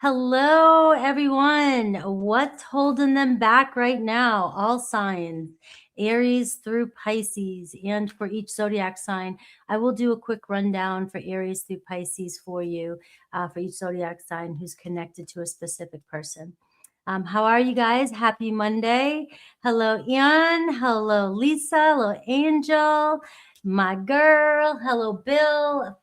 Hello, everyone. What's holding them back right now? All signs, Aries through Pisces. And for each zodiac sign, I will do a quick rundown for Aries through Pisces for you, for each zodiac sign who's connected to a specific person. How are you guys? Happy Monday. Hello, Ian. Hello, Lisa. Hello, Angel. My girl. Hello, Bill.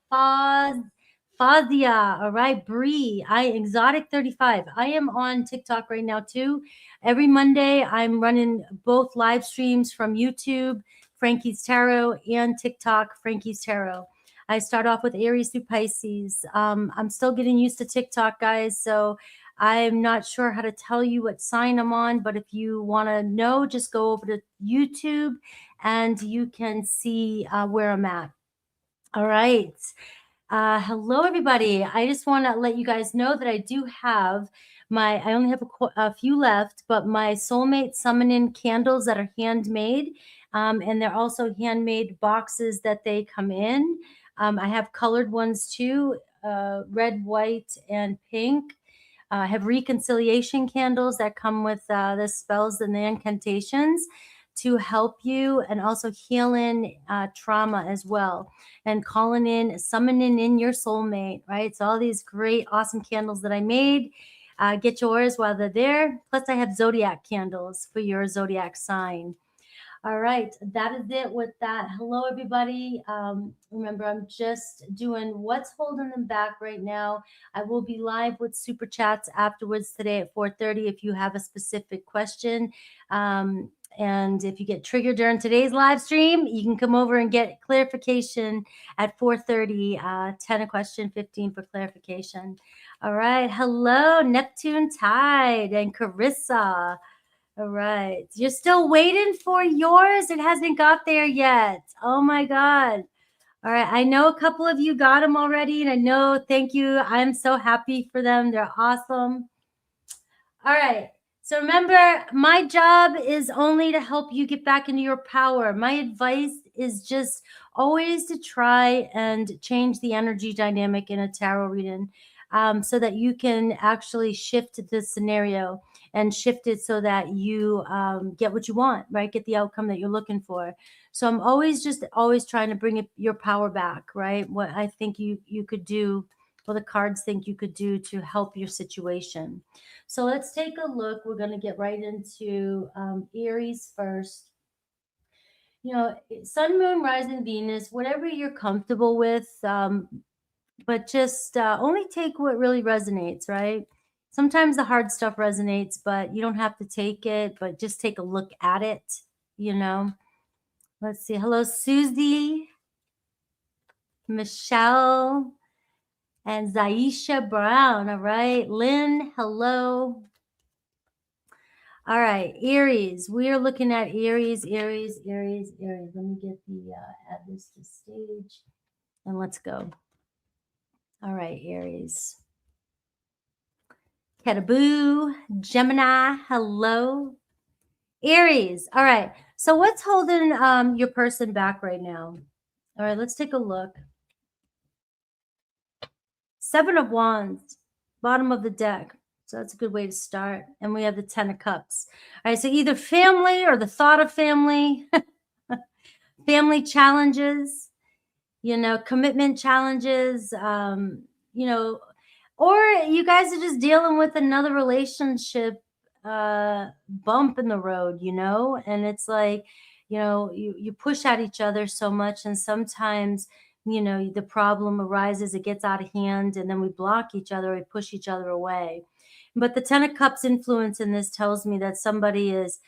Fazia, all right, Bree, Exotic 35. I am on TikTok right now too. Every Monday, I'm running both live streams from YouTube, Frankie's Tarot, and TikTok, Frankie's Tarot. I start off with Aries through Pisces. I'm still getting used to TikTok, guys, so I'm not sure how to tell you what sign I'm on, but if you want to know, just go over to YouTube and you can see where I'm at. All right. Hello, everybody. I just want to let you guys know that I do have I only have a few left, but my Soulmate Summon-In candles that are handmade. And they're also handmade boxes that they come in. I have colored ones too, red, white, and pink. I have reconciliation candles that come with the spells and the incantations to help you, and also healing trauma as well, and summoning in your soulmate, right? So all these great, awesome candles that I made, get yours while they're there. Plus I have Zodiac candles for your Zodiac sign. All right, that is it with that. Hello, everybody. Remember, I'm just doing what's holding them back right now. I will be live with super chats afterwards today at 4:30 if you have a specific question. And if you get triggered during today's live stream, you can come over and get clarification at 4:30, 10 a question, 15 for clarification. All right. Hello, Neptune Tide and Carissa. All right. You're still waiting for yours? It hasn't got there yet. Oh my God. All right. I know a couple of you got them already, and I know, thank you. I'm so happy for them. They're awesome. All right. So remember, my job is only to help you get back into your power. My advice is just always to try and change the energy dynamic in a tarot reading, so that you can actually shift the scenario and shift it so that you get what you want, right? Get the outcome that you're looking for. So I'm always trying to bring your power back, right? What I think you could do, what the cards think you could do to help your situation. So let's take a look. We're going to get right into Aries first. You know, Sun, Moon, Rising, Venus, whatever you're comfortable with, but just only take what really resonates, right? Sometimes the hard stuff resonates, but you don't have to take it, but just take a look at it, you know. Let's see. Hello, Susie, Michelle, and Zaisha Brown. All right. Lynn, hello. All right, Aries. We are looking at Aries. Let me get add this to stage, and let's go. All right, Aries. Ketaboo, Gemini, hello. Aries. All right. So what's holding your person back right now? All right, let's take a look. 7 of Wands, bottom of the deck. So that's a good way to start. And we have the 10 of Cups. All right, so either family or the thought of family, family challenges, commitment challenges, or you guys are just dealing with another relationship bump in the road, and it's like, you push at each other so much, and sometimes the problem arises, it gets out of hand, and then we block each other, we push each other away. But the 10 of Cups influence in this tells me that somebody is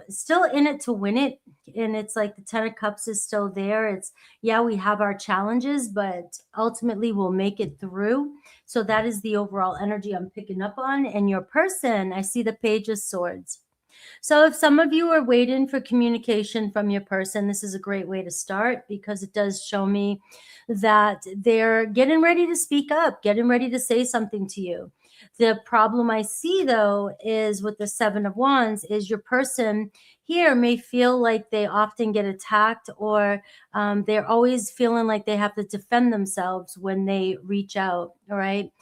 still in it to win it. And it's like the 10 of Cups is still there. It's, yeah, we have our challenges, but ultimately we'll make it through. So that is the overall energy I'm picking up on. And your person, I see the Page of Swords. So if some of you are waiting for communication from your person, this is a great way to start, because it does show me that they're getting ready to speak up, getting ready to say something to you. The problem I see, though, is with the 7 of Wands is your person here may feel like they often get attacked, or they're always feeling like they have to defend themselves when they reach out. All right.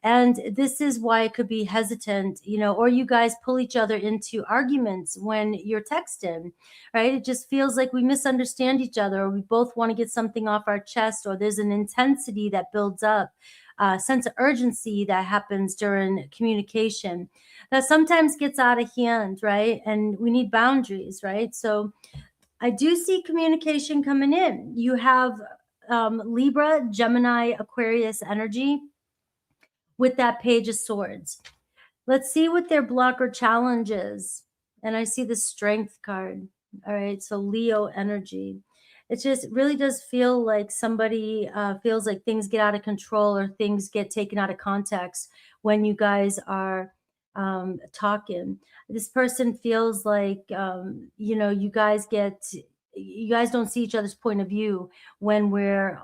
And this is why it could be hesitant, or you guys pull each other into arguments when you're texting, right? It just feels like we misunderstand each other, or we both want to get something off our chest, or there's an intensity that builds up, a sense of urgency that happens during communication that sometimes gets out of hand, right? And we need boundaries, right? So I do see communication coming in. You have Libra, Gemini, Aquarius energy with that Page of Swords. Let's see what their blocker challenge is. And I see the Strength card. All right, so Leo energy. It just really does feel like somebody feels like things get out of control or things get taken out of context when you guys are talking. This person feels like, you guys don't see each other's point of view when we're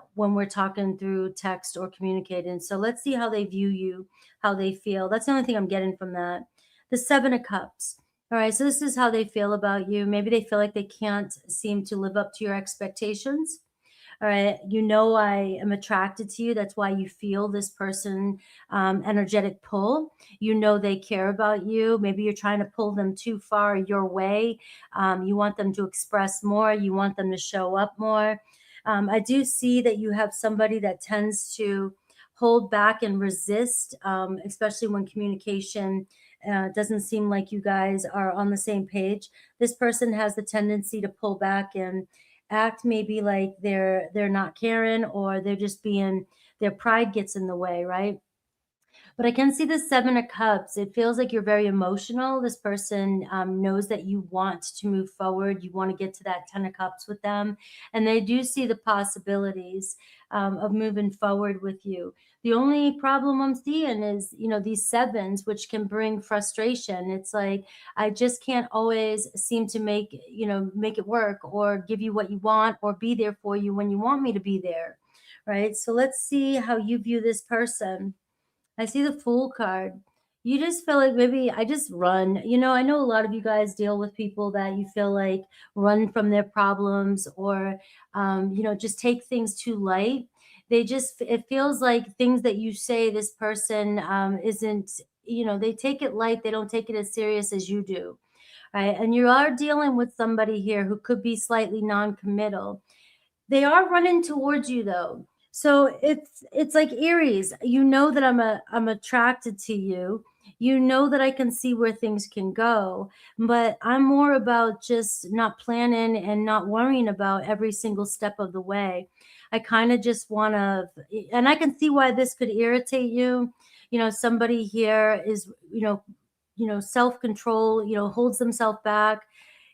talking through text or communicating. So let's see how they view you, how they feel. That's the only thing I'm getting from that. The Seven of Cups. All right, so this is how they feel about you. Maybe they feel like they can't seem to live up to your expectations. All right, I am attracted to you. That's why you feel this person energetic pull. They care about you. Maybe you're trying to pull them too far your way. You want them to express more. You want them to show up more. I do see that you have somebody that tends to hold back and resist, especially when communication doesn't seem like you guys are on the same page. This person has the tendency to pull back and act maybe like they're not caring, or they're just being, their pride gets in the way, right? But I can see the Seven of Cups. It feels like you're very emotional. This person knows that you want to move forward. You want to get to that Ten of Cups with them. And they do see the possibilities of moving forward with you. The only problem I'm seeing is, these sevens, which can bring frustration. It's like, I just can't always seem to make it work, or give you what you want, or be there for you when you want me to be there. Right. So let's see how you view this person. I see the Fool card. You just feel like maybe I just run. I know a lot of you guys deal with people that you feel like run from their problems, or, just take things too light. It feels like things that you say, this person isn't, they take it light. They don't take it as serious as you do. Right. And you are dealing with somebody here who could be slightly non-committal. They are running towards you though. So it's like Aries. That I'm attracted to you. That I can see where things can go, but I'm more about just not planning and not worrying about every single step of the way. I kind of just want to, and I can see why this could irritate you. Somebody here is, self-control, holds themselves back.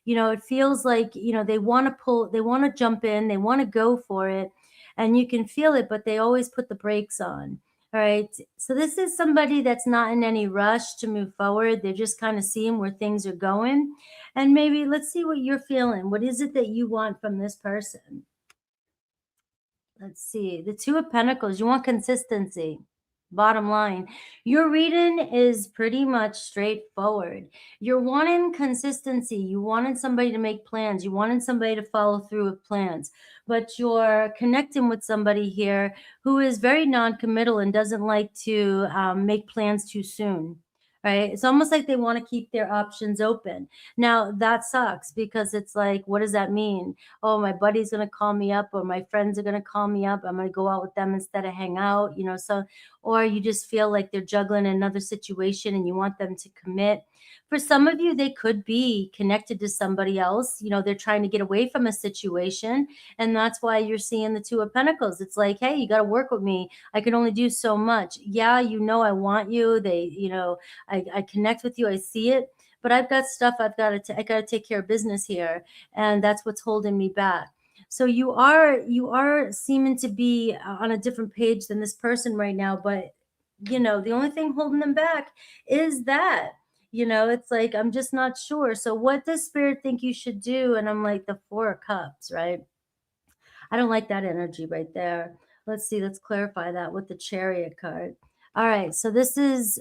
It feels like, they want to pull, they want to jump in, they want to go for it, and you can feel it, but they always put the brakes on. All right. So this is somebody that's not in any rush to move forward. They're just kind of seeing where things are going. And maybe let's see what you're feeling. What is it that you want from this person? Let's see. The Two of Pentacles. You want consistency. Bottom line, your reading is pretty much straightforward. You're wanting consistency. You wanted somebody to make plans. You wanted somebody to follow through with plans. But you're connecting with somebody here who is very non-committal and doesn't like to make plans too soon. Right? It's almost like they want to keep their options open. Now, that sucks, because it's like, what does that mean? Oh, my buddy's going to call me up, or my friends are going to call me up. I'm going to go out with them instead of hang out, so, or you just feel like they're juggling another situation and you want them to commit. For some of you, they could be connected to somebody else. They're trying to get away from a situation. And that's why you're seeing the Two of Pentacles. It's like, hey, you got to work with me. I can only do so much. Yeah, I want you. I connect with you. I see it. But I've got stuff I got to take care of business here. And that's what's holding me back. So you are seeming to be on a different page than this person right now. But, the only thing holding them back is that, it's like, I'm just not sure. So what does Spirit think you should do? And I'm like, the Four of Cups, right? I don't like that energy right there. Let's see. Let's clarify that with the Chariot card. All right. So this is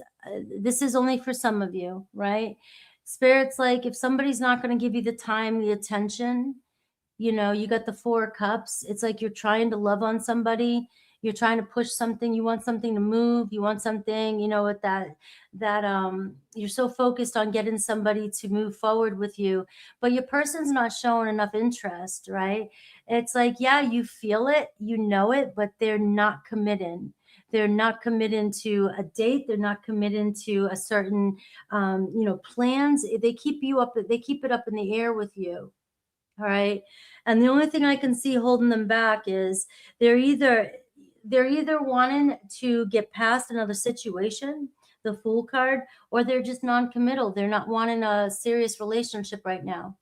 only for some of you, right? Spirit's like, if somebody's not going to give you the time, the attention, you got the Four of Cups. It's like you're trying to love on somebody. You're trying to push something. You want something to move. You want something, you know, with that you're so focused on getting somebody to move forward with you, but your person's not showing enough interest, right? It's like, yeah, you feel it, you know it, but they're not committing. They're not committing to a date. They're not committing to a certain, you know, plans. They keep you up. They keep it up in the air with you. All right. And the only thing I can see holding them back is they're either wanting to get past another situation, the Fool card, or they're just non-committal. They're not wanting a serious relationship right now.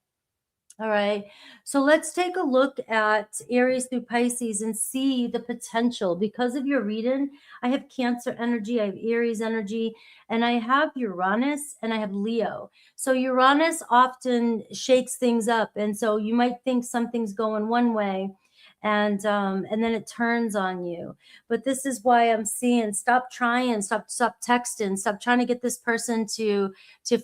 All right. So let's take a look at Aries through Pisces and see the potential. Because of your reading, I have Cancer energy, I have Aries energy, and I have Uranus and I have Leo. So Uranus often shakes things up. And so you might think something's going one way, and then it turns on you. But this is why I'm seeing, stop trying, stop texting, stop trying to get this person to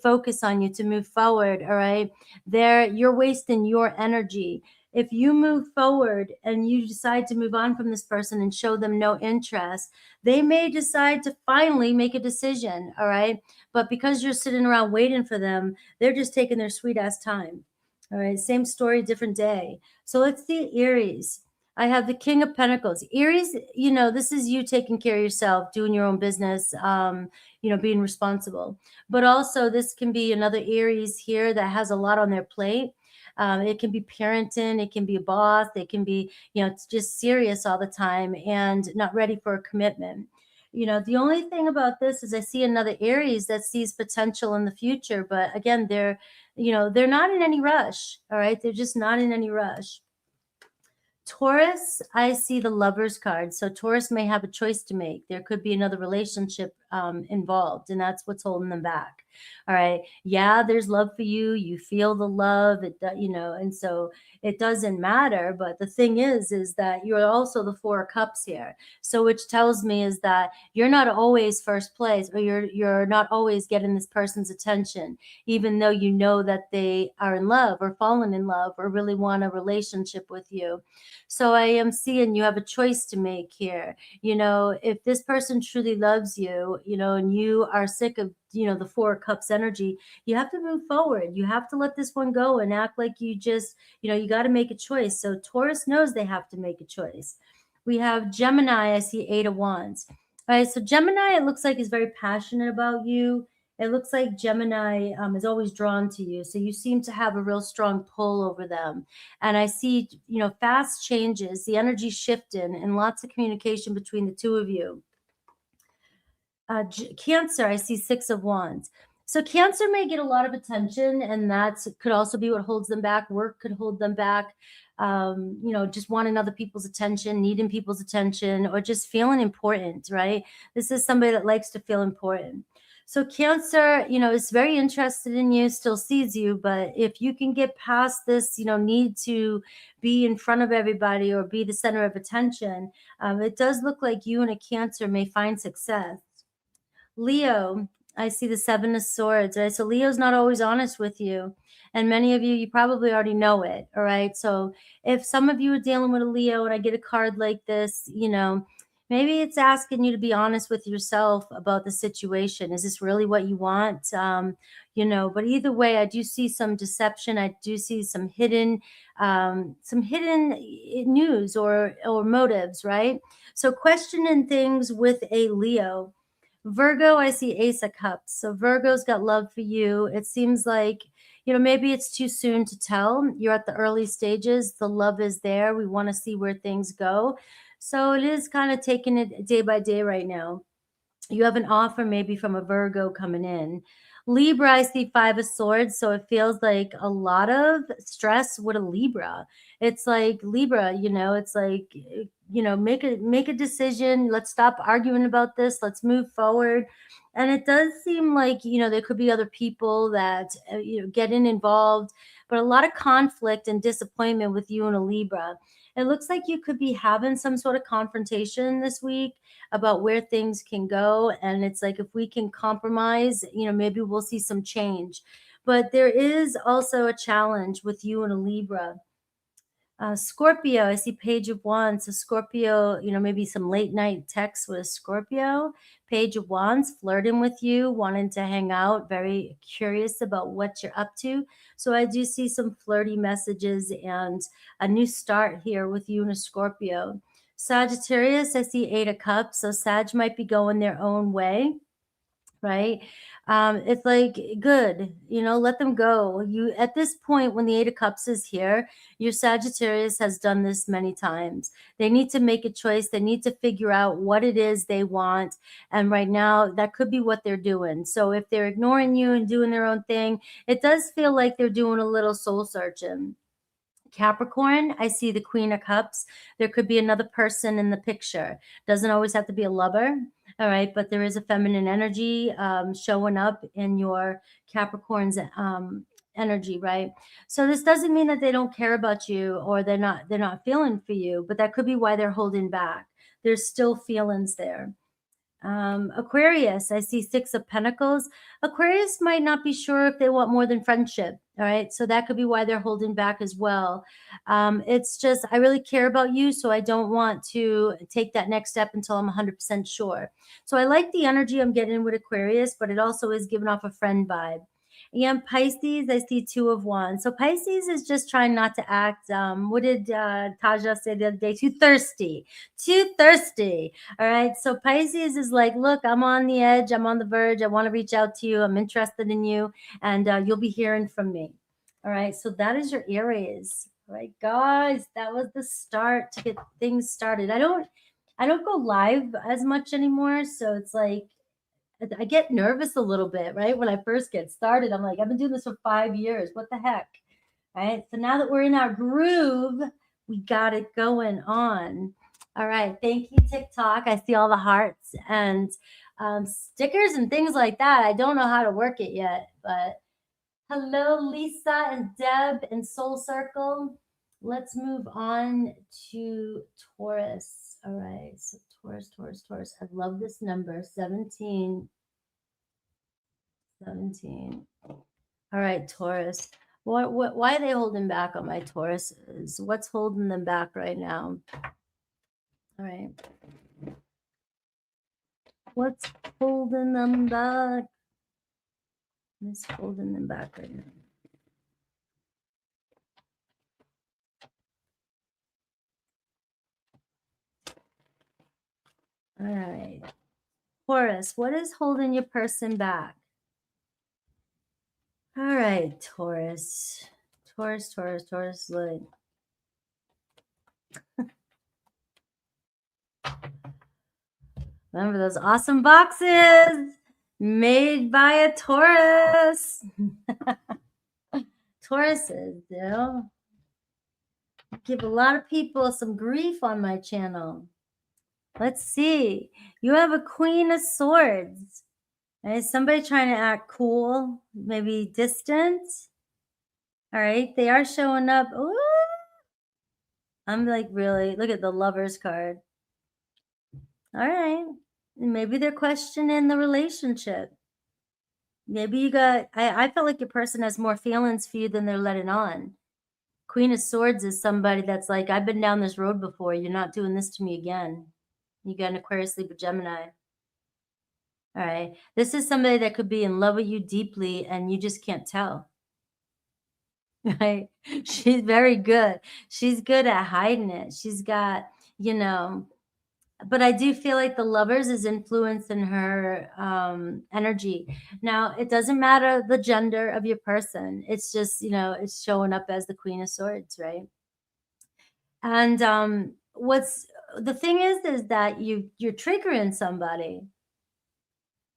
focus on you, to move forward. All right. You're wasting your energy. If you move forward and you decide to move on from this person and show them no interest, they may decide to finally make a decision. All right. But because you're sitting around waiting for them, they're just taking their sweet ass time. All right. Same story, different day. So let's see Aries. I have the King of Pentacles. Aries, you know, this is you taking care of yourself, doing your own business, you know, being responsible. But also this can be another Aries here that has a lot on their plate. It can be parenting, it can be a boss, it can be, you know, it's just serious all the time and not ready for a commitment. You know, the only thing about this is I see another Aries that sees potential in the future, but again, you know, they're not in any rush. All right. They're just not in any rush. Taurus, I see the Lovers card. So Taurus may have a choice to make. There could be another relationship involved, and that's what's holding them back. All right. Yeah, there's love for you. You feel the love, you know, and so it doesn't matter. But the thing is that you're also the Four of Cups here. So which tells me is that you're not always first place, or you're not always getting this person's attention, even though you know that they are in love or fallen in love or really want a relationship with you. So I am seeing you have a choice to make here. You know, if this person truly loves you, you know, and you are sick of, you know, the Four of Cups energy, you have to move forward. You have to let this one go and act like you just, you know, you got to make a choice. So Taurus knows they have to make a choice. We have Gemini. I see Eight of Wands. All right. So Gemini, it looks like, is very passionate about you. It looks like Gemini is always drawn to you. So you seem to have a real strong pull over them. And I see, you know, fast changes, the energy shifting, and lots of communication between the two of you. Cancer, I see Six of Wands. So Cancer may get a lot of attention, and that could also be what holds them back. Work could hold them back. You know, just wanting other people's attention, needing people's attention, or just feeling important, right? This is somebody that likes to feel important. So Cancer, you know, is very interested in you, still sees you, but if you can get past this, you know, need to be in front of everybody or be the center of attention, it does look like you and a Cancer may find success. Leo, I see the Seven of Swords, right? So Leo's not always honest with you. And many of you probably already know it, all right? So if some of you are dealing with a Leo and I get a card like this, you know, maybe it's asking you to be honest with yourself about the situation. Is this really what you want? You know, but either way, I do see some deception. I do see some hidden news or motives, right? So questioning things with a Leo. Virgo, I see Ace of Cups. So Virgo's got love for you. It seems like, you know, maybe it's too soon to tell. You're at the early stages. The love is there. We want to see where things go. So it is kind of taking it day by day right now. You have an offer maybe from a Virgo coming in. Libra, I see Five of Swords. So it feels like a lot of stress with a Libra. It's like Libra, you know, it's like, you know, make a decision. Let's stop arguing about this. Let's move forward. And it does seem like, you know, there could be other people that, you know, getting involved, but a lot of conflict and disappointment with you and a Libra. It looks like you could be having some sort of confrontation this week about where things can go. And it's like, if we can compromise, you know, maybe we'll see some change. But there is also a challenge with you and a Libra. Scorpio, I see Page of Wands. So Scorpio, maybe some late night texts with Scorpio. Page of Wands, flirting with you, wanting to hang out, very curious about what you're up to. So I do see some flirty messages and a new start here with you and a Scorpio. Sagittarius, I see Eight of Cups. So Sag might be going their own way, right? It's like, good, let them go. You, at this point, when the Eight of Cups is here, your Sagittarius has done this many times. They need to make a choice. They need to figure out what it is they want. And right now, that could be what they're doing. So if they're ignoring you and doing their own thing, it does feel like they're doing a little soul searching. Capricorn, I see the Queen of Cups. There could be another person in the picture. Doesn't always have to be a lover, all right? But there is a feminine energy showing up in your Capricorn's energy, right? So this doesn't mean that they don't care about you or they're not feeling for you, but that could be why they're holding back. There's still feelings there. Aquarius, I see Six of Pentacles. Aquarius might not be sure if they want more than friendship. All right. So that could be why they're holding back as well. It's just, I really care about you. So I don't want to take that next step until I'm 100% sure. So I like the energy I'm getting with Aquarius, but it also is giving off a friend vibe. And Pisces, I see Two of Wands. So Pisces is just trying not to act. What did Taja say the other day? Too thirsty. Too thirsty. All right. So Pisces is like, look, I'm on the edge. I'm on the verge. I want to reach out to you. I'm interested in you. And you'll be hearing from me. All right. So that is your Aries. All right, guys. That was the start to get things started. I don't go live as much anymore. So it's like, I get nervous a little bit, right? When I first get started, I'm like, I've been doing this for 5 years. What the heck? Right. So now that we're in our groove, we got it going on. All right. Thank you, TikTok. I see all the hearts and stickers and things like that. I don't know how to work it yet, but hello, Lisa and Deb and Soul Circle. Let's move on to Taurus. All right. So Taurus. I love this number, 17. 17. All right, Taurus. Why are they holding back on my Tauruses? What's holding them back right now? All right. What's holding them back? What's holding them back right now? All right. Taurus, what is holding your person back? All right, Taurus. Taurus, look. Remember those awesome boxes made by a Taurus. Tauruses, give a lot of people some grief on my channel. Let's see. You have a Queen of Swords. Is somebody trying to act cool? Maybe distant? All right. They are showing up. Ooh. I'm like, really? Look at the Lovers card. All right. Maybe they're questioning the relationship. Maybe you got, I felt like your person has more feelings for you than they're letting on. Queen of Swords is somebody that's like, I've been down this road before. You're not doing this to me again. You got an Aquarius, Libra, Gemini. All right. This is somebody that could be in love with you deeply and you just can't tell. Right? She's very good. She's good at hiding it. She's got, but I do feel like the Lovers is influencing her energy. Now, it doesn't matter the gender of your person. It's just, it's showing up as the Queen of Swords, right? And what's the thing is that you're triggering somebody.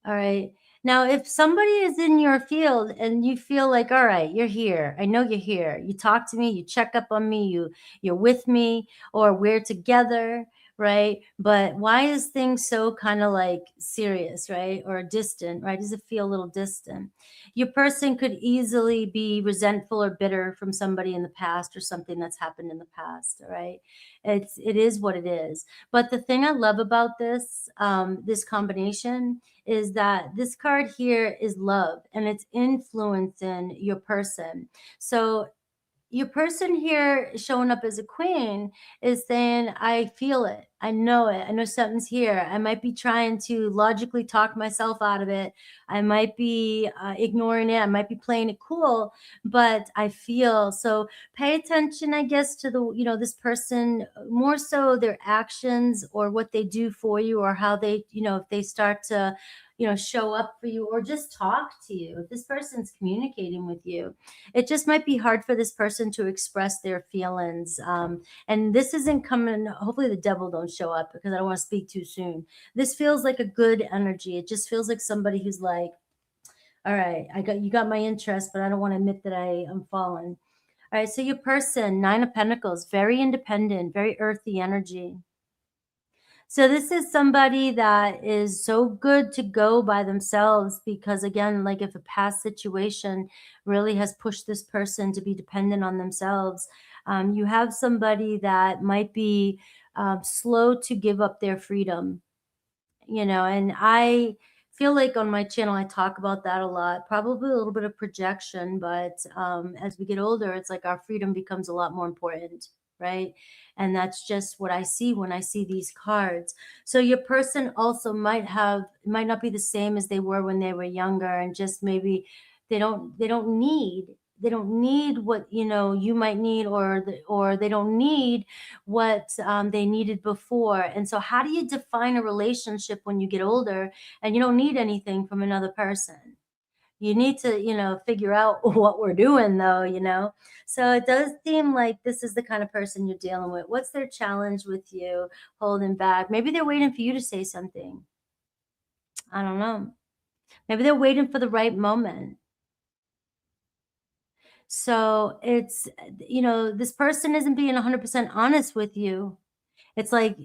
All right. Now, if somebody is in your field and you feel like, all right, you're here. I know you're here. You talk to me, you check up on me, you're with me, or we're together, right? But why is things so kind of like serious, right? Or distant, right? Does it feel a little distant? Your person could easily be resentful or bitter from somebody in the past or something that's happened in the past, all right? It is what it is. But the thing I love about this, this combination is that this card here is love and it's influencing your person. So your person here showing up as a queen is saying, I feel it. I know it. I know something's here. I might be trying to logically talk myself out of it. I might be ignoring it. I might be playing it cool, but I feel. So pay attention, I guess, to the, this person, more so their actions or what they do for you, or how they, if they start to, show up for you or just talk to you. If this person's communicating with you, it just might be hard for this person to express their feelings. And this isn't coming, hopefully the devil don't show up, because I don't want to speak too soon. This feels like a good energy. It just feels like somebody who's like, all right, you got my interest, but I don't want to admit that I am fallen. All right, so your person, 9 of Pentacles, very independent, very earthy energy. So this is somebody that is so good to go by themselves, because again, like if a past situation really has pushed this person to be dependent on themselves, you have somebody that might be slow to give up their freedom, and I feel like on my channel, I talk about that a lot, probably a little bit of projection, but as we get older, it's like our freedom becomes a lot more important, right? And that's just what I see when I see these cards. So your person also might not be the same as they were when they were younger, and just maybe they don't need what you might need, or they don't need what they needed before. And so how do you define a relationship when you get older and you don't need anything from another person? You need to figure out what we're doing, though. So it does seem like this is the kind of person you're dealing with. What's their challenge with you, holding back? Maybe they're waiting for you to say something. I don't know. Maybe they're waiting for the right moment. So it's, this person isn't being 100% honest with you. It's like,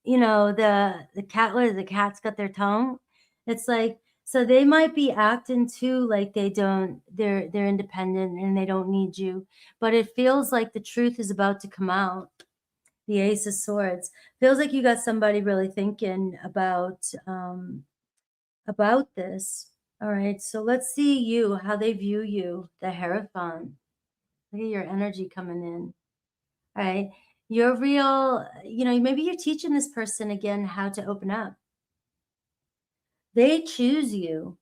the cat, what is the cat's got their tongue? It's like, so they might be acting too like they're independent and they don't need you, but it feels like the truth is about to come out. The Ace of Swords feels like you got somebody really thinking about this. All right, so let's see how they view you, the Hierophant. Look at your energy coming in. All right. You're real, maybe you're teaching this person again how to open up. They choose you.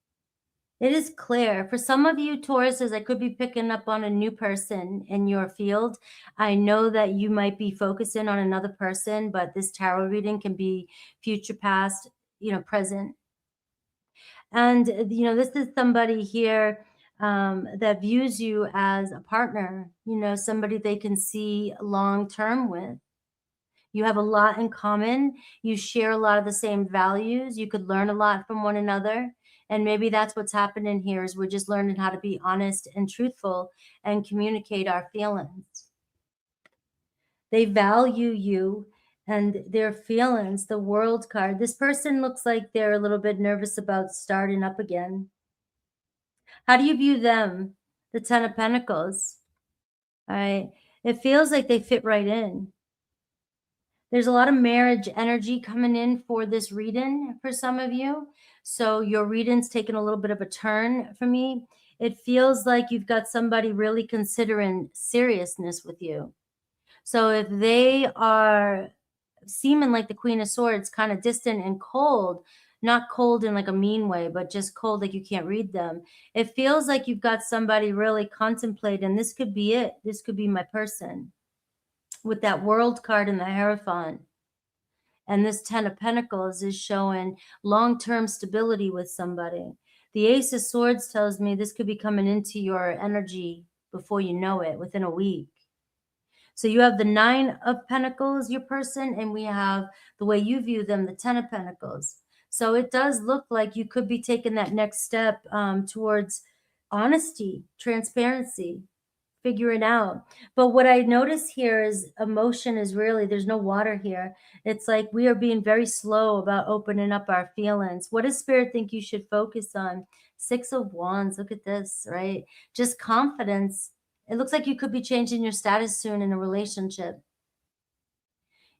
It is clear. For some of you Tauruses, I could be picking up on a new person in your field. I know that you might be focusing on another person, but this tarot reading can be future, past, present. And, this is somebody here that views you as a partner, somebody they can see long term with. You have a lot in common. You share a lot of the same values. You could learn a lot from one another. And maybe that's what's happening here, is we're just learning how to be honest and truthful and communicate our feelings. They value you and their feelings. The World card. This person looks like they're a little bit nervous about starting up again. How do you view them? The Ten of Pentacles. All right. It feels like they fit right in. There's a lot of marriage energy coming in for this reading for some of you. So your reading's taking a little bit of a turn for me. It feels like you've got somebody really considering seriousness with you. So if they are seeming like the Queen of Swords, kind of distant and cold, not cold in like a mean way, but just cold like you can't read them, it feels like you've got somebody really contemplating, this could be it. This could be my person. With that World card and the Hierophant. And this Ten of Pentacles is showing long-term stability with somebody. The Ace of Swords tells me this could be coming into your energy before you know it, within a week. So you have the Nine of Pentacles, your person, and we have the way you view them, the Ten of Pentacles. So it does look like you could be taking that next step towards honesty, transparency, figure it out. But what I notice here is emotion is really, there's no water here. It's like we are being very slow about opening up our feelings. What does Spirit think you should focus on? Six of Wands, look at this, right? Just confidence. It looks like you could be changing your status soon in a relationship.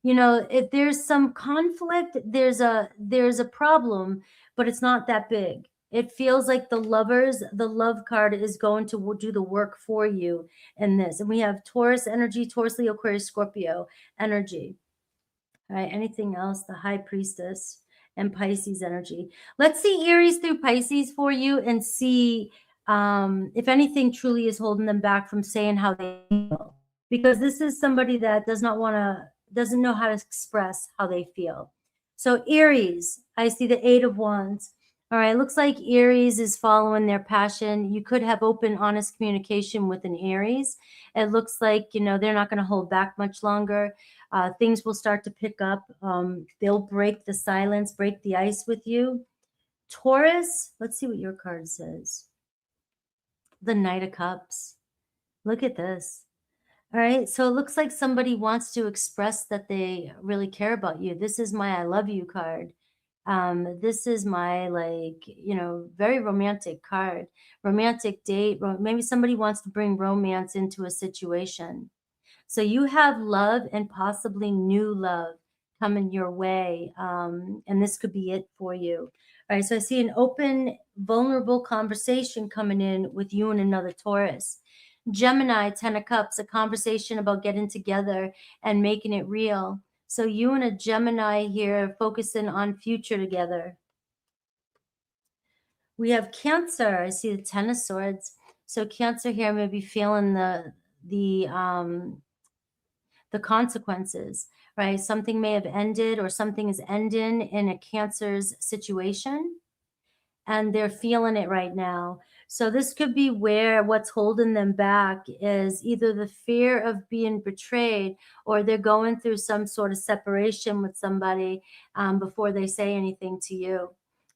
If there's some conflict, there's a problem, but it's not that big. It feels like the love card is going to do the work for you in this. And we have Taurus energy, Taurus, Leo, Aquarius, Scorpio energy. All right, anything else? The High Priestess and Pisces energy. Let's see Aries through Pisces for you and see if anything truly is holding them back from saying how they feel. Because this is somebody that doesn't know how to express how they feel. So Aries, I see the Eight of Wands. All right, looks like Aries is following their passion. You could have open, honest communication with an Aries. It looks like, they're not going to hold back much longer. Things will start to pick up. They'll break the silence, break the ice with you. Taurus, let's see what your card says. The Knight of Cups. Look at this. All right, so it looks like somebody wants to express that they really care about you. This is my I love you card. This is my, very romantic card. Romantic date. Maybe somebody wants to bring romance into a situation. So you have love and possibly new love coming your way. And this could be it for you. All right, so I see an open, vulnerable conversation coming in with you and another Taurus. Gemini, 10 of Cups, a conversation about getting together and making it real. So you and a Gemini here focusing on future together. We have Cancer. I see the 10 of Swords. So Cancer here may be feeling the consequences, right? Something may have ended or something is ending in a Cancer's situation, and they're feeling it right now. So this could be where what's holding them back is either the fear of being betrayed, or they're going through some sort of separation with somebody before they say anything to you,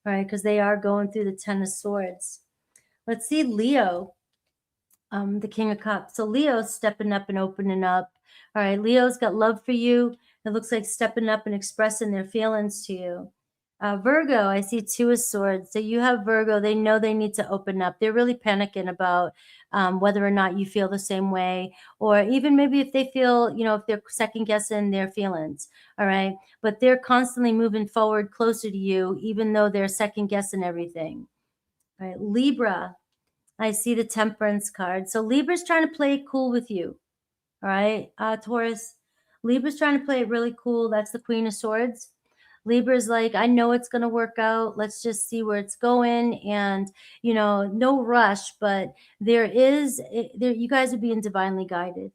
right? Because they are going through the 10 of Swords. Let's see Leo, the King of Cups. So Leo's stepping up and opening up. All right, Leo's got love for you. It looks like stepping up and expressing their feelings to you. Virgo, I see 2 of Swords. So you have Virgo. They know they need to open up. They're really panicking about whether or not you feel the same way, or even maybe if they feel, if they're second guessing their feelings. All right. But they're constantly moving forward closer to you, even though they're second guessing everything. All right. Libra, I see the Temperance card. So Libra's trying to play it cool with you. All right. Taurus, Libra's trying to play it really cool. That's the Queen of Swords. Libra's like, I know it's going to work out. Let's just see where it's going. And, no rush, but you guys are being divinely guided.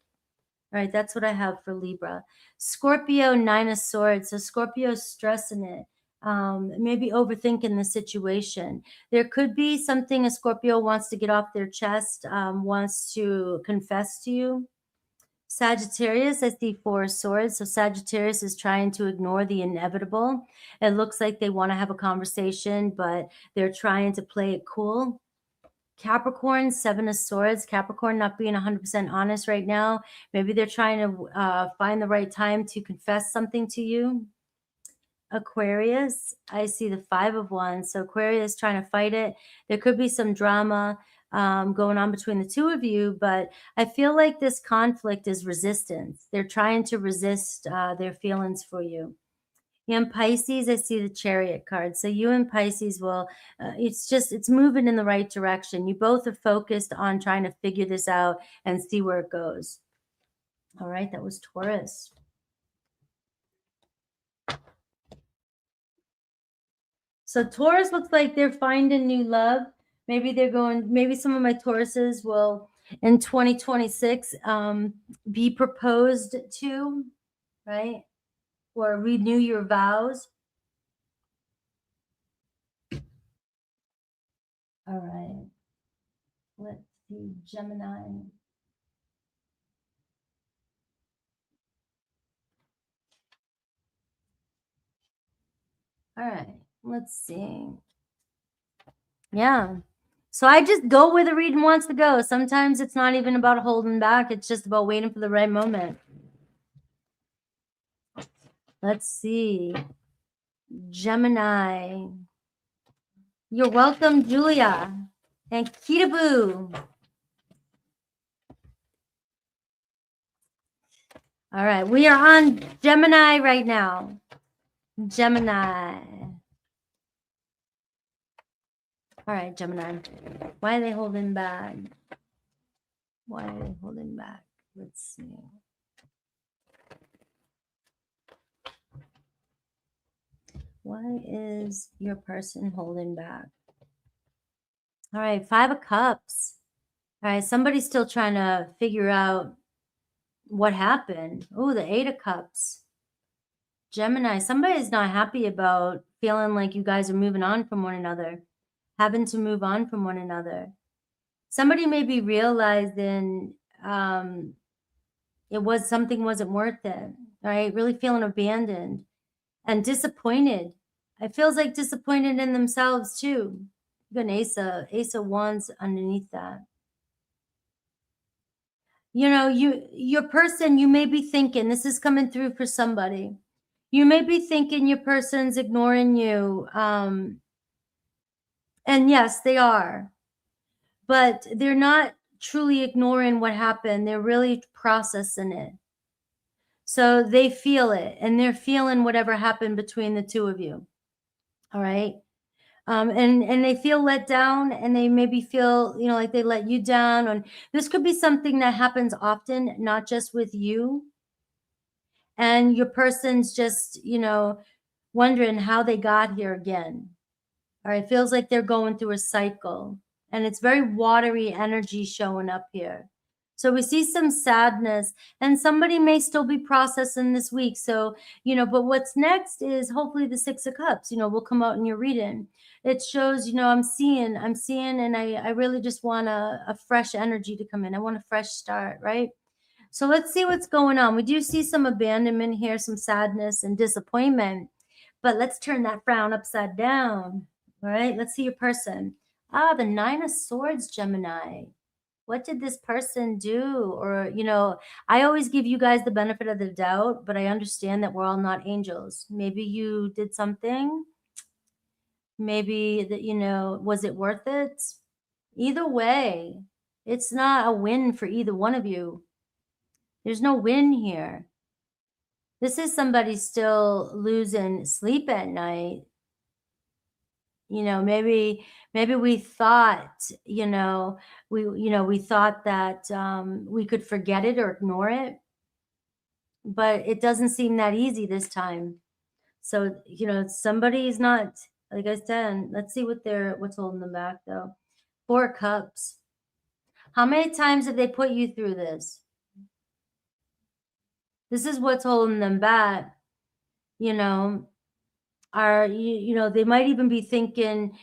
All right. That's what I have for Libra. Scorpio, 9 of Swords. So Scorpio's stressing it. Maybe overthinking the situation. There could be something a Scorpio wants to get off their chest, wants to confess to you. Sagittarius, I see 4 of Swords. So Sagittarius is trying to ignore the inevitable. It looks like they want to have a conversation, but they're trying to play it cool. Capricorn, 7 of Swords. Capricorn not being 100% honest right now. Maybe they're trying to find the right time to confess something to you. Aquarius, I see the 5 of Wands. So Aquarius trying to fight it. There could be some drama going on between the two of you, but I feel like this conflict is resistance. They're trying to resist their feelings for you. And Pisces, I see the Chariot card. So you and Pisces will, it's moving in the right direction. You both are focused on trying to figure this out and see where it goes. All right, that was Taurus. So Taurus looks like they're finding new love. Maybe some of my Tauruses will in 2026 be proposed to, right? Or renew your vows. All right. Let's see, Gemini. All right, let's see. Yeah. So I just go where the reading wants to go. Sometimes it's not even about holding back. It's just about waiting for the right moment. Let's see. Gemini. You're welcome, Julia. And Kitaboo. All right. We are on Gemini right now. Gemini. All right, Gemini. Why are they holding back? Why are they holding back? Let's see. Why is your person holding back? All right, 5 of Cups. All right, somebody's still trying to figure out what happened. Oh, the 8 of Cups. Gemini, somebody's not happy about feeling like you guys are moving on from one another, having to move on from one another. Somebody may be realizing something wasn't worth it, right? Really feeling abandoned and disappointed. It feels like disappointed in themselves too. Got an Ace of Wands underneath that. You know, your person, you may be thinking, this is coming through for somebody. You may be thinking your person's ignoring you. And yes, they are. But they're not truly ignoring what happened. They're really processing it. So they feel it, and they're feeling whatever happened between the two of you. All right. And they feel let down, and they maybe feel, you know, like they let you down. And this could be something that happens often, not just with you. And your person's just, you know, wondering how they got here again. All right. It feels like they're going through a cycle, and it's very watery energy showing up here. So we see some sadness, and somebody may still be processing this week. So, you know, but what's next is hopefully the 6 of Cups, you know, will come out in your reading. It shows, you know, I'm seeing, and I really just want a fresh energy to come in. I want a fresh start, right? So let's see what's going on. We do see some abandonment here, some sadness and disappointment, but let's turn that frown upside down. All right, let's see your person. Ah, the 9 of Swords, Gemini. What did this person do? Or, you know, I always give you guys the benefit of the doubt, but I understand that we're all not angels. Maybe you did something. Maybe that, you know, was it worth it? Either way, it's not a win for either one of you. There's no win here. This is somebody still losing sleep at night. You know, maybe we thought, we thought that we could forget it or ignore it, but it doesn't seem that easy this time. So, you know, somebody's not, like I said, let's see what's holding them back though. 4 of Cups. How many times have they put you through this? This is what's holding them back. You know, they might even be thinking,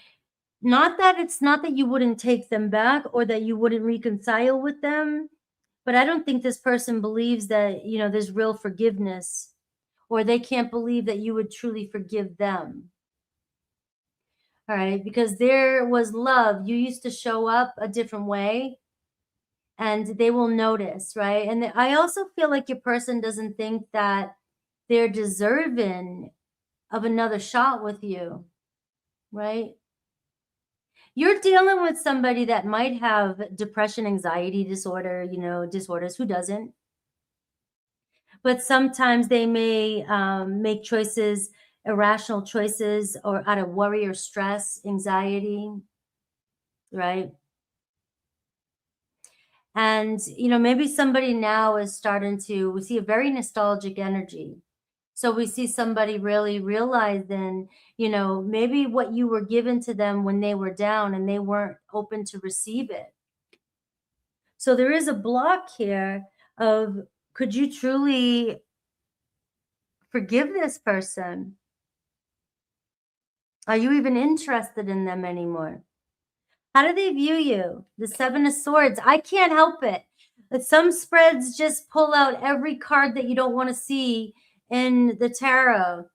not that you wouldn't take them back or that you wouldn't reconcile with them, but I don't think this person believes that, you know, there's real forgiveness, or they can't believe that you would truly forgive them. All right, because there was love. You used to show up a different way, and they will notice, right? And I also feel like your person doesn't think that they're deserving of another shot with you, right? You're dealing with somebody that might have depression, anxiety disorder, you know, disorders. Who doesn't? But sometimes they may make choices, irrational choices, or out of worry or stress, anxiety, right? And, you know, maybe somebody now is starting to, we see a very nostalgic energy. So we see somebody really realizing, you know, maybe what you were given to them when they were down and they weren't open to receive it. So there is a block here of, could you truly forgive this person? Are you even interested in them anymore? How do they view you? The 7 of Swords. I can't help it. But some spreads just pull out every card that you don't want to see in the tarot.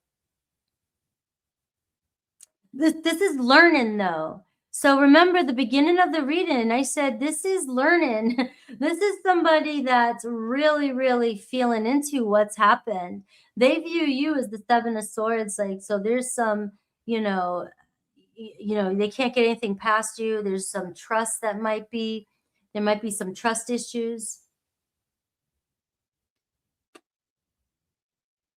This is learning though. So remember the beginning of the reading, I said, this is learning. This is somebody that's really, really feeling into what's happened. They view you as the 7 of Swords. Like, so there's some, you know, they can't get anything past you. There's some trust there might be some trust issues.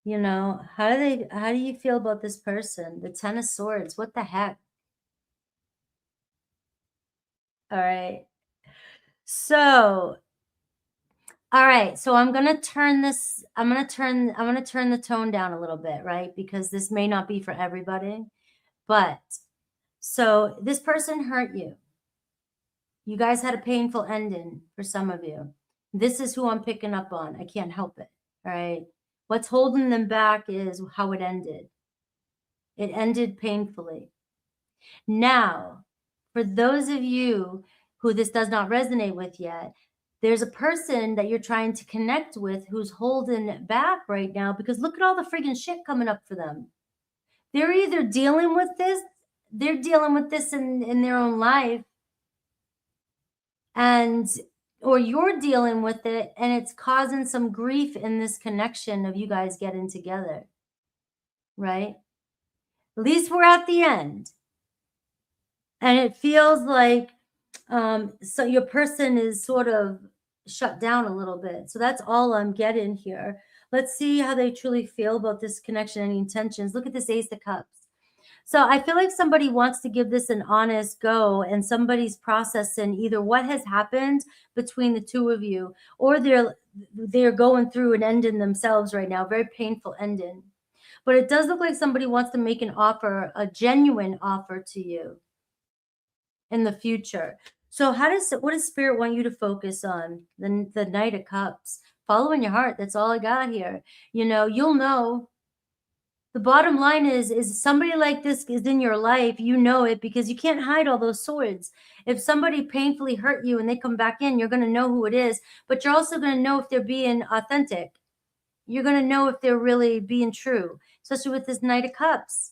You know, how do you feel about this person? The 10 of Swords, what the heck? All right. So, all right. So I'm going to turn this, I'm going to turn the tone down a little bit, right? Because this may not be for everybody. But so this person hurt you. You guys had a painful ending for some of you. This is who I'm picking up on. I can't help it. All right. What's holding them back is how it ended. It ended painfully. Now, for those of you who this does not resonate with yet, there's a person that you're trying to connect with who's holding back right now because look at all the friggin' shit coming up for them. They're either dealing with this, they're dealing with this in their own life, and or you're dealing with it and it's causing some grief in this connection of you guys getting together, right? At least we're at the end. And it feels like so your person is sort of shut down a little bit. So that's all I'm getting here. Let's see how they truly feel about this connection and intentions. Look at this Ace of Cups. So I feel like somebody wants to give this an honest go and somebody's processing either what has happened between the two of you or they're going through an ending themselves right now, very painful ending. But it does look like somebody wants to make an offer, a genuine offer to you in the future. So what does Spirit want you to focus on? The Knight of Cups. Following your heart. That's all I got here. You know, you'll know. The bottom line is somebody like this is in your life, you know it because you can't hide all those swords. If somebody painfully hurt you and they come back in, you're going to know who it is, but you're also going to know if they're being authentic. You're going to know if they're really being true, especially with this Knight of Cups,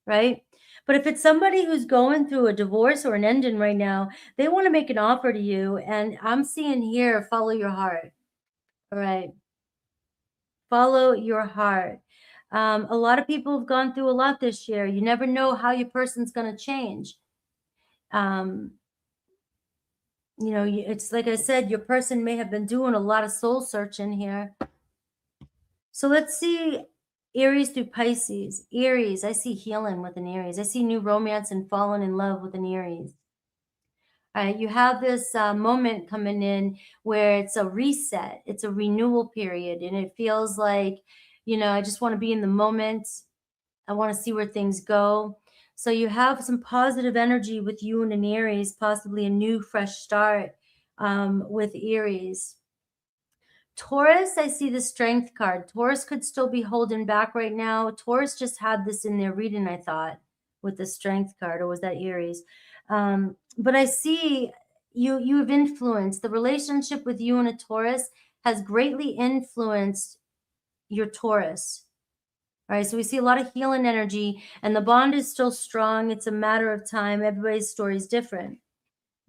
right? But if it's somebody who's going through a divorce or an ending right now, they want to make an offer to you. And I'm seeing here, follow your heart. All right. Follow your heart. A lot of people have gone through a lot this year. You never know how your person's going to change. You know, it's like I said, your person may have been doing a lot of soul searching here. So let's see Aries through Pisces. Aries, I see healing with an Aries. I see new romance and falling in love with an Aries. All right, you have this moment coming in where it's a reset. It's a renewal period. And it feels like, you know, I just want to be in the moment. I want to see where things go. So you have some positive energy with you and an Aries, possibly a new fresh start with Aries. Taurus, I see the Strength card. Taurus could still be holding back right now. Taurus just had this in their reading, I thought, with the Strength card, or was that Aries? But I see you have influenced. The relationship with you and a Taurus has greatly influenced your Taurus. All right, so we see a lot of healing energy, and the bond is still strong. It's a matter of time. Everybody's story is different.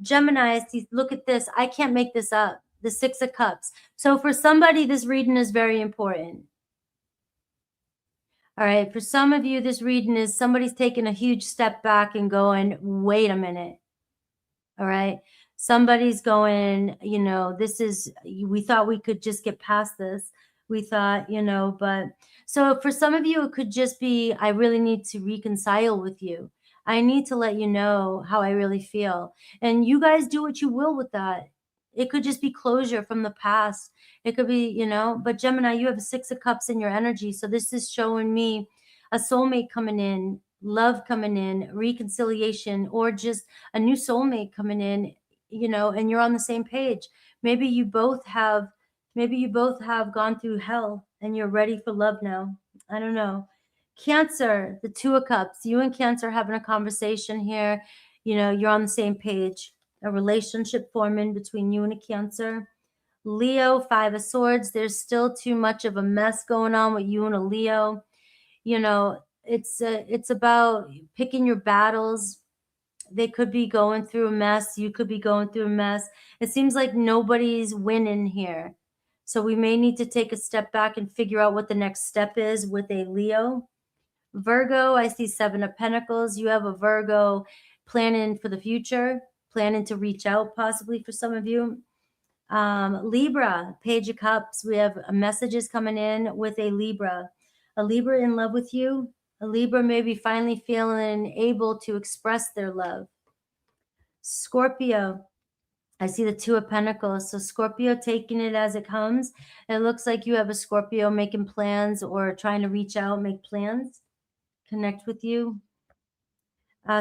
Gemini, I see, look at this. I can't make this up. The Six of Cups. So for somebody, this reading is very important. All right, for some of you, this reading is somebody's taking a huge step back and going, wait a minute. All right, somebody's going, you know, we thought we could just get past this. We thought, you know, but so for some of you, it could just be, I really need to reconcile with you. I need to let you know how I really feel. And you guys do what you will with that. It could just be closure from the past. It could be, you know, but Gemini, you have a Six of Cups in your energy. So this is showing me a soulmate coming in, love coming in, reconciliation, or just a new soulmate coming in, you know, and you're on the same page. Maybe you both have gone through hell and you're ready for love now. I don't know. Cancer, the Two of Cups. You and Cancer are having a conversation here. You know, you're on the same page. A relationship forming between you and a Cancer. Leo, Five of Swords. There's still too much of a mess going on with you and a Leo. You know, it's about picking your battles. They could be going through a mess. You could be going through a mess. It seems like nobody's winning here. So we may need to take a step back and figure out what the next step is with a Leo. Virgo, I see Seven of Pentacles. You have a Virgo planning for the future, planning to reach out possibly for some of you. Libra, Page of Cups. We have messages coming in with a Libra. A Libra in love with you. A Libra maybe finally feeling able to express their love. Scorpio, I see the Two of Pentacles. So Scorpio, taking it as it comes. It looks like you have a Scorpio making plans or trying to reach out, make plans, connect with you.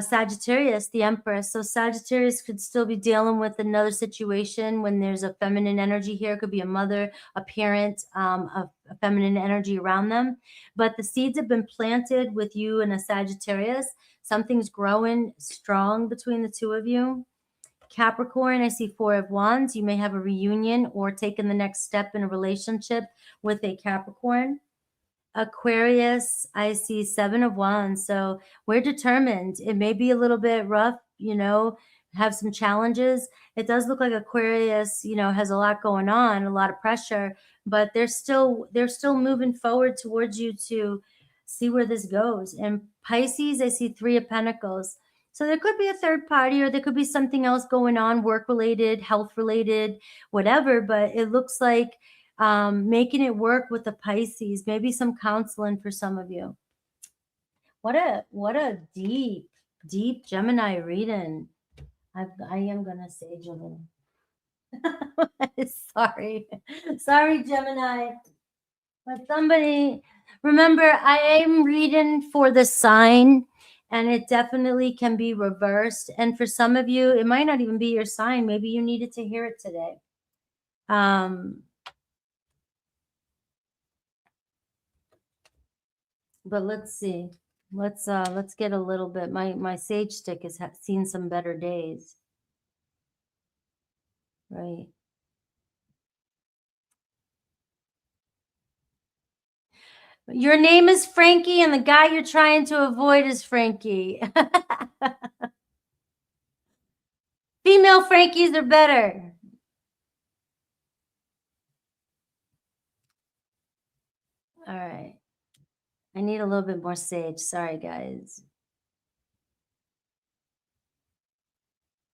Sagittarius, the Empress. So Sagittarius could still be dealing with another situation when there's a feminine energy here. It could be a mother, a parent, a feminine energy around them. But the seeds have been planted with you and a Sagittarius. Something's growing strong between the two of you. Capricorn, I see Four of Wands. You may have a reunion or taking the next step in a relationship with a Capricorn. Aquarius, I see Seven of Wands. So we're determined. It may be a little bit rough, you know, have some challenges. It does look like Aquarius, you know, has a lot going on, a lot of pressure, but they're still moving forward towards you to see where this goes. And Pisces, I see Three of Pentacles. So there could be a third party, or there could be something else going on, work related, health related, whatever, but it looks like making it work with the Pisces, maybe some counseling for some of you. What a deep Gemini reading. I am gonna say Gemini. Sorry, Gemini. But somebody, remember, I am reading for the sign, and it definitely can be reversed. And for some of you, it might not even be your sign. Maybe you needed to hear it today. But let's see. Let's get a little bit. My sage stick has seen some better days. Right. Your name is Frankie, and the guy you're trying to avoid is Frankie. Female Frankies are better. All right. I need a little bit more sage. Sorry, guys.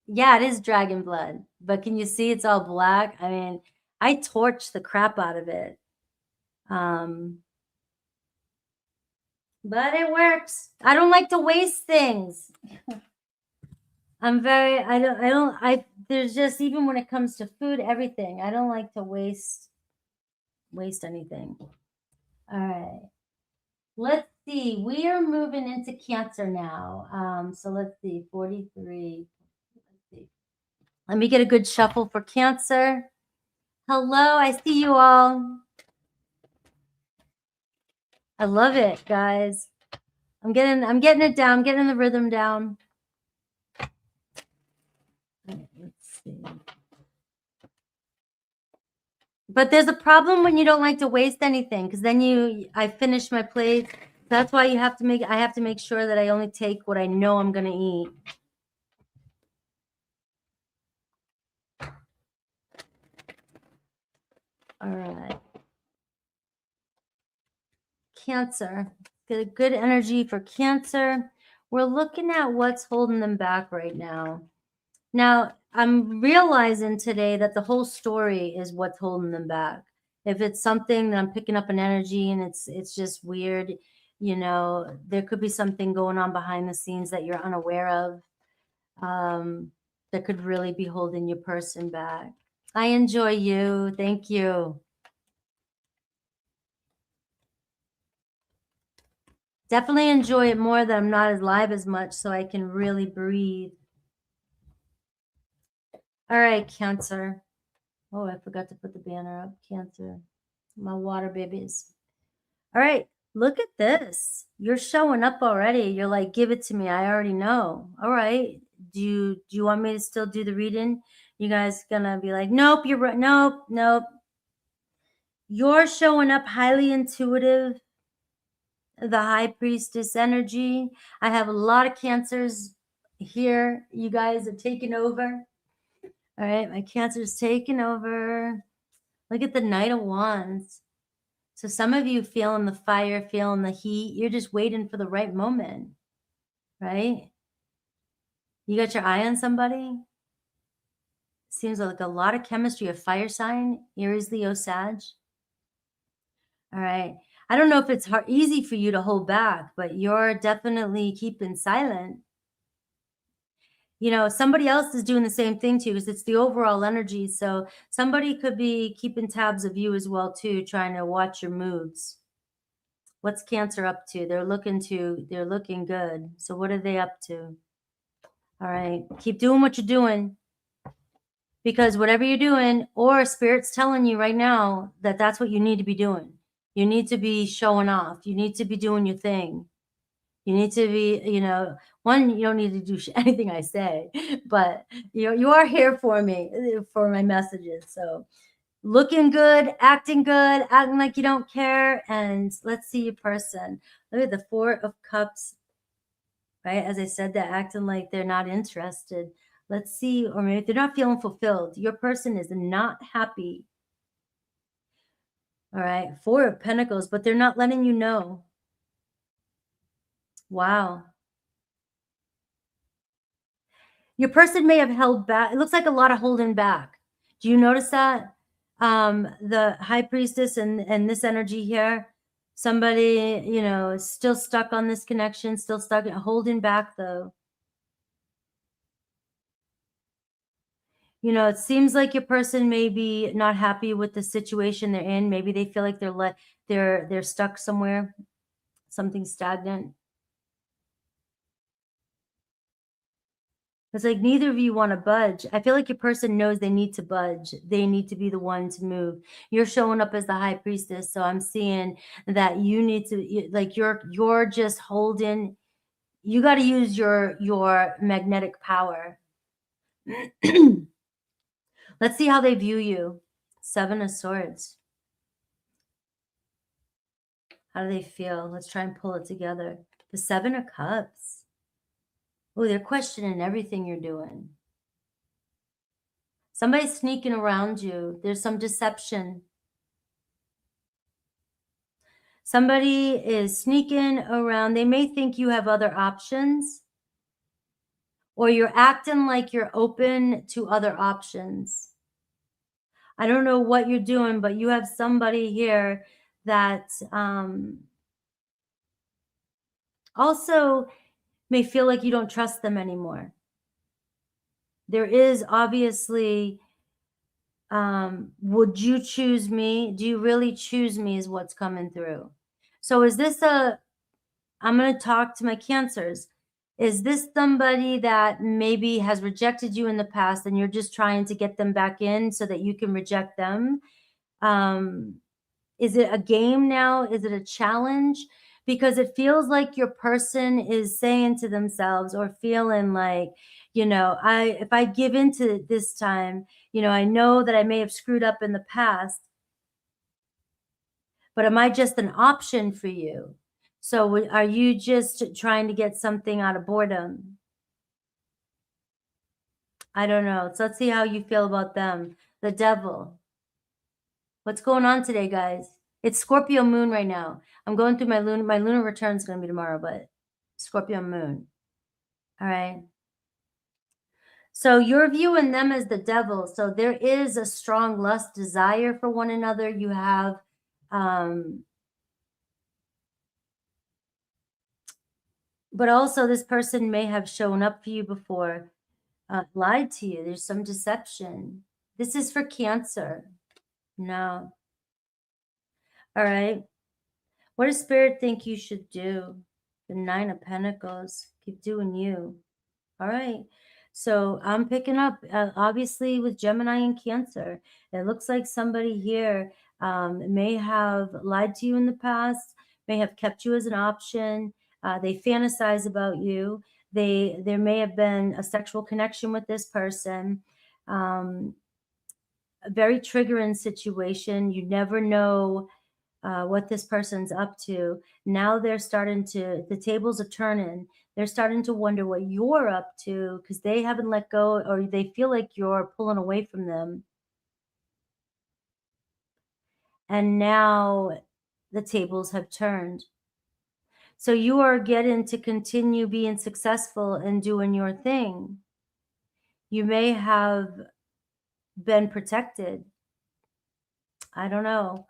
Yeah, it is dragon blood. But can you see it's all black? I mean, I torched the crap out of it. But it works. I don't like to waste things. There's just, even when it comes to food, everything, I don't like to waste anything. All right. Let's see. We are moving into Cancer now. So let's see, 43. Let's see. Let me get a good shuffle for Cancer. Hello, I see you all. I love it, guys. I'm getting it down, I'm getting the rhythm down. Let's see. But there's a problem when you don't like to waste anything, because then I finish my plate. That's why I have to make sure that I only take what I know I'm going to eat. All right. Cancer. Get a good energy for Cancer. We're looking at what's holding them back right now. Now, I'm realizing today that the whole story is what's holding them back. If it's something that I'm picking up an energy and it's just weird, you know, there could be something going on behind the scenes that you're unaware of, that could really be holding your person back. I enjoy you. Thank you. Definitely enjoy it more that I'm not as live as much, so I can really breathe. All right, Cancer. Oh, I forgot to put the banner up. Cancer. My water babies. All right, look at this. You're showing up already. You're like, give it to me. I already know. All right. Do you want me to still do the reading? You guys gonna be like, nope, you're right. Nope. You're showing up highly intuitive. The High Priestess energy. I have a lot of Cancers here. You guys are taking over. All right, my Cancer's taking over. Look at the Knight of Wands. So some of you feeling the fire, feeling the heat. You're just waiting for the right moment, right? You got your eye on somebody? Seems like a lot of chemistry. A fire sign, Aries, Leo, Sag. All right. I don't know if it's easy for you to hold back, but you're definitely keeping silent. You know, somebody else is doing the same thing to you because it's the overall energy. So somebody could be keeping tabs of you as well too, trying to watch your moods. What's Cancer up to? They're looking good. So what are they up to? All right. Keep doing what you're doing, because whatever you're doing, or Spirit's telling you right now that that's what you need to be doing. You need to be showing off. You need to be doing your thing. You need to be, you know, one, you don't need to do anything I say, but you are here for me, for my messages. So looking good, acting like you don't care. And let's see your person. Look at the Four of Cups, right? As I said, that acting like they're not interested. Let's see, or maybe they're not feeling fulfilled. Your person is not happy. All right, Four of Pentacles, but they're not letting you know. Wow. Your person may have held back. It looks like a lot of holding back. Do you notice that? The High Priestess and this energy here, somebody, you know, is still stuck on this connection, still stuck, holding back though. You know, it seems like your person may be not happy with the situation they're in. Maybe they feel like they're stuck somewhere, something stagnant. It's like neither of you want to budge. I feel like your person knows they need to budge. They need to be the one to move. You're showing up as the High Priestess, so I'm seeing that you need to, like, you're just holding. You got to use your magnetic power. Let's see how they view you. Seven of Swords. How do they feel? Let's try and pull it together. The Seven of Cups. Oh, they're questioning everything you're doing. Somebody's sneaking around you. There's some deception. Somebody is sneaking around. They may think you have other options, or you're acting like you're open to other options. I don't know what you're doing, but you have somebody here that also may feel like you don't trust them anymore. There is obviously, would you choose me? Do you really choose me is what's coming through. So is this I'm going to talk to my Cancers. Is this somebody that maybe has rejected you in the past and you're just trying to get them back in so that you can reject them? Is it a game now? Is it a challenge? Because it feels like your person is saying to themselves or feeling like, you know, if I give into this time, you know, I know that I may have screwed up in the past, but am I just an option for you? So are you just trying to get something out of boredom? I don't know. So let's see how you feel about them. The Devil. What's going on today, guys? It's Scorpio moon right now. I'm going through my lunar return is going to be tomorrow, but Scorpio moon. All right. So you're viewing them as the devil. So there is a strong lust, desire for one another. You have, but also this person may have shown up for you before, lied to you. There's some deception. This is for Cancer. No. All right. What does Spirit think you should do? The Nine of Pentacles. Keep doing you. All right. So I'm picking up, obviously, with Gemini and Cancer. It looks like somebody here may have lied to you in the past, may have kept you as an option. They fantasize about you. There may have been a sexual connection with this person. A very triggering situation. You never know what this person's up to. Now they're starting to, the tables are turning. They're starting to wonder what you're up to because they haven't let go, or they feel like you're pulling away from them. And now the tables have turned. So you are getting to continue being successful and doing your thing. You may have been protected. I don't know.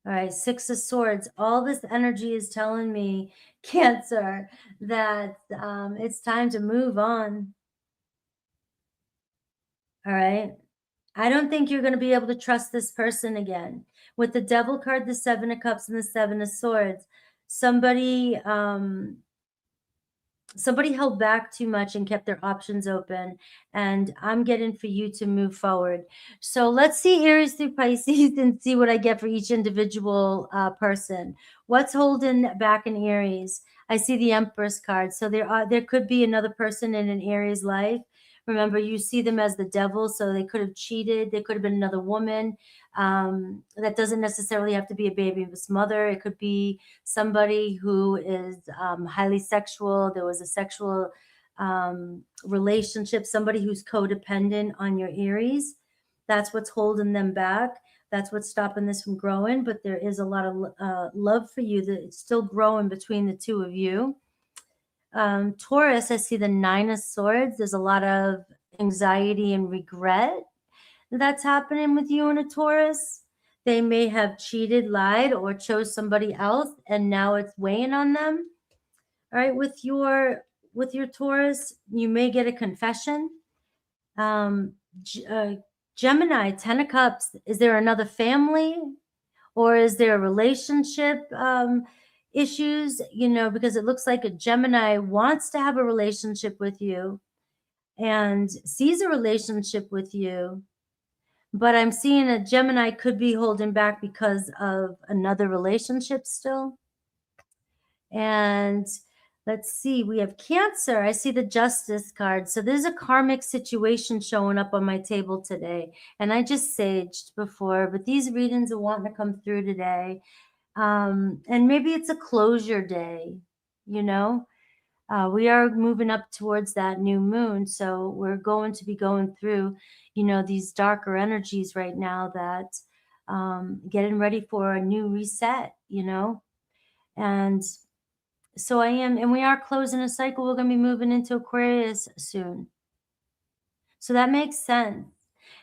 All right, Six of Swords. All this energy is telling me, Cancer, that it's time to move on. All right. I don't think you're going to be able to trust this person again. With the Devil card, the Seven of Cups, and the Seven of Swords, somebody somebody held back too much and kept their options open, and I'm getting for you to move forward. So let's see Aries through Pisces and see what I get for each individual person. What's holding back in Aries? I see the Empress card. So there could be another person in an Aries life. Remember, you see them as the devil, so they could have cheated. There could have been another woman. That doesn't necessarily have to be a baby's mother. It could be somebody who is highly sexual. There was a sexual relationship, somebody who's codependent on your Aries. That's what's holding them back. That's what's stopping this from growing. But there is a lot of love for you that's still growing between the two of you. Taurus, I see the Nine of Swords. There's a lot of anxiety and regret that's happening with you and a Taurus. They may have cheated, lied, or chose somebody else, and now it's weighing on them. All right, with your Taurus, you may get a confession. Gemini, Ten of Cups. Is there another family, or is there a relationship issues? You know, because it looks like a Gemini wants to have a relationship with you and sees a relationship with you, but I'm seeing a Gemini could be holding back because of another relationship still. And let's see, we have Cancer. I see the Justice card. So there's a karmic situation showing up on my table today. And I just saged before, but these readings are wanting to come through today. And maybe it's a closure day, you know? We are moving up towards that new moon. So we're going to be going through, you know, these darker energies right now that getting ready for a new reset, you know? And so I am, and we are closing a cycle. We're going to be moving into Aquarius soon. So that makes sense.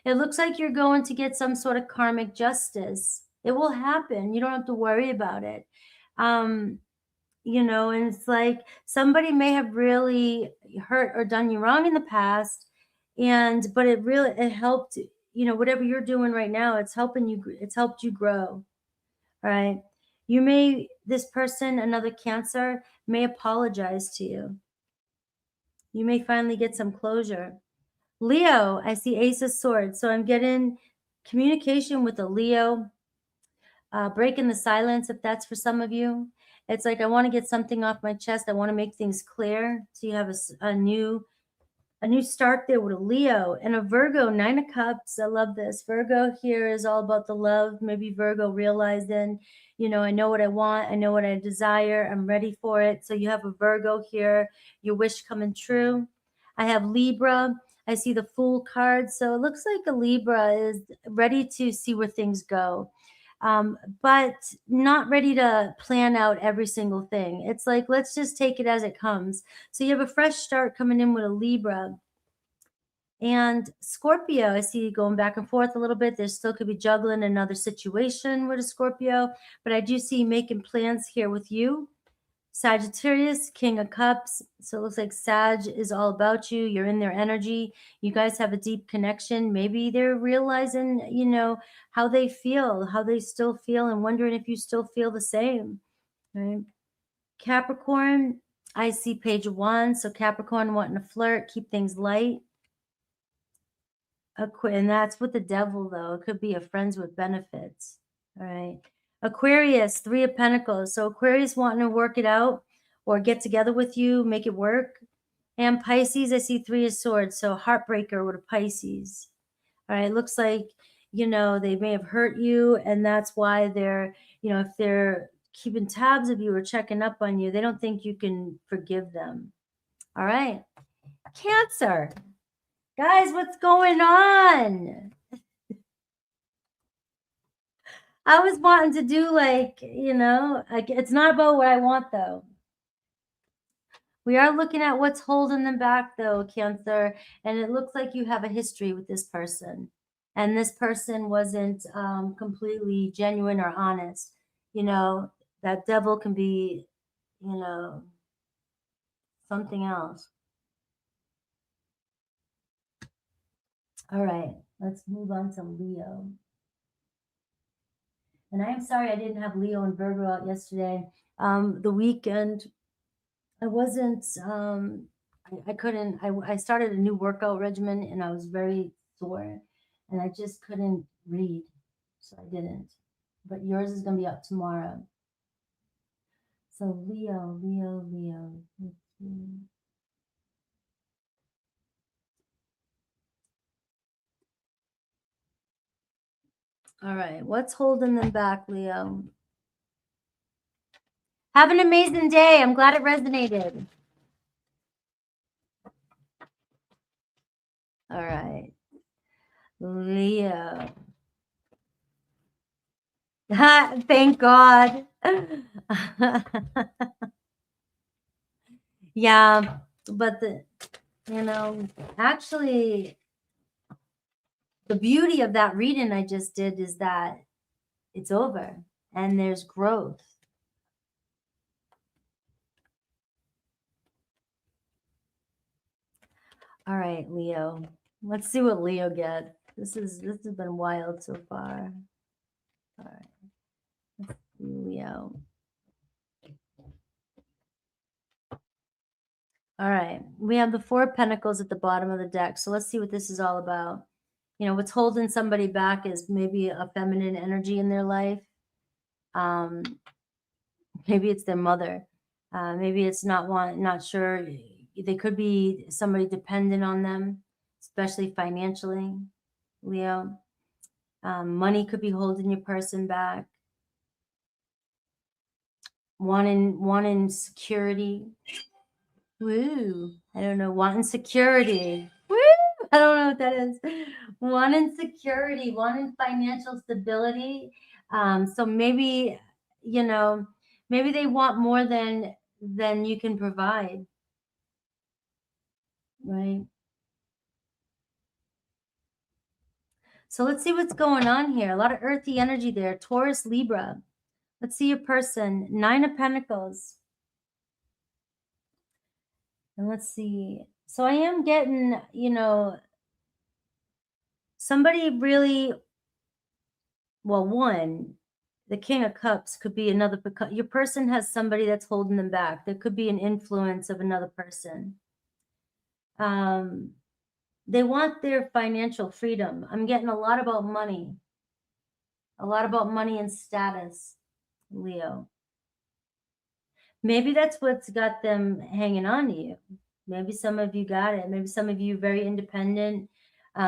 It looks like you're going to get some sort of karmic justice. It will happen. You don't have to worry about it. You know, and it's like somebody may have really hurt or done you wrong in the past, but it helped, you know, whatever you're doing right now, it's helped you grow. All right. This person, another Cancer, may apologize to you. You may finally get some closure. Leo, I see Ace of Swords. So I'm getting communication with a Leo, breaking the silence, if that's for some of you. It's like, I want to get something off my chest. I want to make things clear. So you have a new start there with a Leo and a Virgo, Nine of Cups. I love this. Virgo here is all about the love. Maybe Virgo realizing, you know, I know what I want. I know what I desire. I'm ready for it. So you have a Virgo here, your wish coming true. I have Libra. I see the Fool card. So it looks like a Libra is ready to see where things go. But not ready to plan out every single thing. It's like, let's just take it as it comes. So you have a fresh start coming in with a Libra. And Scorpio, I see you going back and forth a little bit. There still could be juggling another situation with a Scorpio, but I do see you making plans here with you. Sagittarius, King of Cups. So it looks like Sag is all about you. You're in their energy. You guys have a deep connection. Maybe they're realizing, you know, how they feel, how they still feel, and wondering if you still feel the same. Right? Capricorn, I see page 1. So Capricorn wanting to flirt, keep things light. And that's with the devil, though. It could be a friends with benefits. All right. Aquarius, Three of Pentacles. So Aquarius wanting to work it out or get together with you, make it work. And Pisces, I see Three of Swords. So heartbreaker with a Pisces. All right. Looks like, you know, they may have hurt you. And that's why they're, you know, if they're keeping tabs of you or checking up on you, they don't think you can forgive them. All right. Cancer. Guys, what's going on? I was wanting to do like, you know, like it's not about what I want though. We are looking at what's holding them back though, Cancer. And it looks like you have a history with this person. And this person wasn't completely genuine or honest. You know, that devil can be, you know, something else. All right, let's move on to Leo. And I am sorry I didn't have Leo and Virgo out yesterday. The weekend, I wasn't, I couldn't, I started a new workout regimen and I was very sore and I just couldn't read. So I didn't. But yours is going to be up tomorrow. So Leo, Leo, Leo. Let's see. All right, what's holding them back, Leo? Have an amazing day. I'm glad it resonated. All right, Leo. Thank God. Yeah, but actually, the beauty of that reading I just did is that it's over and there's growth. All right, Leo. Let's see what Leo gets. This has been wild so far. All right. Let's see, Leo. All right. We have the Four of Pentacles at the bottom of the deck. So let's see what this is all about. What's holding somebody back is maybe a feminine energy in their life. Maybe it's their mother. Maybe it's not sure. They could be somebody dependent on them, especially financially, Leo. Money could be holding your person back. Wanting security. Woo. I don't know. Wanting security. Woo. I don't know what that is. Wanting security, wanting financial stability. So maybe, maybe they want more than you can provide. Right. So let's see what's going on here. A lot of earthy energy there. Taurus, Libra. Let's see your person. Nine of Pentacles. And let's see. So I am getting, somebody really, well, one, the King of Cups could be another. Your person has somebody that's holding them back. There could be an influence of another person. They want their financial freedom. I'm getting a lot about money. A lot about money and status, Leo. Maybe that's what's got them hanging on to you. Maybe some of you got it. Maybe some of you very independent.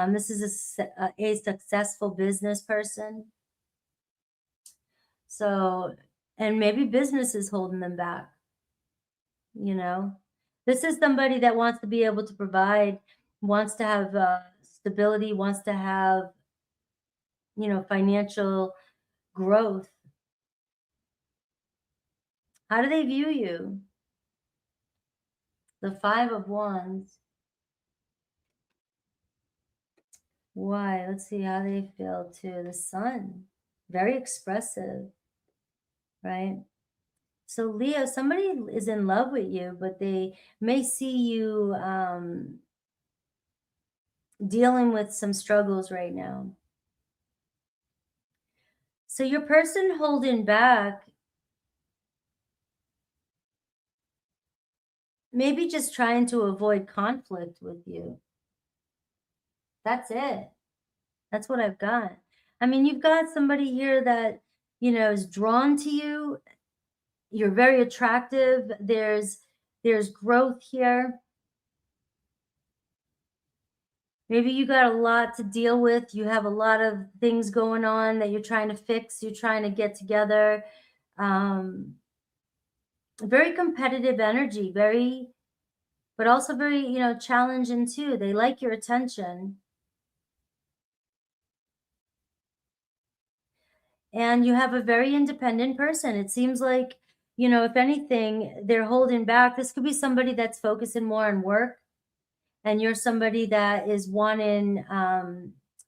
This is a successful business person. So, and maybe business is holding them back. This is somebody that wants to be able to provide, wants to have stability, wants to have, financial growth. How do they view you? The Five of Wands. Why? Let's see how they feel too. The Sun. Very expressive, right? So Leo, somebody is in love with you, but they may see you dealing with some struggles right now. So your person holding back, maybe just trying to avoid conflict with you. That's it. That's what I've got. I mean, you've got somebody here that, is drawn to you. You're very attractive. There's growth here. Maybe you got a lot to deal with. You have a lot of things going on that you're trying to fix. You're trying to get together. Very competitive energy, but also very, challenging too. They like your attention. And you have a very independent person. It seems like, if anything, they're holding back. This could be somebody that's focusing more on work, and you're somebody that is wanting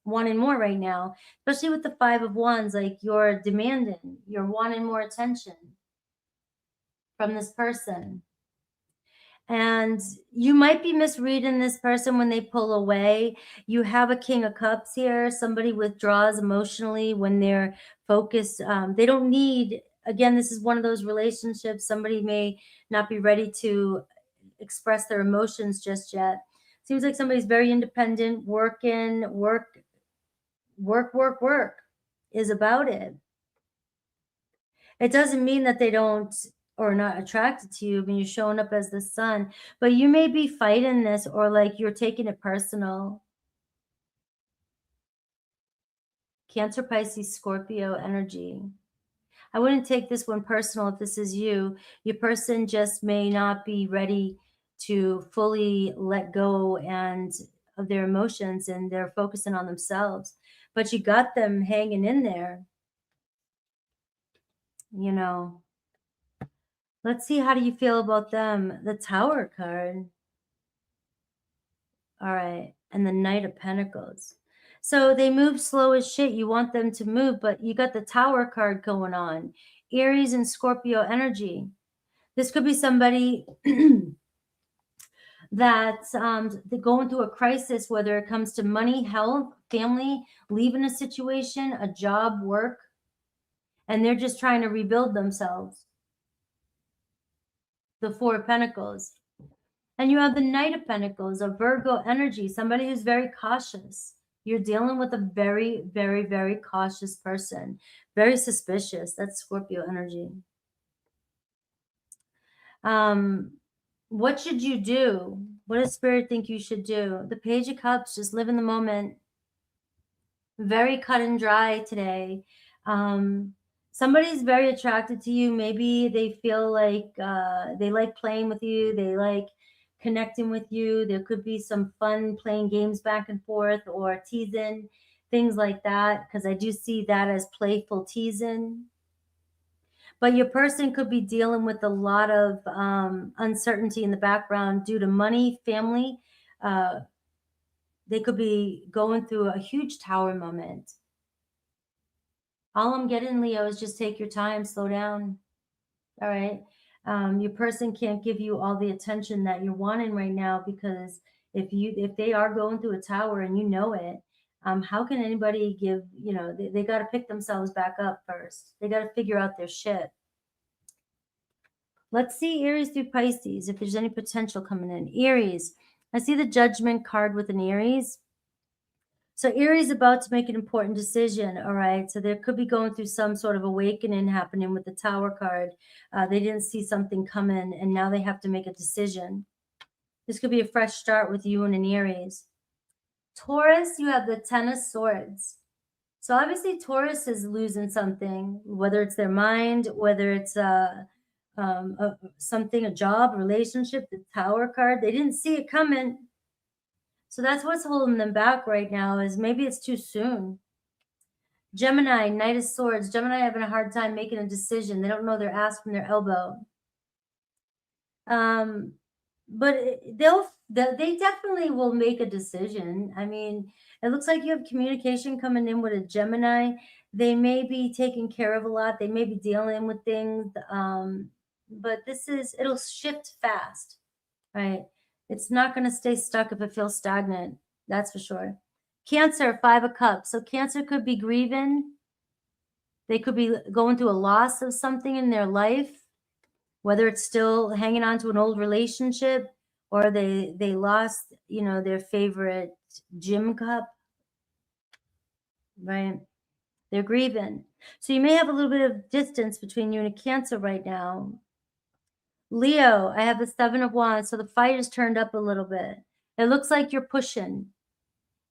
more right now, especially with the Five of Wands. Like, you're demanding, you're wanting more attention from this person. And you might be misreading this person when they pull away. You have a King of Cups here. Somebody withdraws emotionally when they're focused. They don't need, again, this is one of those relationships. Somebody may not be ready to express their emotions just yet. Seems like somebody's very independent, work is about it. It doesn't mean that they don't or not attracted to you. I mean, you're showing up as the sun, but you may be fighting this, or like you're taking it personal. Cancer, Pisces, Scorpio energy. I wouldn't take this one personal if this is you. Your person just may not be ready to fully let go and of their emotions, and they're focusing on themselves. But you got them hanging in there, you know. Let's see, how do you feel about them? The Tower card. All right. And the Knight of Pentacles. So they move slow as shit. You want them to move, but you got the Tower card going on. Aries and Scorpio energy. This could be somebody that's they're going through a crisis, whether it comes to money, health, family, leaving a situation, a job, work, and they're just trying to rebuild themselves. The Four of Pentacles. And you have the Knight of Pentacles, a Virgo energy, somebody who's very cautious. You're dealing with a very, very, very cautious person. Very suspicious. That's Scorpio energy. What should you do? What does Spirit think you should do? The Page of Cups, just live in the moment. Very cut and dry today. Somebody's very attracted to you. Maybe they feel like they like playing with you. They like connecting with you. There could be some fun playing games back and forth or teasing, things like that, because I do see that as playful teasing. But your person could be dealing with a lot of uncertainty in the background due to money, family. They could be going through a huge Tower moment. All I'm getting, Leo, is just take your time, slow down. All right. Your person can't give you all the attention that you're wanting right now, because if they are going through a Tower and you know it, how can anybody give, they got to pick themselves back up first. They got to figure out their shit. Let's see Aries through Pisces, if there's any potential coming in. Aries, I see the Judgment card with an Aries. So Aries about to make an important decision, all right? So there could be going through some sort of awakening happening with the Tower card. They didn't see something coming, and now they have to make a decision. This could be a fresh start with you and an Aries. Taurus, you have the Ten of Swords. So obviously Taurus is losing something, whether it's their mind, whether it's something, a job, relationship, the Tower card. They didn't see it coming. So that's what's holding them back right now, is maybe it's too soon. Gemini, Knight of Swords. Gemini having a hard time making a decision. They don't know their ass from their elbow. But they definitely will make a decision. I mean, it looks like you have communication coming in with a Gemini. They may be taking care of a lot. They may be dealing with things. But it'll shift fast, right? It's not going to stay stuck if it feels stagnant. That's for sure. Cancer, Five of Cups. So Cancer could be grieving. They could be going through a loss of something in their life, whether it's still hanging on to an old relationship, or they lost, their favorite gym cup, right? They're grieving. So you may have a little bit of distance between you and a Cancer right now. Leo, I have the Seven of Wands, so the fight is turned up a little bit. It looks like you're pushing.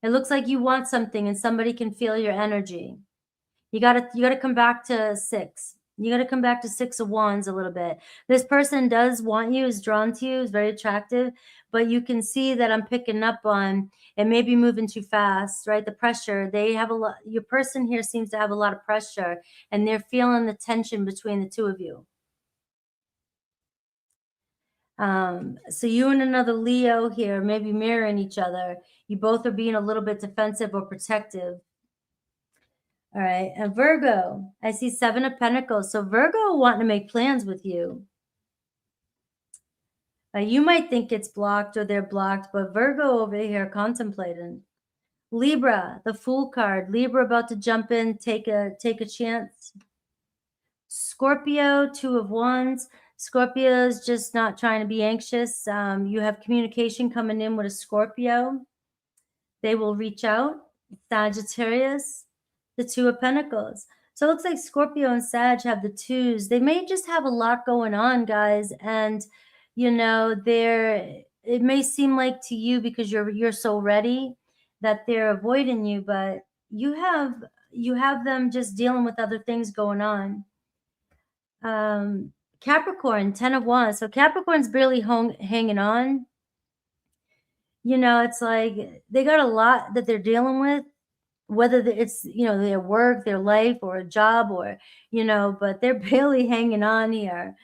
It looks like you want something and somebody can feel your energy. You gotta come back to Six. You gotta come back to Six of Wands a little bit. This person does want you, is drawn to you, is very attractive, but you can see that I'm picking up on it may be moving too fast, right? The pressure, they have a lot, your person here seems to have a lot of pressure, and they're feeling the tension between the two of you. So you and another Leo here, maybe mirroring each other. You both are being a little bit defensive or protective. All right. And Virgo, I see Seven of Pentacles. So Virgo wanting to make plans with you. You might think it's blocked or they're blocked, but Virgo over here contemplating. Libra, the Fool card. Libra about to jump in, take a chance. Scorpio, Two of Wands. Scorpio is just not trying to be anxious. You have communication coming in with a Scorpio. They will reach out. Sagittarius, the Two of Pentacles. So it looks like Scorpio and Sag have the twos. They may just have a lot going on, guys. And, you know, it may seem like to you because you're so ready that they're avoiding you, but you have them just dealing with other things going on. Capricorn, 10 of Wands. So Capricorn's barely hanging on. You know, it's like they got a lot that they're dealing with, whether it's, you know, their work, their life, or a job, or, you know, but they're barely hanging on here.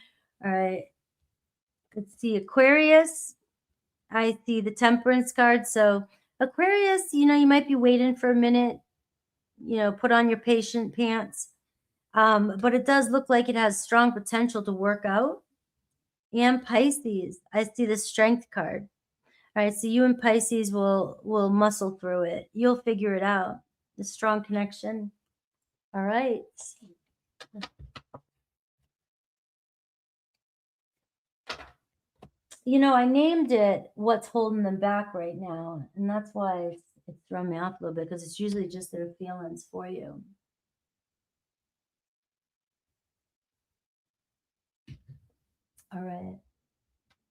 All right. Let's see. Aquarius. I see the Temperance card. So Aquarius, you know, you might be waiting for a minute, you know, put on your patient pants. But it does look like it has strong potential to work out. And Pisces, I see the Strength card. All right, so you and Pisces will muscle through it. You'll figure it out. The strong connection. All right. You know, I named it What's Holding Them Back right now. And that's why it's thrown me off a little bit, because it's usually just their feelings for you. All right.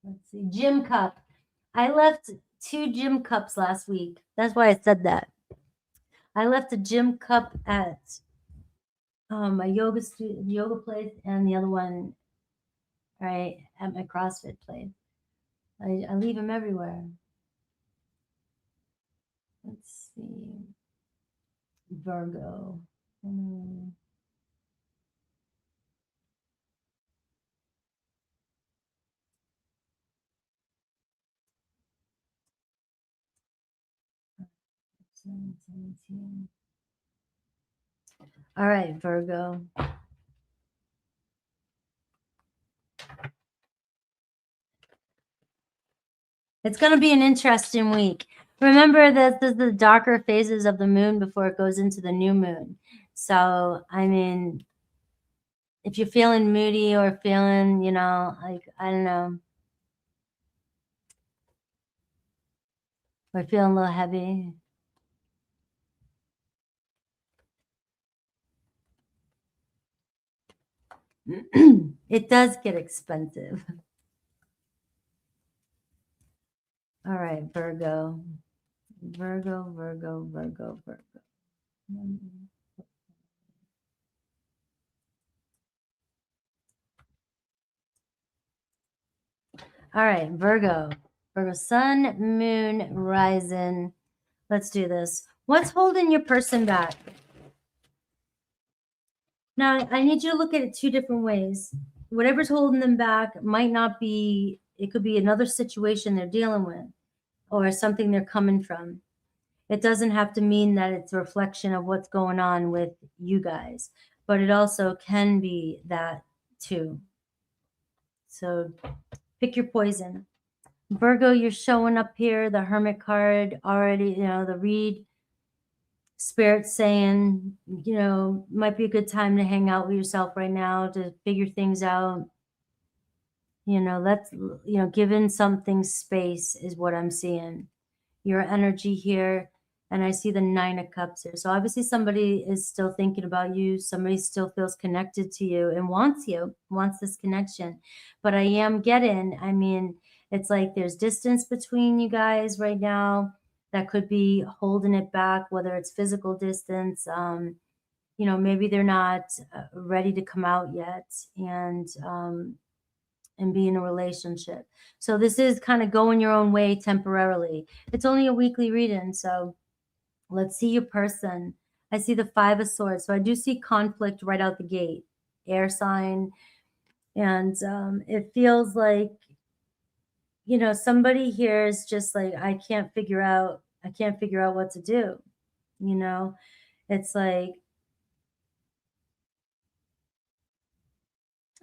Let's see. Gym cup. I left 2 gym cups last week. That's why I said that. I left a gym cup at my yoga place, and the other one right at my CrossFit place. I leave them everywhere. Let's see. Virgo. All right, Virgo. It's going to be an interesting week. Remember that this is the darker phases of the moon before it goes into the new moon. So, I mean, if you're feeling moody or feeling, you know, like, I don't know, or feeling a little heavy, it does get expensive. All right, Virgo. Virgo, Virgo, Virgo, Virgo. All right, Virgo. Virgo, sun, moon, rising. Let's do this. What's holding your person back? Now, I need you to look at it 2 different ways. Whatever's holding them back might not be, it could be another situation they're dealing with or something they're coming from. It doesn't have to mean that it's a reflection of what's going on with you guys, but it also can be that too. So pick your poison. Virgo, you're showing up here, the Hermit card already, you know, the read. Spirit saying, you know, might be a good time to hang out with yourself right now to figure things out. You know, let's, you know, giving something space is what I'm seeing. Your energy here. And I see the 9 of Cups here. So obviously somebody is still thinking about you. Somebody still feels connected to you and wants this connection. But I am getting, I mean, it's like there's distance between you guys right now that could be holding it back, whether it's physical distance. You know, maybe they're not ready to come out yet and be in a relationship. So this is kind of going your own way temporarily. It's only a weekly reading, so let's see your person. I see the 5 of Swords. So I do see conflict right out the gate. Air sign. And it feels like, you know, somebody here is just like, I can't figure out what to do. You know, it's like,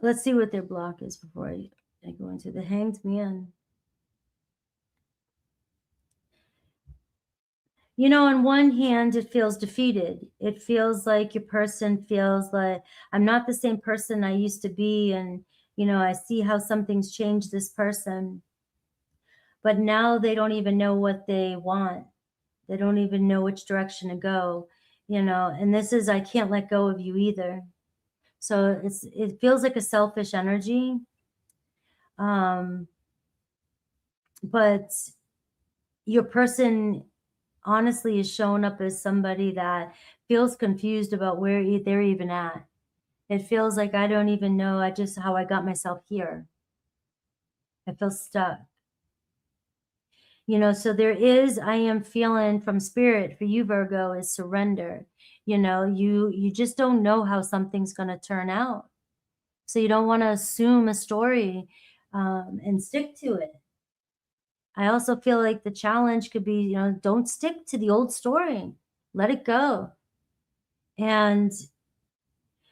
let's see what their block is before I go into the Hanged Man. You know, on one hand, it feels defeated. It feels like your person feels like, I'm not the same person I used to be. And, you know, I see how something's changed this person. But now they don't even know what they want. They don't even know which direction to go, you know, and this is, I can't let go of you either. So it feels like a selfish energy. But your person honestly is showing up as somebody that feels confused about where they're even at. It feels like, I don't even know how I got myself here. I feel stuck. You know, so there is, I am feeling from spirit for you, Virgo, is surrender. You know, you just don't know how something's going to turn out. So you don't want to assume a story and stick to it. I also feel like the challenge could be, you know, don't stick to the old story. Let it go. And,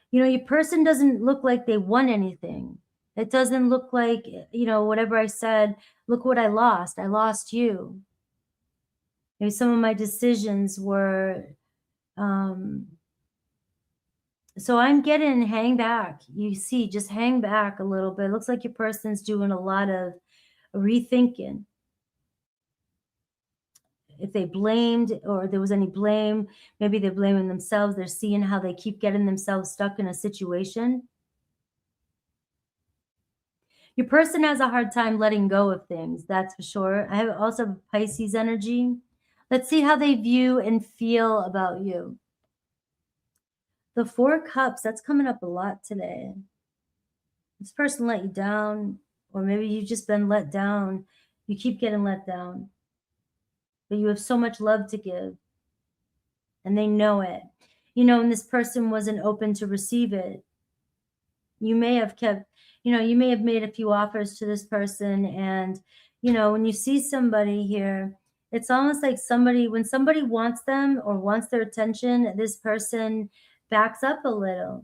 you know, your person doesn't look like they won anything. It doesn't look like, you know, whatever I said, look what I lost. I lost you. Maybe some of my decisions were, so I'm getting hang back. You see, just hang back a little bit. It looks like your person's doing a lot of rethinking. If they blamed or there was any blame, maybe they're blaming themselves. They're seeing how they keep getting themselves stuck in a situation. Your person has a hard time letting go of things, that's for sure. I have also Pisces energy. Let's see how they view and feel about you. The Four of Cups, that's coming up a lot today. This person let you down, or maybe you've just been let down. You keep getting let down, but you have so much love to give, and they know it. You know, and this person wasn't open to receive it. You may have kept, you know, you may have made a few offers to this person, and, you know, when you see somebody here, it's almost like somebody, when somebody wants them or wants their attention, this person backs up a little.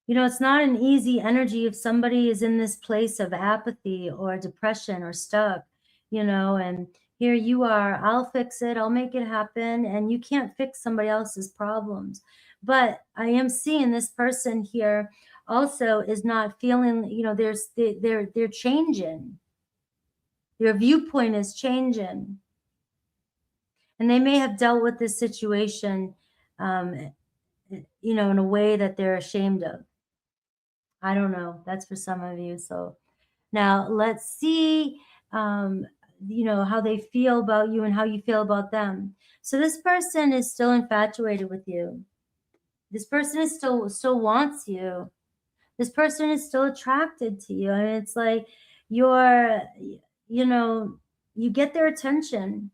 You know, it's not an easy energy if somebody is in this place of apathy or depression or stuck, you know, and here you are, I'll fix it, I'll make it happen, and you can't fix somebody else's problems. But I am seeing this person here also is not feeling, you know, they're changing. Their viewpoint is changing. And they may have dealt with this situation, you know, in a way that they're ashamed of. I don't know. That's for some of you. So now let's see, you know, how they feel about you and how you feel about them. So this person is still infatuated with you. This person is still wants you. This person is still attracted to you. I mean, it's like you're, you know, you get their attention.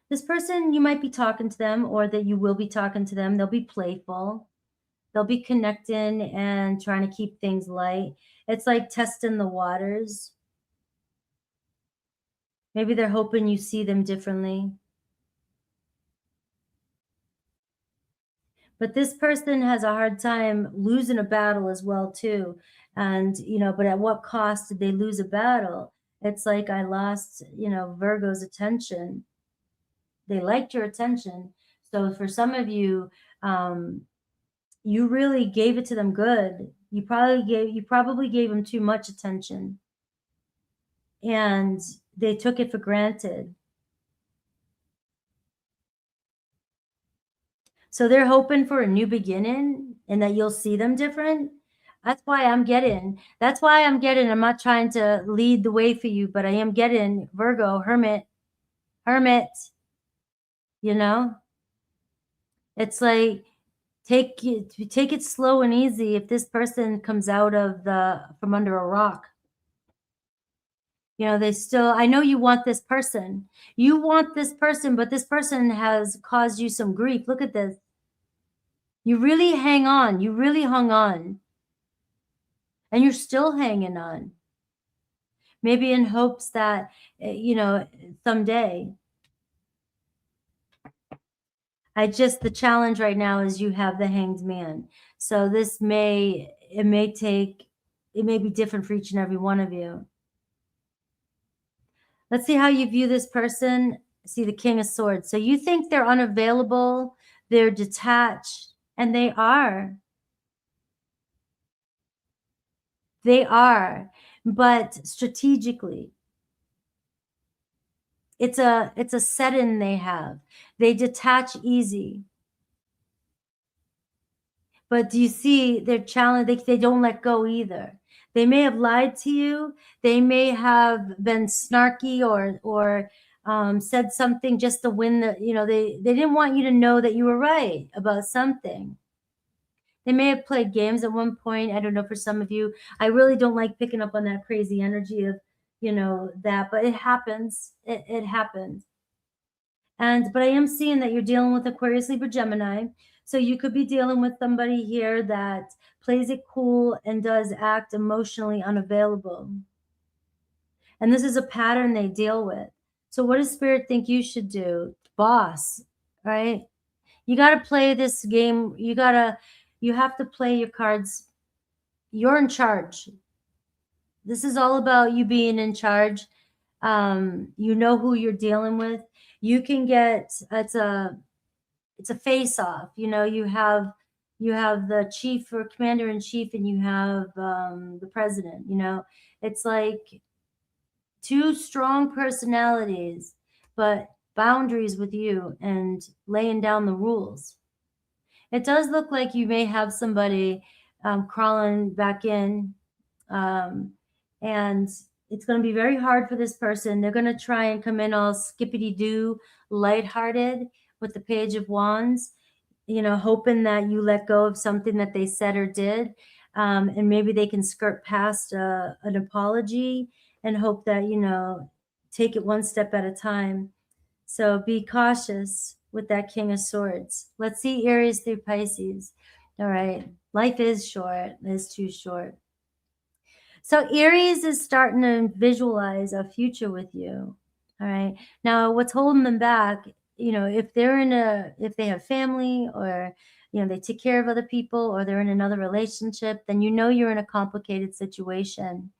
This person, you might be talking to them, or that you will be talking to them. They'll be playful. They'll be connecting and trying to keep things light. It's like testing the waters. Maybe they're hoping you see them differently. But this person has a hard time losing a battle as well too. And, you know, but at what cost did they lose a battle? It's like, I lost, you know, Virgo's attention. They liked your attention. So for some of you, you really gave it to them good. You probably gave them too much attention, and they took it for granted. So they're hoping for a new beginning and that you'll see them different. That's why I'm getting, I'm not trying to lead the way for you, but I am getting Virgo, hermit, you know, it's like, take it slow and easy. If this person comes out of from under a rock, you know, I know you want this person, but this person has caused you some grief. Look at this. You really hung on, and you're still hanging on. Maybe in hopes that, you know, someday. The challenge right now is you have the Hanged Man. So it may take it may be different for each and every one of you. Let's see how you view this person. See the King of Swords. So you think they're unavailable, they're detached, and they are. They are, but strategically. It's a set-in they have. They detach easy. But do you see their challenge? They don't let go either. They may have lied to you. They may have been snarky or said something just to win the, they didn't want you to know that you were right about something. They may have played games at one point. I don't know, for some of you. I really don't like picking up on that crazy energy of, that, but it happens. It happens. But I am seeing that you're dealing with Aquarius, Libra, Gemini. So you could be dealing with somebody here that plays it cool and does act emotionally unavailable. And this is a pattern they deal with. So what does Spirit think you should do? Boss, right? You got to play this game. You have to play your cards. You're in charge. This is all about you being in charge. You know who you're dealing with. You can get, it's a face off. You have the chief or commander in chief, and you have the president. It's like two strong personalities, but boundaries with you and laying down the rules. It does look like you may have somebody crawling back in, and it's going to be very hard for this person. They're going to try and come in all skippity-doo, lighthearted with the Page of Wands, hoping that you let go of something that they said or did. And maybe they can skirt past an apology and hope that, take it one step at a time. So be cautious with that King of Swords. Let's see Aries through Pisces. All right. Life is short. It's too short. So Aries is starting to visualize a future with you. All right. Now, what's holding them back, if they have family, or, they take care of other people, or they're in another relationship, then you're in a complicated situation.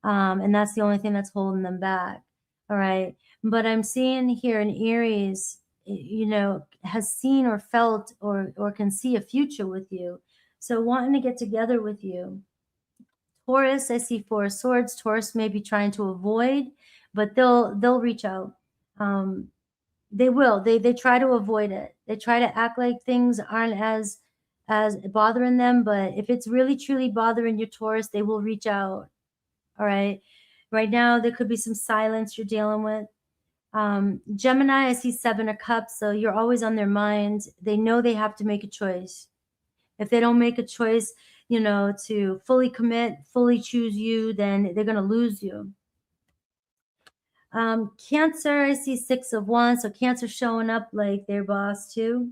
And that's the only thing that's holding them back. All right. But I'm seeing here in Aries, has seen or felt or can see a future with you. So wanting to get together with you. Taurus, I see Four of Swords. Taurus may be trying to avoid, but they'll reach out. They will. They try to avoid it. They try to act like things aren't as bothering them. But if it's really truly bothering your Taurus, they will reach out. All right. Right now, there could be some silence you're dealing with. Gemini, I see Seven of Cups. So you're always on their mind. They know they have to make a choice. If they don't make a choice, to fully commit, fully choose you, then they're going to lose you. Cancer, I see Six of Wands. So Cancer showing up like their boss too.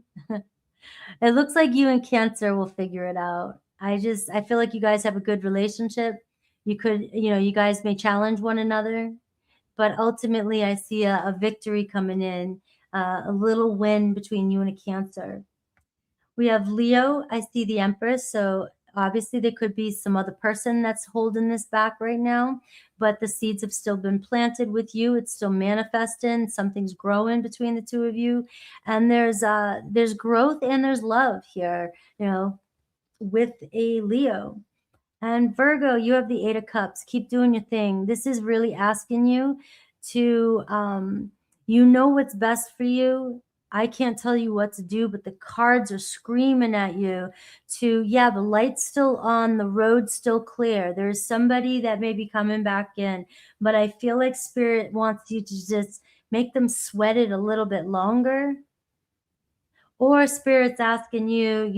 It looks like you and Cancer will figure it out. I feel like you guys have a good relationship. You could, you guys may challenge one another, but ultimately I see a victory coming in, a little win between you and a Cancer. We have Leo. I see the Empress. So obviously there could be some other person that's holding this back right now, but the seeds have still been planted with you. It's still manifesting. Something's growing between the two of you. And there's growth and there's love here, with a Leo. And Virgo, you have the Eight of Cups. Keep doing your thing. This is really asking you to, what's best for you. I can't tell you what to do, but the cards are screaming at you the light's still on, the road's still clear. There's somebody that may be coming back in, but I feel like Spirit wants you to just make them sweat it a little bit longer. Or Spirit's asking you,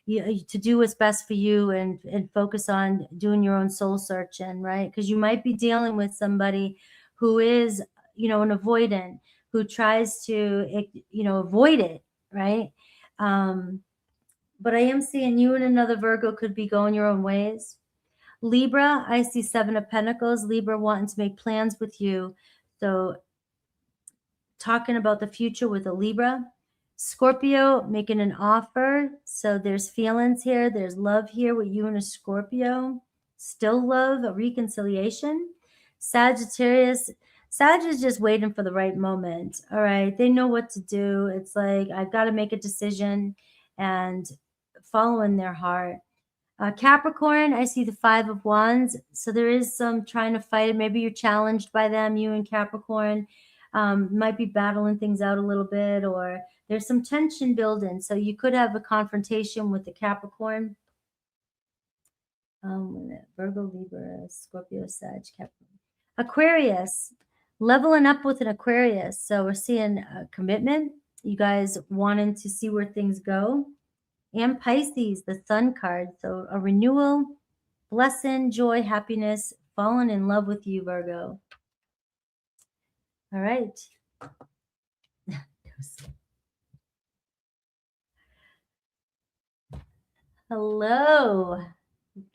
to do what's best for you and focus on doing your own soul searching, right? Because you might be dealing with somebody who is, an avoidant, who tries to, avoid it, right? But I am seeing you and another Virgo could be going your own ways. Libra, I see Seven of Pentacles. Libra wanting to make plans with you. So talking about the future with a Libra. Scorpio making an offer. So there's feelings here. There's love here with you and a Scorpio. still love, a reconciliation. Sagittarius, Sag is just waiting for the right moment. All right. They know what to do. It's like, I've got to make a decision and following their heart. Capricorn, I see the 5 of Wands. So there is some trying to fight it. Maybe you're challenged by them, you and Capricorn. Might be battling things out a little bit, or there's some tension building. So you could have a confrontation with the Capricorn. Virgo, Libra, Scorpio, Sag, Capricorn. Aquarius, leveling up with an Aquarius. So we're seeing a commitment. You guys wanting to see where things go. And Pisces, the Sun card. So a renewal, blessing, joy, happiness, falling in love with you, Virgo. All right. Hello,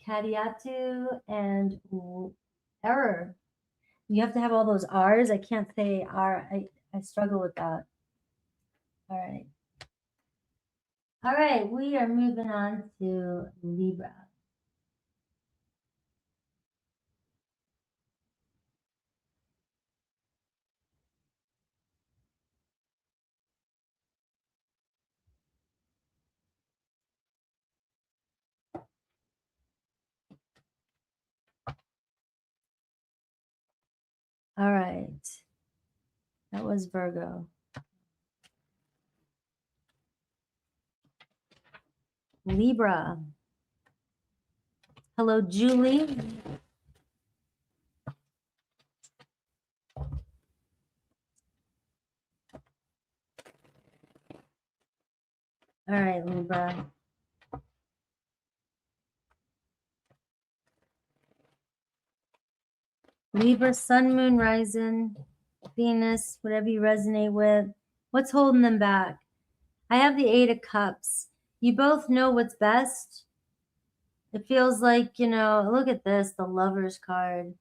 Kadiatu and Error. You have to have all those R's. I can't say R. I struggle with that. All right. All right, we are moving on to Libra. All right. That was Virgo. Libra. Hello, Julie. All right, Libra. Libra, Sun, Moon, Rising, Venus, whatever you resonate with. What's holding them back? I have the 8 of Cups. You both know what's best. It feels like, you know, look at this, the Lover's card.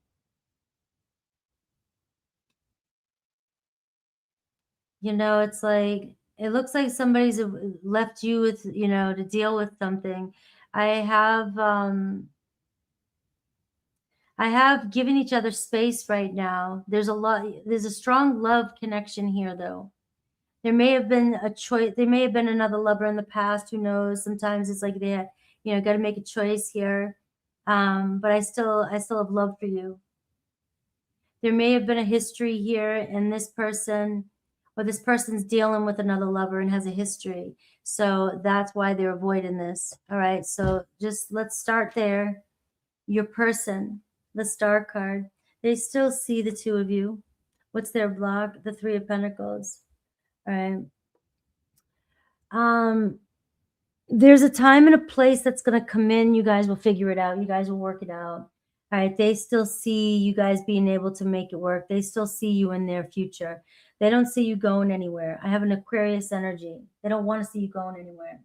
You know, it's like, it looks like somebody's left you with, you know, to deal with something. I have given each other space right now. There's a strong love connection here though. There may have been a choice. There may have been another lover in the past. Who knows? Sometimes it's like they, you know, got to make a choice here. But I still have love for you. There may have been a history here, and this person, or this person's dealing with another lover and has a history. So that's why they're avoiding this. All right. So just let's start there. Your person, the Star card. They still see the two of you. What's their block? The 3 of Pentacles. All right. There's a time and a place that's going to come in. You guys will figure it out. You guys will work it out. All right. They still see you guys being able to make it work. They still see you in their future. They don't see you going anywhere. I have an Aquarius energy. They don't want to see you going anywhere.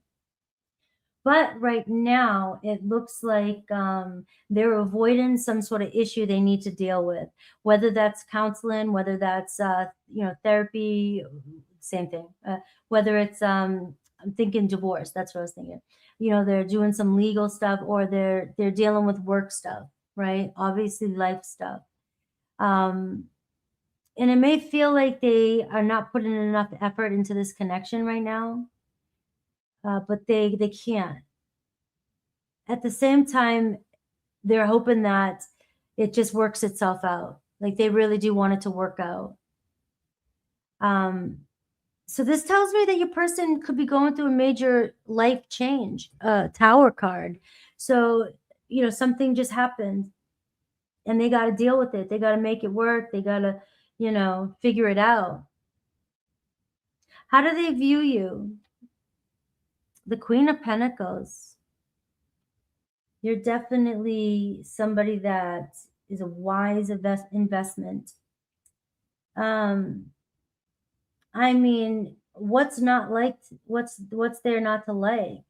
But right now, it looks like they're avoiding some sort of issue they need to deal with, whether that's counseling, whether that's, you know, therapy, same thing. Whether it's, I'm thinking divorce. That's what I was thinking. You know, they're doing some legal stuff, or they're dealing with work stuff, right? Obviously, life stuff. And it may feel like they are not putting enough effort into this connection right now, but they can't. At the same time, they're hoping that it just works itself out. Like they really do want it to work out. So this tells me that your person could be going through a major life change, Tower card. So, you know, something just happened and they got to deal with it. They got to make it work. They got to, you know, figure it out. How do they view you? The Queen of Pentacles. You're definitely somebody that is a wise investment. I mean, what's not liked? What's there not to like?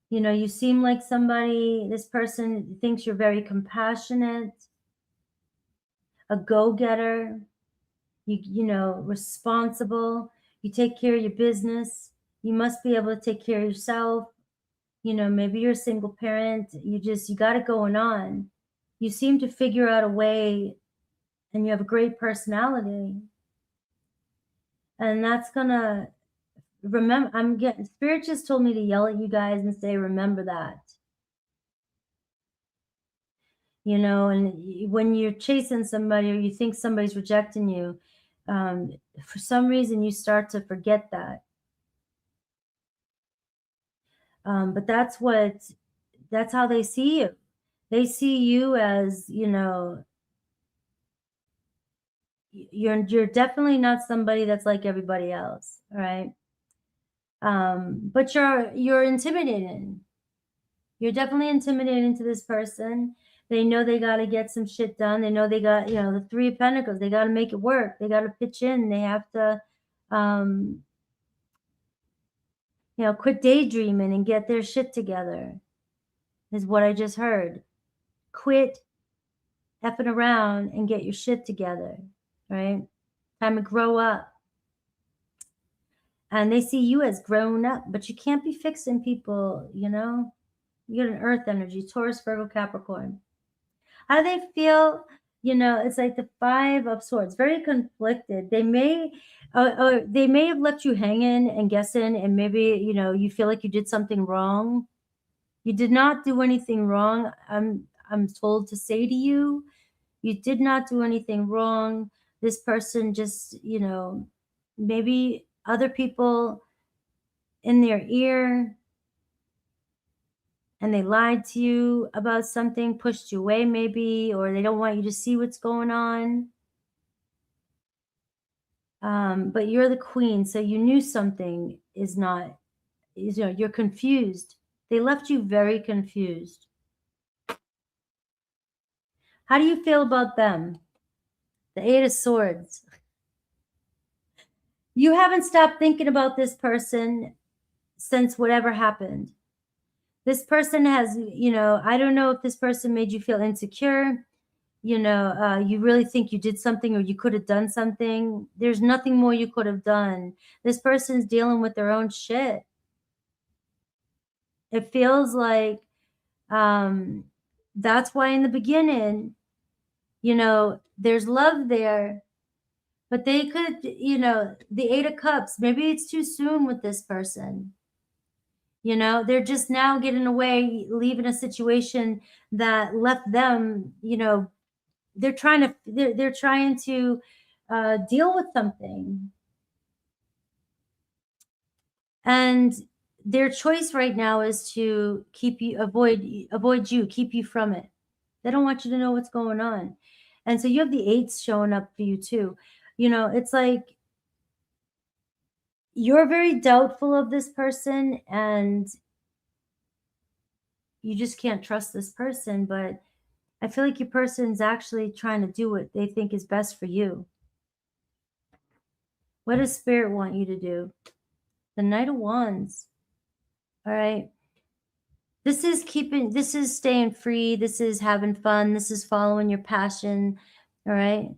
You know, you seem like somebody, this person thinks you're very compassionate, a go-getter, you know, responsible. You take care of your business. You must be able to take care of yourself. You know, maybe you're a single parent. You got it going on. You seem to figure out a way, and you have a great personality. And that's gonna remember. Spirit just told me to yell at you guys and say, remember that. You know, and when you're chasing somebody or you think somebody's rejecting you, for some reason you start to forget that. But that's how they see you. They see you as, you know, you're definitely not somebody that's like everybody else, right? But you're intimidating. You're definitely intimidating to this person. They know they got to get some shit done. They know they got, you know, the Three of Pentacles. They got to make it work. They got to pitch in. They have to, you know, quit daydreaming and get their shit together, is what I just heard. Quit effing around and get your shit together, right? Time to grow up. And they see you as grown up, but you can't be fixing people, you know? You got an earth energy, Taurus, Virgo, Capricorn. How do they feel? You know, it's like the Five of Swords, very conflicted. They may have left you hanging and guessing, and maybe, you know, you feel like you did something wrong. You did not do anything wrong. I'm told to say to you, you did not do anything wrong. This person just, you know, maybe other people in their ear, and they lied to you about something, pushed you away maybe, or they don't want you to see what's going on. But you're the queen, so you knew something is not, you know, you're confused. They left you very confused. How do you feel about them? The Eight of Swords. You haven't stopped thinking about this person since whatever happened. This person has, you know, I don't know if this person made you feel insecure. You know, you really think you did something or you could have done something. There's nothing more you could have done. This person's dealing with their own shit. It feels like that's why in the beginning, you know, there's love there, but they could, you know, the Eight of Cups, maybe it's too soon with this person. You know, they're just now getting away, leaving a situation that left them, you know, they're trying to deal with something. And their choice right now is to keep you, avoid you, keep you from it. They don't want you to know what's going on. And so you have the eights showing up for you too. You know, it's like you're very doubtful of this person and you just can't trust this person, but I feel like your person's actually trying to do what they think is best for you. What does Spirit want you to do? The Knight of Wands. All right. This is staying free. This is having fun. This is following your passion. All right.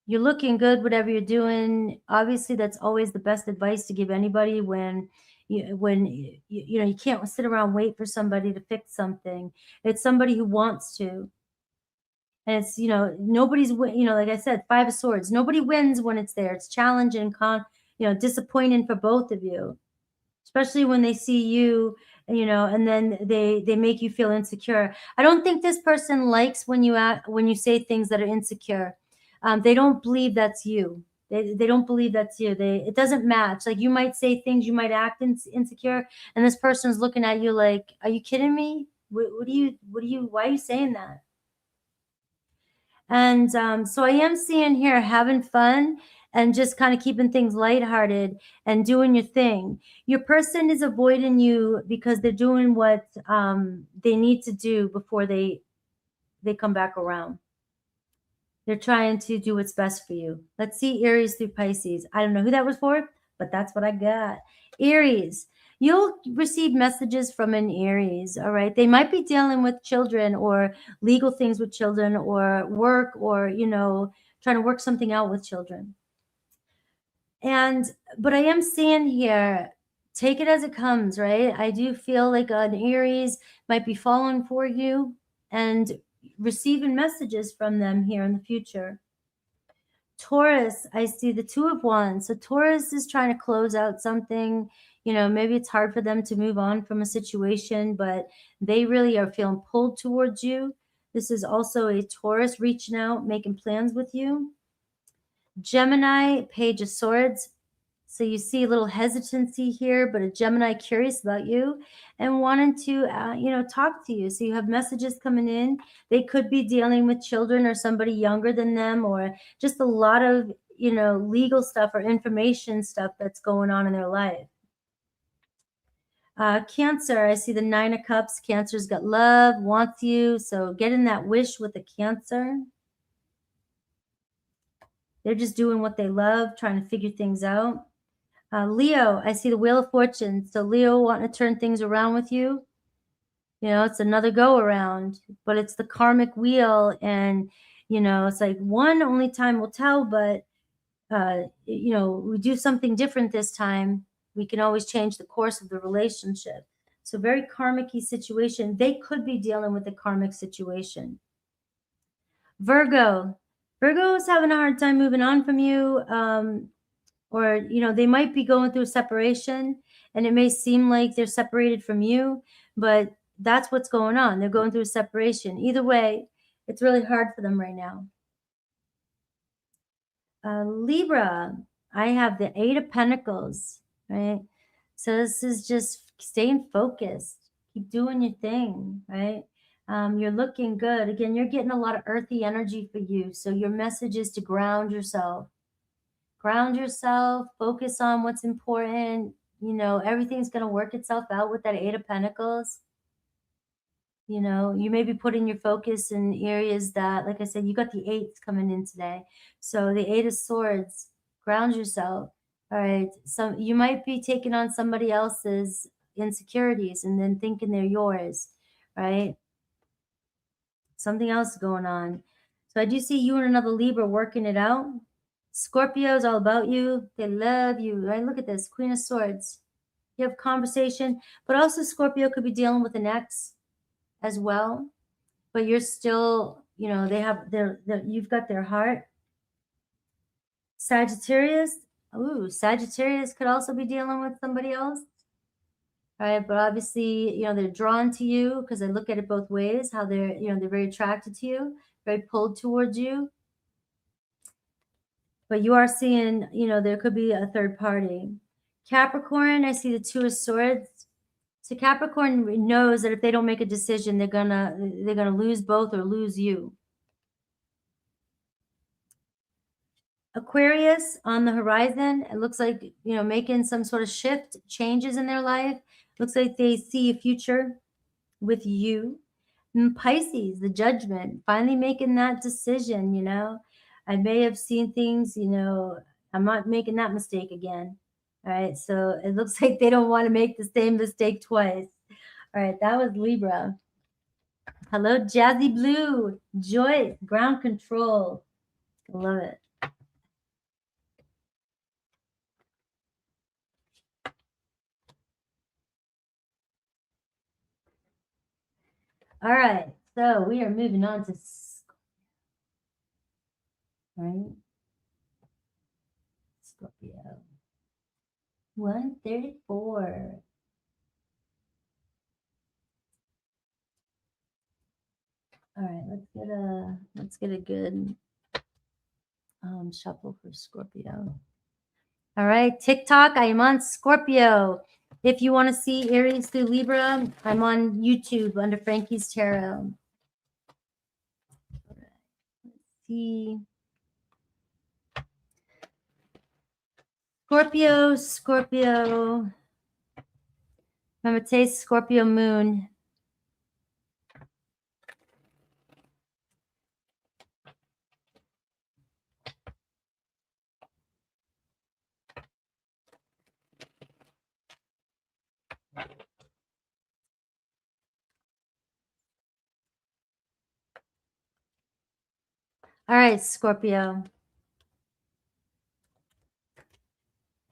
You're looking good, whatever you're doing. Obviously, that's always the best advice to give anybody when you can't sit around wait for somebody to fix something. It's somebody who wants to. And it's, you know, nobody's, you know, like I said, Five of Swords. Nobody wins when it's there. It's challenging, disappointing for both of you, especially when they see you, you know, and then they make you feel insecure. I don't think this person likes when you say things that are insecure. They don't believe that's you. They don't believe that's you. It doesn't match. Like you might say things, you might act insecure, and this person's looking at you like, are you kidding me? Why are you saying that? And so I am seeing here having fun and just kind of keeping things lighthearted and doing your thing. Your person is avoiding you because they're doing what they need to do before they come back around. They're trying to do what's best for you. Let's see Aries through Pisces. I don't know who that was for, but that's what I got. Aries. You'll receive messages from an Aries, all right? They might be dealing with children or legal things with children or work or, you know, trying to work something out with children. But I am seeing here take it as it comes, right? I do feel like an Aries might be falling for you and receiving messages from them here in the future. Taurus, I see the Two of Wands. So Taurus is trying to close out something. You know, maybe it's hard for them to move on from a situation, but they really are feeling pulled towards you. This is also a Taurus reaching out, making plans with you. Gemini, Page of Swords. So you see a little hesitancy here, but a Gemini curious about you and wanting to, talk to you. So you have messages coming in. They could be dealing with children or somebody younger than them, or just a lot of, legal stuff or information stuff that's going on in their life. Cancer, I see the Nine of Cups. Cancer's got love, wants you. So getting that wish with the Cancer. They're just doing what they love, trying to figure things out. Leo, I see the Wheel of Fortune. So Leo wanting to turn things around with you. You know, it's another go around, but it's the karmic wheel. And, it's like one only time will tell, but, we do something different this time. We can always change the course of the relationship. So very karmic-y situation. They could be dealing with a karmic situation. Virgo is having a hard time moving on from you. Or, they might be going through separation and it may seem like they're separated from you, but that's what's going on. They're going through a separation. Either way, it's really hard for them right now. Libra, I have the Eight of Pentacles, right? So this is just staying focused. Keep doing your thing, right? You're looking good. Again, you're getting a lot of earthy energy for you. So your message is to ground yourself. Ground yourself, focus on what's important. Everything's going to work itself out with that Eight of Pentacles. You may be putting your focus in areas that, like I said, you got the eights coming in today. So the Eight of Swords, ground yourself. All right. So you might be taking on somebody else's insecurities and then thinking they're yours, right? Something else going on. So I do see you and another Libra working it out. Scorpio is all about you. They love you, right? Look at this, Queen of Swords. You have conversation, but also Scorpio could be dealing with an ex as well. But you're still, they have you've got their heart. Sagittarius. Ooh, Sagittarius could also be dealing with somebody else. All right, but obviously, they're drawn to you because I look at it both ways, how they're, they're very attracted to you, very pulled towards you. But you are seeing, there could be a third party. Capricorn, I see the Two of Swords. So Capricorn knows that if they don't make a decision, they're gonna lose both or lose you. Aquarius on the horizon. It looks like, making some sort of shift, changes in their life. Looks like they see a future with you. And Pisces, the Judgment, finally making that decision. I may have seen things, I'm not making that mistake again. All right, so it looks like they don't want to make the same mistake twice. All right, that was Libra. Hello, Jazzy Blue, Joyce, Ground Control. I love it. All right, so we are moving on to Scorpio. 134. All right, let's get a good shuffle for Scorpio. All right, TikTok, I am on Scorpio. If you want to see Aries through Libra, I'm on YouTube under Frankie's Tarot. All right, let's see. Scorpio. Remember, today's Scorpio moon. All right, Scorpio.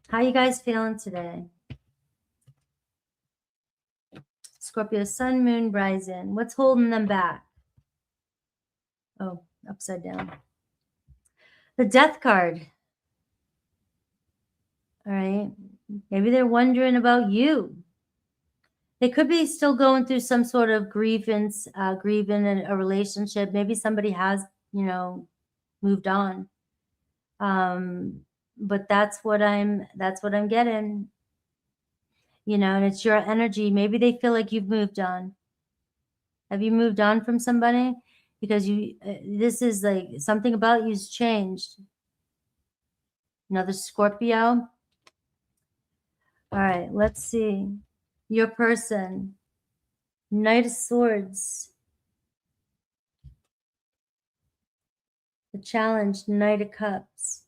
How you guys feeling today? Scorpio, sun, moon, rising. What's holding them back? Oh, upside down. The Death card. All right. Maybe they're wondering about you. They could be still going through some sort of grievance, grieving in a relationship. Maybe somebody has, moved on. But that's what I'm getting. And it's your energy. Maybe they feel like you've moved on. Have you moved on from somebody? Because this is like something about you's changed. Another Scorpio. All right, let's see. Your person. Knight of Swords. The Challenge, Knight of Cups.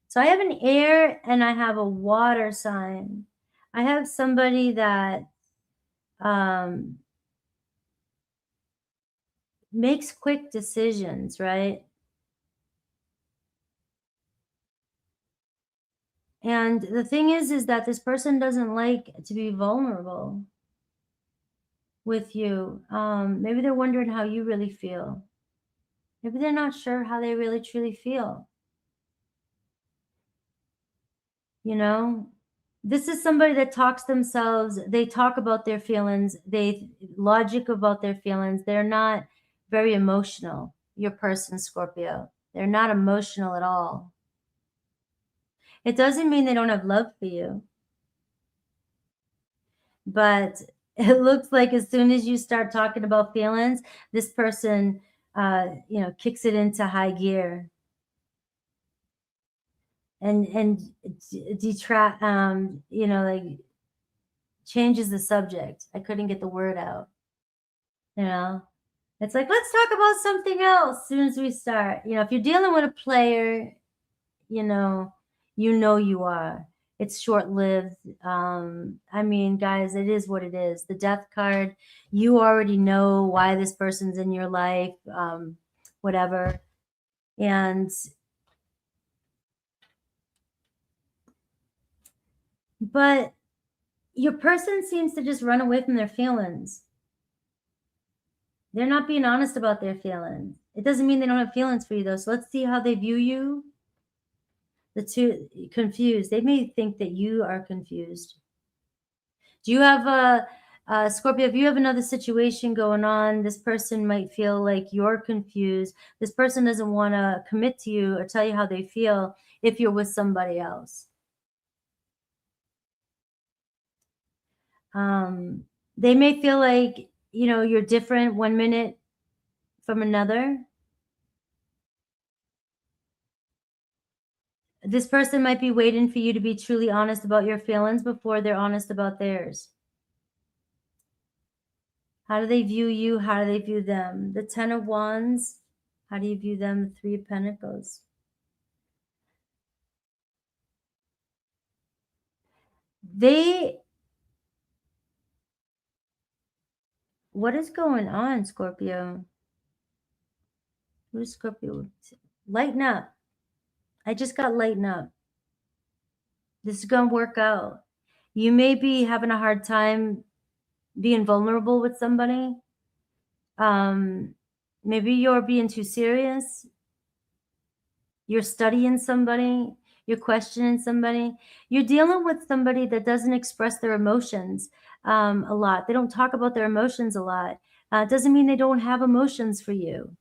So I have an air and I have a water sign. I have somebody that makes quick decisions, right? And the thing is that this person doesn't like to be vulnerable with you. Maybe they're wondering how you really feel. Maybe they're not sure how they really truly feel. This is somebody that talks themselves. They talk about their feelings. They logic about their feelings. They're not very emotional. Your person, Scorpio. They're not emotional at all. It doesn't mean they don't have love for you. But it looks like as soon as you start talking about feelings, this person, kicks it into high gear. And detract, like changes the subject. I couldn't get the word out. It's like, let's talk about something else as soon as we start. If you're dealing with a player, you are. It's short-lived. Guys, it is what it is. The Death card, you already know why this person's in your life, whatever. But your person seems to just run away from their feelings. They're not being honest about their feelings. It doesn't mean they don't have feelings for you, though. So let's see how they view you. The two, confused. They may think that you are confused. Do you have Scorpio, if you have another situation going on, this person might feel like you're confused. This person doesn't want to commit to you or tell you how they feel if you're with somebody else. They may feel like, you're different one minute from another. This person might be waiting for you to be truly honest about your feelings before they're honest about theirs. How do they view you? How do they view them? The Ten of Wands. How do you view them? The Three of Pentacles. What is going on, Scorpio? Who's Scorpio? Lighten up. I just got lighten up. This is going to work out. You may be having a hard time being vulnerable with somebody. Maybe you're being too serious. You're studying somebody. You're questioning somebody. You're dealing with somebody that doesn't express their emotions a lot. They don't talk about their emotions a lot. It doesn't mean they don't have emotions for you.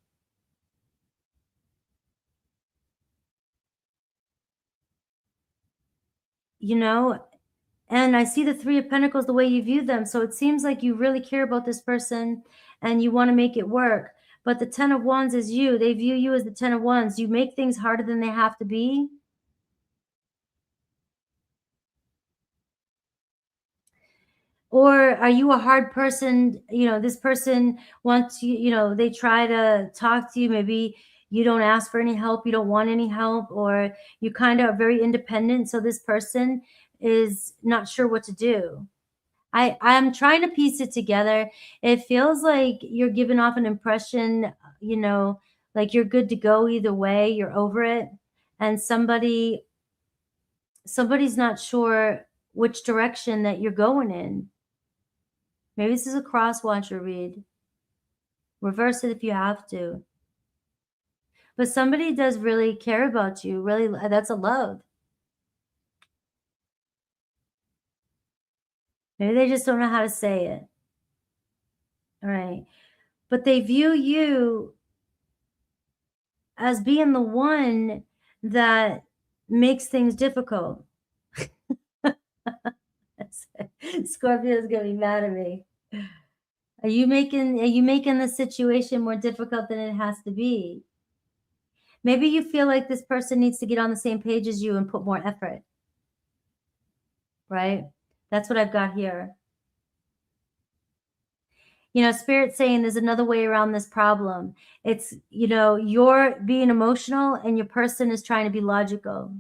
And I see the Three of Pentacles the way you view them. So it seems like you really care about this person and you want to make it work. But the Ten of Wands is you. They view you as the Ten of Wands. You make things harder than they have to be. Or are you a hard person? This person wants you, they try to talk to you. Maybe you don't ask for any help. You don't want any help, or you kind of are very independent. So this person is not sure what to do. I'm trying to piece it together. It feels like you're giving off an impression, like you're good to go either way. You're over it. And somebody's not sure which direction that you're going in. Maybe this is a cross-watcher read. Reverse it if you have to. But somebody does really care about you. Really, that's a love. Maybe they just don't know how to say it. All right. But they view you as being the one that makes things difficult. Scorpio is gonna be mad at me. Are you making the situation more difficult than it has to be? Maybe you feel like this person needs to get on the same page as you and put more effort. Right? That's what I've got here. You know, Spirit's saying there's another way around this problem. It's, you know, you're being emotional and your person is trying to be logical.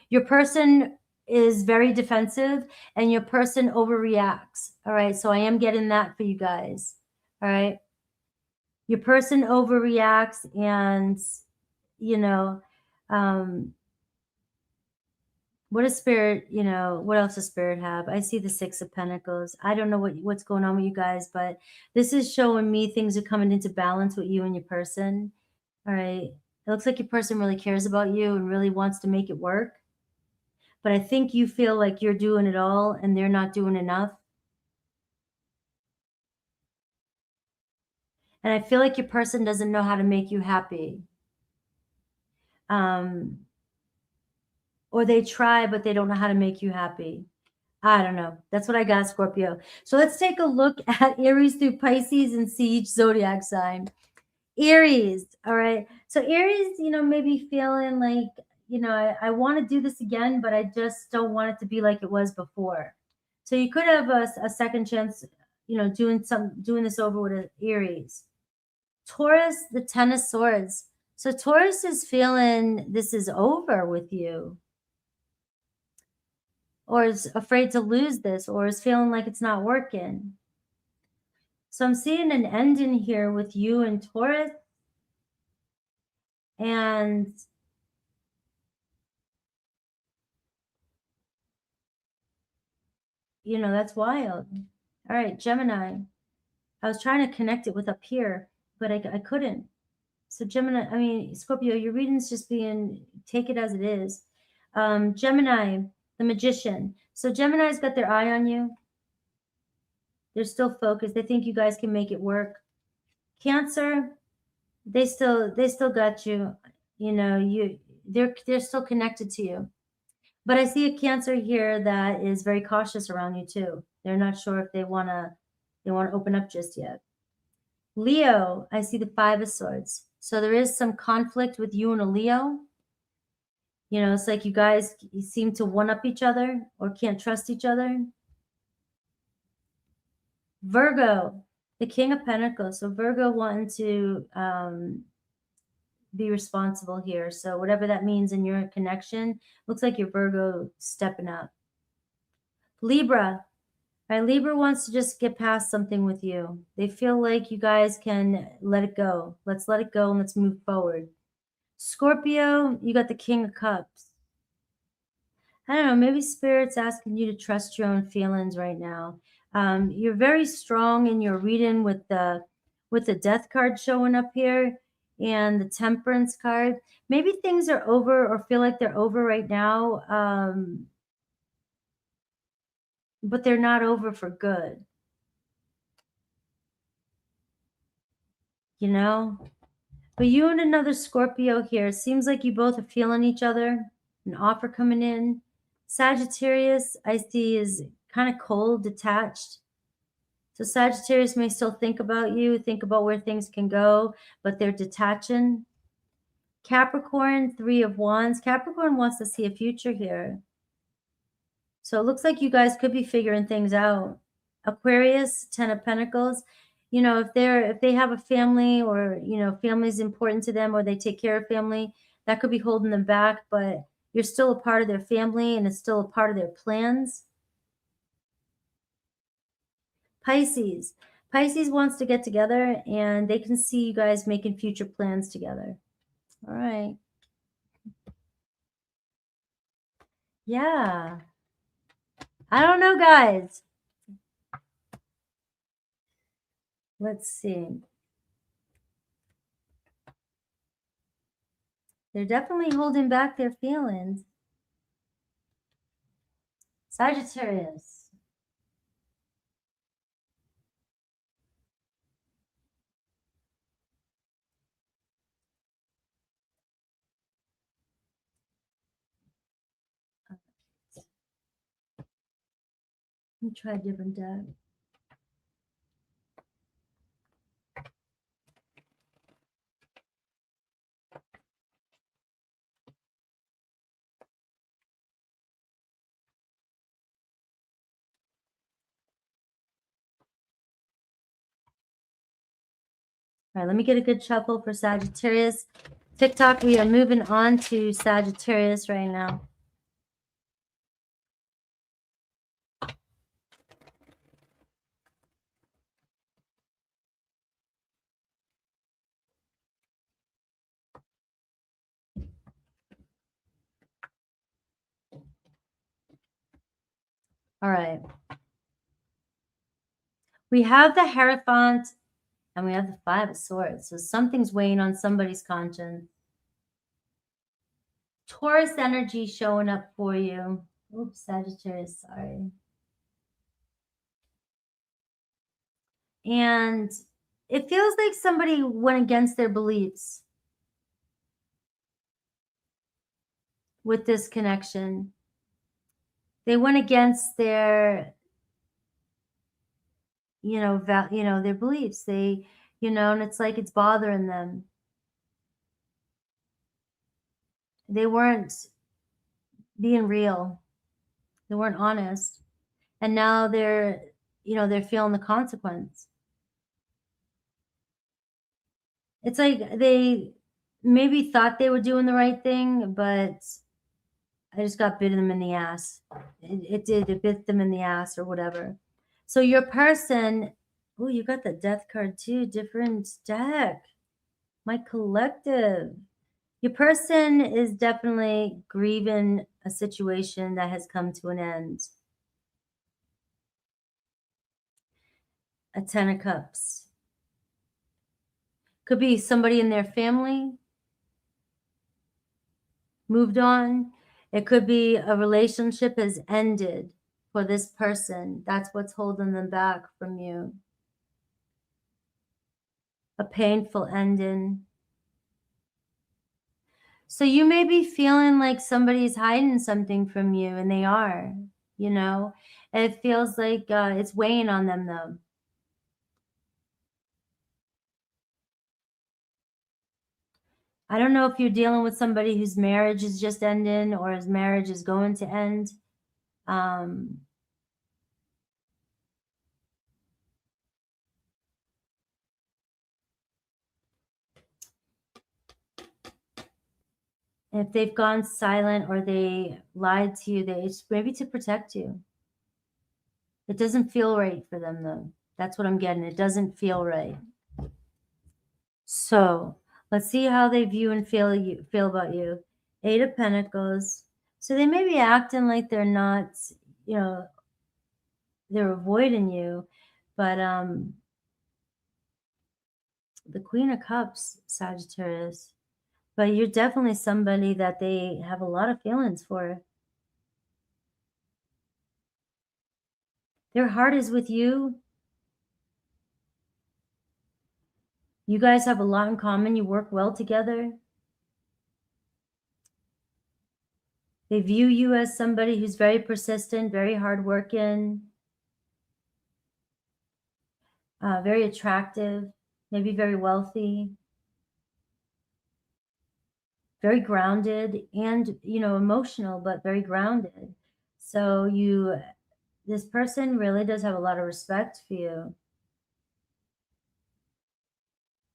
Your person is very defensive and your person overreacts. All right. So I am getting that for you guys. All right. Your person overreacts and, you know, what does Spirit, you know, what else does Spirit have? I see the Six of Pentacles. I don't know what's going on with you guys, but this is showing me things are coming into balance with you and your person. All right. It looks like your person really cares about you and really wants to make it work. But I think you feel like you're doing it all and they're not doing enough. And I feel like your person doesn't know how to make you happy. Or they try, but they don't know how to make you happy. I don't know. That's what I got, Scorpio. So let's take a look at Aries through Pisces and see each zodiac sign. Aries. All right. So Aries, you know, maybe feeling like, you know, I want to do this again, but I just don't want it to be like it was before. So you could have a second chance, you know, doing this over with an Aries. Taurus, the Ten of Swords. So Taurus is feeling this is over with you, or is afraid to lose this, or is feeling like it's not working. So I'm seeing an ending here with you and Taurus. And you know, that's wild. All right, Gemini. I was trying to connect it with up here, but I couldn't. So Gemini, I mean, Scorpio, your reading's just being, take it as it is. Gemini, the Magician. So Gemini's got their eye on you. They're still focused. They think you guys can make it work. Cancer, they still got you. You know, they're still connected to you. But I see a Cancer here that is very cautious around you too. They're not sure if they want to open up just yet. Leo, I see the Five of Swords. So there is some conflict with you and a Leo. You know, it's like you guys seem to one-up each other or can't trust each other. Virgo, the King of Pentacles. So Virgo wanting to be responsible here. So whatever that means in your connection, looks like your Virgo stepping up. Libra. Right, Libra wants to just get past something with you. They feel like you guys can let it go. Let's let it go and let's move forward. Scorpio, you got the King of Cups. I don't know, maybe Spirit's asking you to trust your own feelings right now. You're very strong in your reading with the Death card showing up here and the Temperance card. Maybe things are over or feel like they're over right now, but they're not over for good. You know? But you and another Scorpio here, it seems like you both are feeling each other. An offer coming in. Sagittarius, I see, is kind of cold, detached. So Sagittarius may still think about you, think about where things can go, but they're detaching. Capricorn, Three of Wands. Capricorn wants to see a future here. So it looks like you guys could be figuring things out. Aquarius, Ten of Pentacles. You know, if they have a family, or, you know, family is important to them, or they take care of family, that could be holding them back, but you're still a part of their family and it's still a part of their plans. Pisces. Pisces wants to get together and they can see you guys making future plans together. All right. Yeah. I don't know, guys. Let's see. They're definitely holding back their feelings. Sagittarius. Let me try a different deck. All right, let me get a good shuffle for Sagittarius. TikTok, we are moving on to Sagittarius right now. All right. We have the Hierophant and we have the Five of Swords. So something's weighing on somebody's conscience. Taurus energy showing up for you. Oops, Sagittarius, sorry. And it feels like somebody went against their beliefs with this connection. They went against their, their beliefs. They, and it's like it's bothering them. They weren't being real. They weren't honest. And now they're feeling the consequence. It's like they maybe thought they were doing the right thing, but I just got bit them in the ass. It bit them in the ass or whatever. So your person, oh, you got the Death card too, different deck. My collective. Your person is definitely grieving a situation that has come to an end. A 10 of Cups. Could be somebody in their family moved on. It could be a relationship has ended for this person. That's what's holding them back from you. A painful ending. So you may be feeling like somebody's hiding something from you, and they are, It feels like it's weighing on them, though. I don't know if you're dealing with somebody whose marriage is just ending or his marriage is going to end. If they've gone silent or they lied to you, it's maybe to protect you. It doesn't feel right for them, though. That's what I'm getting. It doesn't feel right. So let's see how they view and feel about you. 8 of Pentacles. So they may be acting like they're not, they're avoiding you, but the Queen of Cups, Sagittarius. But you're definitely somebody that they have a lot of feelings for. Their heart is with you. You guys have a lot in common. You work well together. They view you as somebody who's very persistent, very hardworking, very attractive, maybe very wealthy, very grounded and, emotional, but very grounded. So this person really does have a lot of respect for you.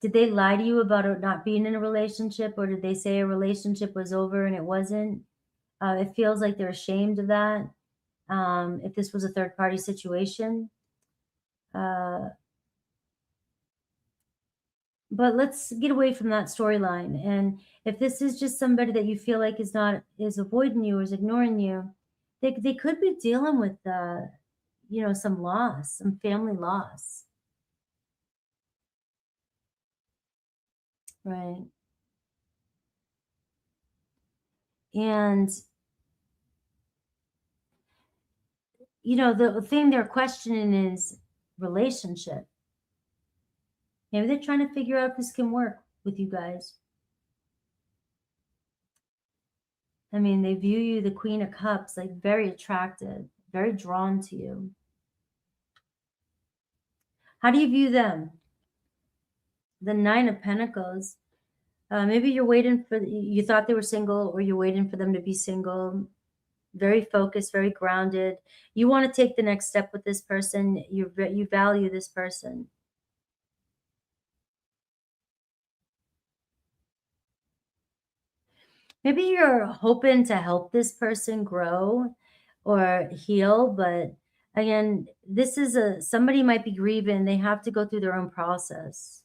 Did they lie to you about it not being in a relationship, or did they say a relationship was over and it wasn't? It feels like they're ashamed of that. If this was a third-party situation. But let's get away from that storyline. And if this is just somebody that you feel like is avoiding you or is ignoring you, they could be dealing with some loss, some family loss. Right. And, the thing they're questioning is relationship. Maybe they're trying to figure out if this can work with you guys. I mean, they view you, the Queen of Cups, like very attractive, very drawn to you. How do you view them? The Nine of Pentacles. Maybe you're waiting for, you thought they were single, or you're waiting for them to be single. Very focused, very grounded. You want to take the next step with this person. You value this person. Maybe you're hoping to help this person grow or heal, but again, this is somebody might be grieving. They have to go through their own process.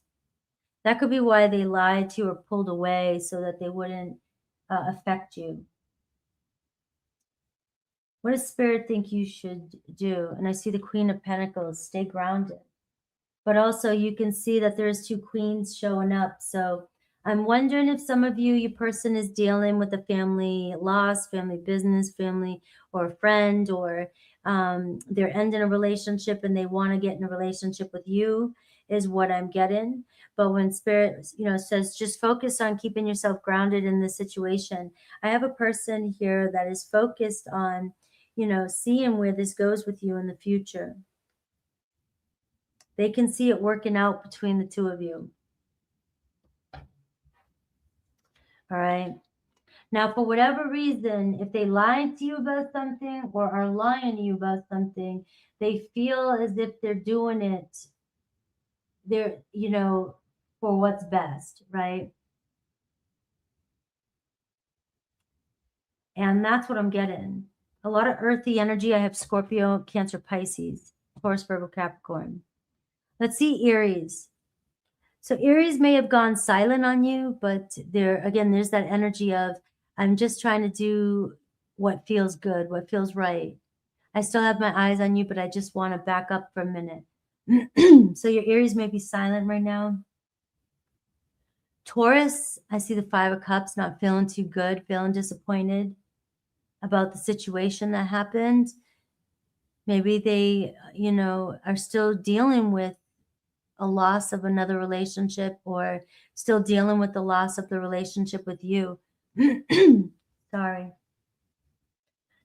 That could be why they lied to you or pulled away, so that they wouldn't affect you. What does Spirit think you should do? And I see the Queen of Pentacles. Stay grounded. But also you can see that there's two queens showing up. So I'm wondering if some of you, your person is dealing with a family loss, family business, family, or a friend, or they're ending a relationship and they want to get in a relationship with you, is what I'm getting. But when Spirit, says just focus on keeping yourself grounded in this situation, I have a person here that is focused on, seeing where this goes with you in the future. They can see it working out between the two of you. All right. Now, for whatever reason, if they lied to you about something or are lying to you about something, they feel as if they're doing it, for what's best, right? And that's what I'm getting. A lot of earthy energy. I have Scorpio, Cancer, Pisces, Taurus, Virgo, Capricorn. Let's see Aries. So Aries may have gone silent on you, but there's that energy of, I'm just trying to do what feels good, what feels right. I still have my eyes on you, but I just want to back up for a minute. So your Aries may be silent right now. Taurus, I see the Five of Cups, not feeling too good, feeling disappointed about the situation that happened. Maybe they, are still dealing with a loss of another relationship, or still dealing with the loss of the relationship with you. Sorry.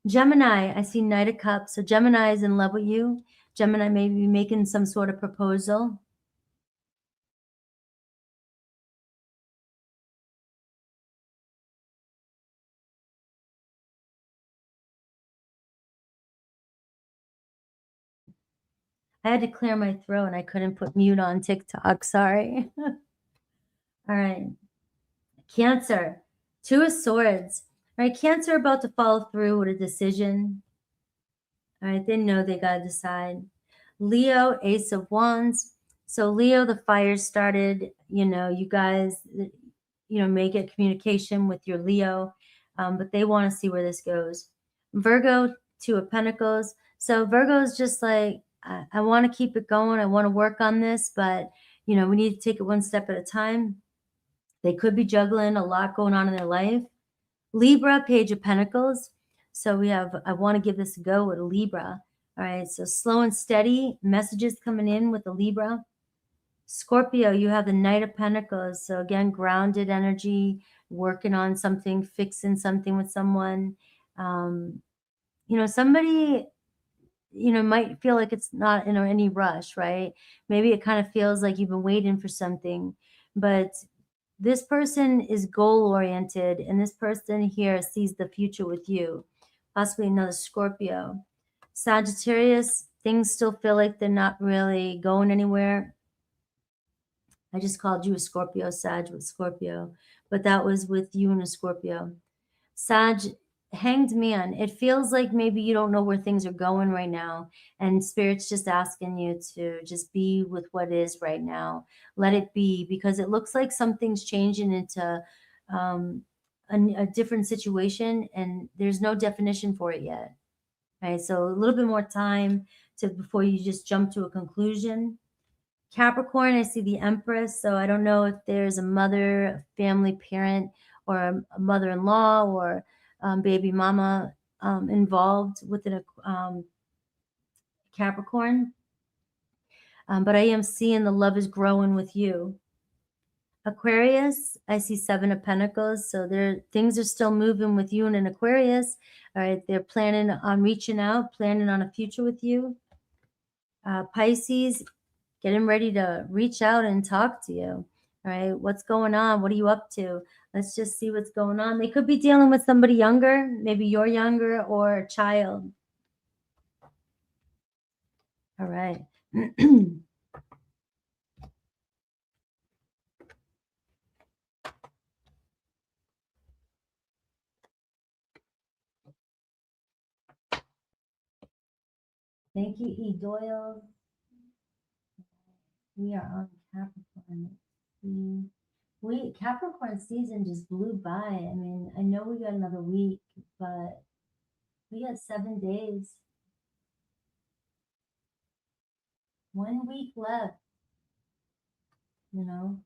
Gemini, I see Knight of Cups. So Gemini is in love with you. Gemini may be making some sort of proposal. I had to clear my throat and I couldn't put mute on TikTok. Sorry. All right. Cancer, Two of Swords. All right. Cancer about to follow through with a decision. All right. They know they got to decide. Leo, Ace of Wands. So Leo, the fire started, you guys, may get communication with your Leo, but they want to see where this goes. Virgo, Two of Pentacles. So Virgo is just like, I want to keep it going. I want to work on this, but, we need to take it one step at a time. They could be juggling a lot going on in their life. Libra, Page of Pentacles. So we have, I want to give this a go with a Libra. All right, so slow and steady messages coming in with the Libra. Scorpio, you have the Knight of Pentacles. So again, grounded energy, working on something, fixing something with someone. Somebody, might feel like it's not in any rush, right? Maybe it kind of feels like you've been waiting for something, but this person is goal oriented, and this person here sees the future with you. Possibly another Scorpio. Sagittarius, things still feel like they're not really going anywhere. I just called you a Scorpio, Sag with Scorpio, but that was with you and a Scorpio. Sag, Hanged Man, it feels like maybe you don't know where things are going right now, and Spirit's just asking you to just be with what is right now. Let it be, because it looks like something's changing into a different situation, and there's no definition for it yet. Right, so a little bit more time before you just jump to a conclusion. Capricorn, I see the Empress. So I don't know if there's a mother, a family parent, or a mother-in-law or baby mama involved with a Capricorn. But I am seeing the love is growing with you. Aquarius, I see 7 of Pentacles. So things are still moving with you and an Aquarius. All right, they're planning on reaching out, planning on a future with you. Pisces, getting ready to reach out and talk to you. All right, what's going on? What are you up to? Let's just see what's going on. They could be dealing with somebody younger, maybe you're younger, or a child. All right. Thank you, E. Doyle. We are on Capricorn. Capricorn season just blew by. I mean, I know we got another week, but we got 7 days. 1 week left, you know.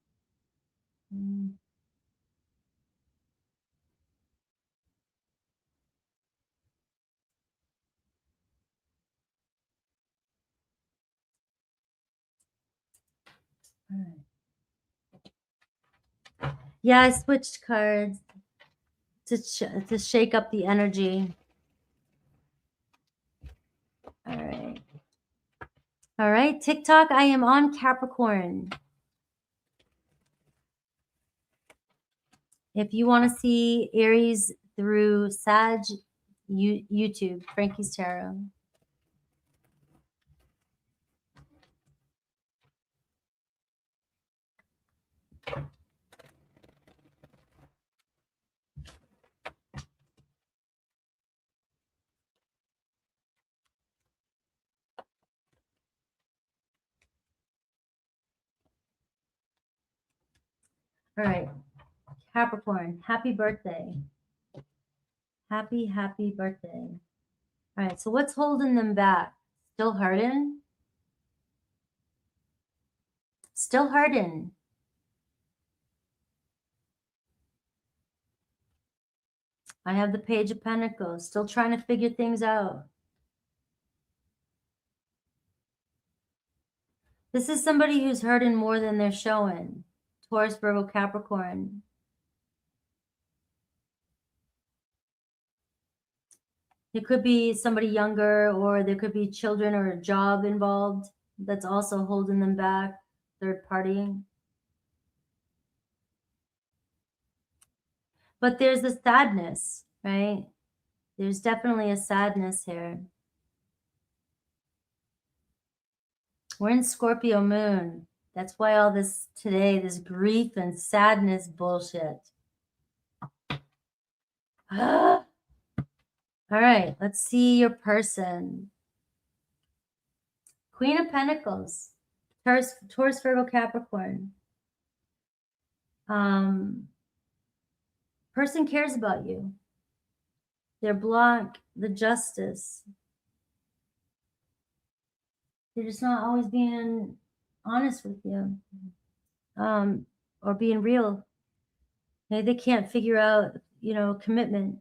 All right. Yeah, I switched cards to shake up the energy. All right. All right, TikTok, I am on Capricorn. If you want to see Aries through Sag, YouTube, Frankie's Tarot. All right, Capricorn, happy birthday. Happy birthday. All right, so what's holding them back? Still hurting? Still hurting. I have the Page of Pentacles, still trying to figure things out. This is somebody who's hurting more than they're showing. Taurus, Virgo, Capricorn. It could be somebody younger, or there could be children or a job involved that's also holding them back, third partying. But there's the sadness, right? There's definitely a sadness here. We're in Scorpio moon. That's why all this today, this grief and sadness bullshit. All right, let's see your person. Queen of Pentacles, Taurus, Virgo, Capricorn. Person cares about you. They're blocked, the Justice. They're just not always being honest with you, or being real. Maybe they can't figure out, commitment.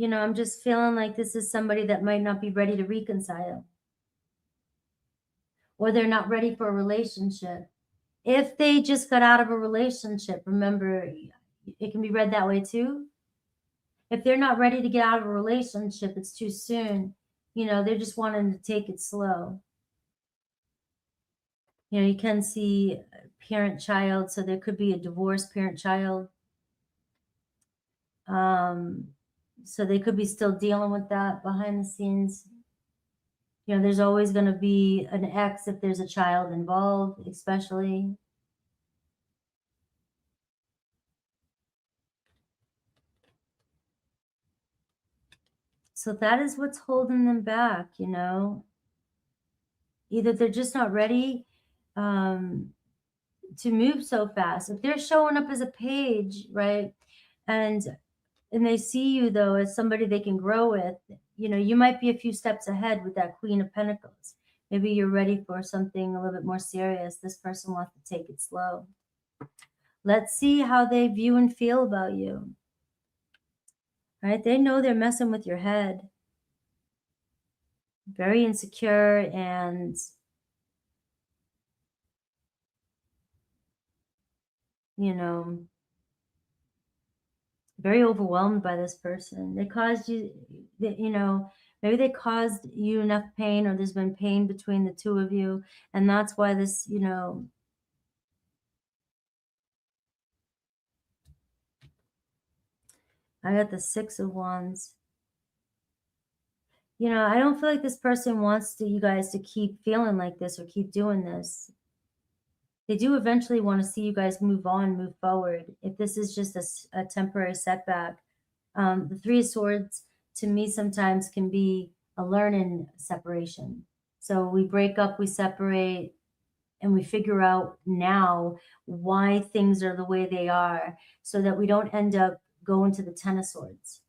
I'm just feeling like this is somebody that might not be ready to reconcile, or they're not ready for a relationship. If they just got out of a relationship, remember, it can be read that way too. If they're not ready to get out of a relationship, it's too soon. They're just wanting to take it slow. You can see parent-child, so there could be a divorced parent-child. So they could be still dealing with that behind the scenes. There's always going to be an ex if there's a child involved, especially. So that is what's holding them back, Either they're just not ready to move so fast. If they're showing up as a page, right, and they see you though as somebody they can grow with, you know, you might be a few steps ahead with that Queen of Pentacles. Maybe you're ready for something a little bit more serious. This person wants to take it slow. Let's see how they view and feel about you. Right? They know they're messing with your head. Very insecure and, you know, very overwhelmed by this person. They caused you, you know, maybe they caused you enough pain, or there's been pain between the two of you. And that's why this, you know, I got the Six of Wands. You know, I don't feel like this person wants you guys to keep feeling like this or keep doing this. They do eventually want to see you guys move on, move forward. If this is just a temporary setback, the Three of Swords to me sometimes can be a learning separation. So we break up, we separate, and we figure out now why things are the way they are, so that we don't end up going to the Ten of Swords.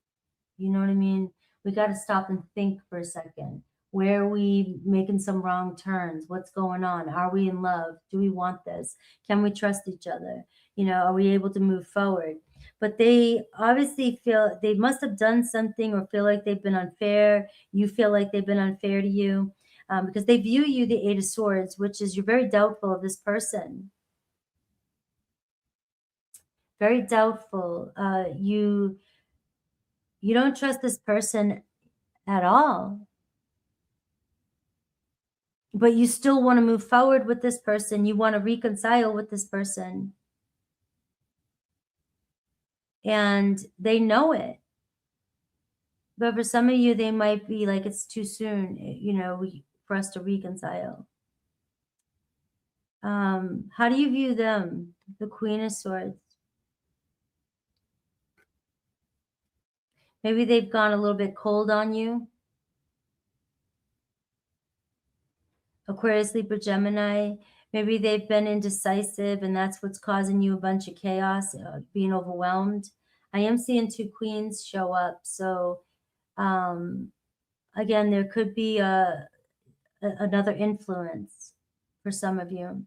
You know what I mean? We got to stop and think for a second. Where are we making some wrong turns? What's going on? Are we in love? Do we want this? Can we trust each other? You know, are we able to move forward? But they obviously feel they must have done something, or feel like they've been unfair. You feel like they've been unfair to you, because they view you the Eight of Swords, which is you're very doubtful of this person. Very doubtful. You don't trust this person at all. But you still want to move forward with this person. You want to reconcile with this person. And they know it. But for some of you, they might be like, it's too soon, you know, for us to reconcile. How do you view them? The Queen of Swords. Maybe they've gone a little bit cold on you. Aquarius, Libra, Gemini. Maybe they've been indecisive, and that's what's causing you a bunch of chaos, being overwhelmed. I am seeing two queens show up. So, again, there could be another influence for some of you.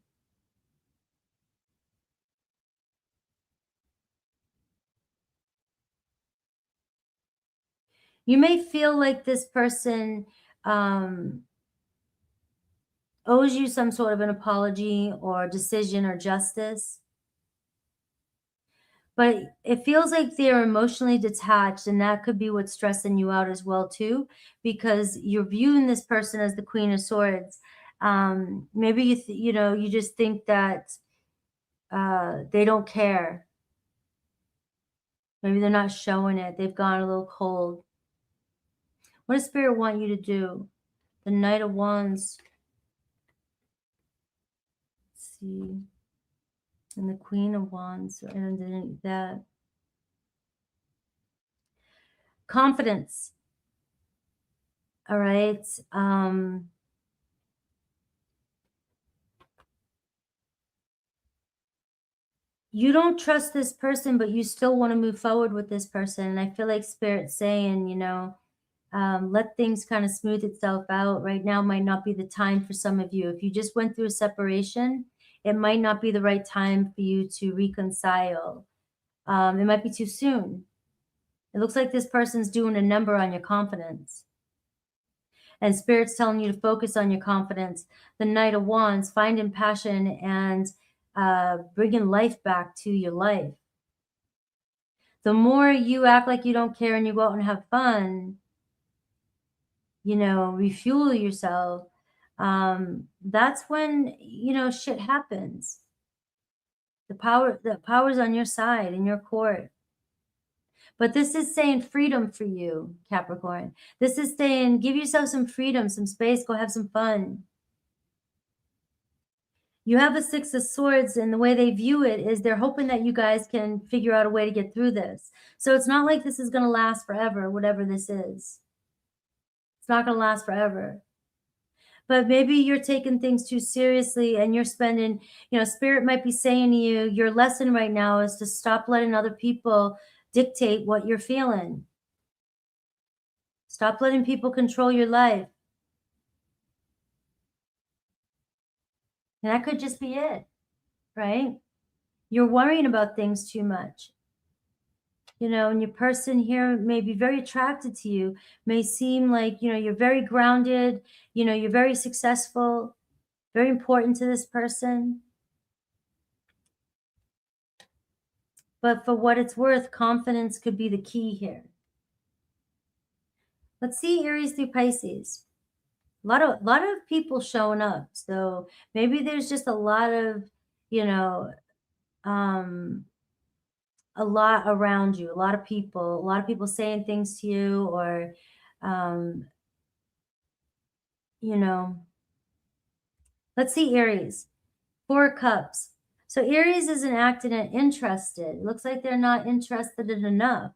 You may feel like this person owes you some sort of an apology or decision or justice. But it feels like they're emotionally detached, and that could be what's stressing you out as well too, because you're viewing this person as the Queen of Swords. Maybe you know, you just think that they don't care. Maybe they're not showing it. They've gone a little cold. What does Spirit want you to do? The Knight of Wands. Let's see. And the Queen of Wands. And underneath that. Confidence. All right. You don't trust this person, but you still want to move forward with this person. And I feel like Spirit's saying, you know, let things kind of smooth itself out. Right now might not be the time for some of you. If you just went through a separation, it might not be the right time for you to reconcile. It might be too soon. It looks like this person's doing a number on your confidence. And Spirit's telling you to focus on your confidence. The Knight of Wands, finding passion and bringing life back to your life. The more you act like you don't care and you go out and have fun, you know, refuel yourself, that's when, you know, shit happens. The power's on your side, in your court. But this is saying freedom for you, Capricorn. This is saying give yourself some freedom, some space, go have some fun. You have a Six of Swords, and the way they view it is they're hoping that you guys can figure out a way to get through this. So it's not like this is going to last forever, whatever this is. It's not going to last forever. but maybe you're taking things too seriously and you're spending, Spirit might be saying to you, your lesson right now is to stop letting other people dictate what you're feeling. Stop letting people control your life. And that could just be it, right? You're worrying about things too much. And your person here may be very attracted to you, may seem like, you're very grounded, you're very successful, very important to this person. But for what it's worth, confidence could be the key here. Let's see Aries through Pisces. A lot of people showing up. So maybe there's just a lot of, a lot around you, a lot of people saying things to you, or, let's see Aries, 4 cups. So Aries isn't acting interested. It looks like they're not interested in enough,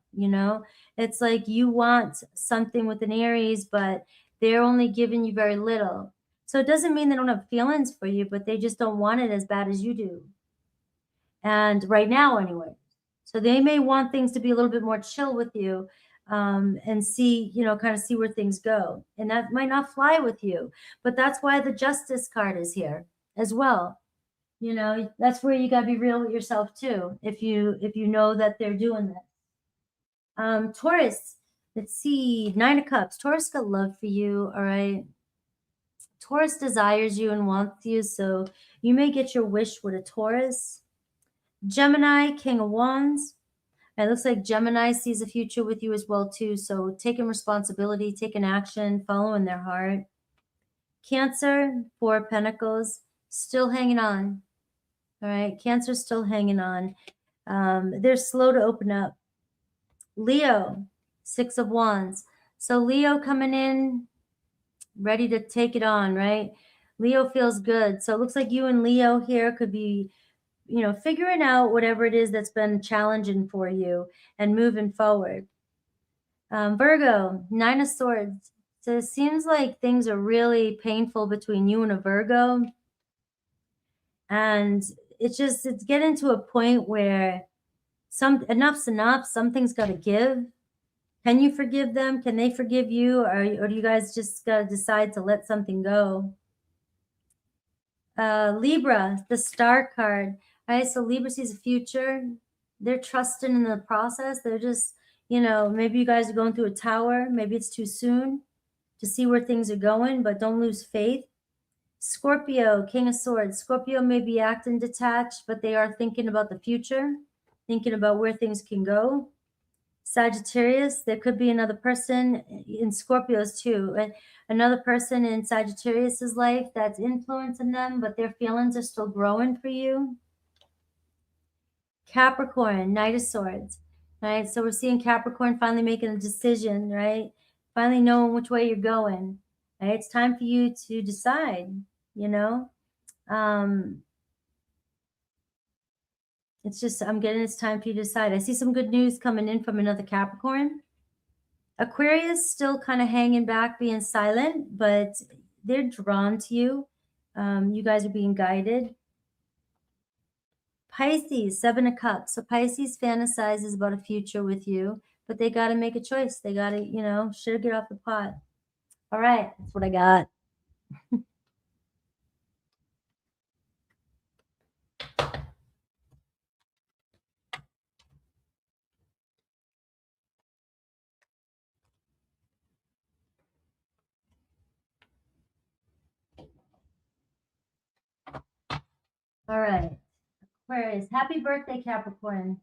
It's like you want something with an Aries, but they're only giving you very little. So it doesn't mean they don't have feelings for you, but they just don't want it as bad as you do. And right now, anyway. So they may want things to be a little bit more chill with you, and see, kind of see where things go. And that might not fly with you, but that's why the Justice card is here as well. That's where you got to be real with yourself too. If you know that they're doing that. Taurus, let's see, 9 of Cups. Taurus got love for you. All right. Taurus desires you and wants you. So you may get your wish with a Taurus. Gemini, King of Wands. It looks like Gemini sees a future with you as well too. So taking responsibility, taking action, following their heart. Cancer, 4 of Pentacles, still hanging on. All right, Cancer's still hanging on. They're slow to open up. Leo, 6 of Wands. So Leo coming in, ready to take it on, right? Leo feels good. So it looks like you and Leo here could be, figuring out whatever it is that's been challenging for you and moving forward. Virgo, 9 of Swords. So it seems like things are really painful between you and a Virgo. And it's getting to a point where enough's enough. Something's got to give. Can you forgive them? Can they forgive you? Or do you guys just got to decide to let something go? Libra, the Star card. All right, so Libra sees a future. They're trusting in the process. They're just, maybe you guys are going through a tower. Maybe it's too soon to see where things are going, but don't lose faith. Scorpio, King of Swords. Scorpio may be acting detached, but they are thinking about the future, thinking about where things can go. Sagittarius, there could be another person in Scorpios too, another person in Sagittarius's life that's influencing them, but their feelings are still growing for you. Capricorn, Knight of Swords, right? So we're seeing Capricorn finally making a decision, right? Finally knowing which way you're going, right? It's time for you to decide, it's time for you to decide. I see some good news coming in from another Capricorn. Aquarius still kind of hanging back, being silent, but they're drawn to you. You guys are being guided. Pisces, 7 of Cups. So Pisces fantasizes about a future with you, but they got to make a choice. They got to, should get off the pot. All right, that's what I got. All right. Aquarius, happy birthday, Capricorn.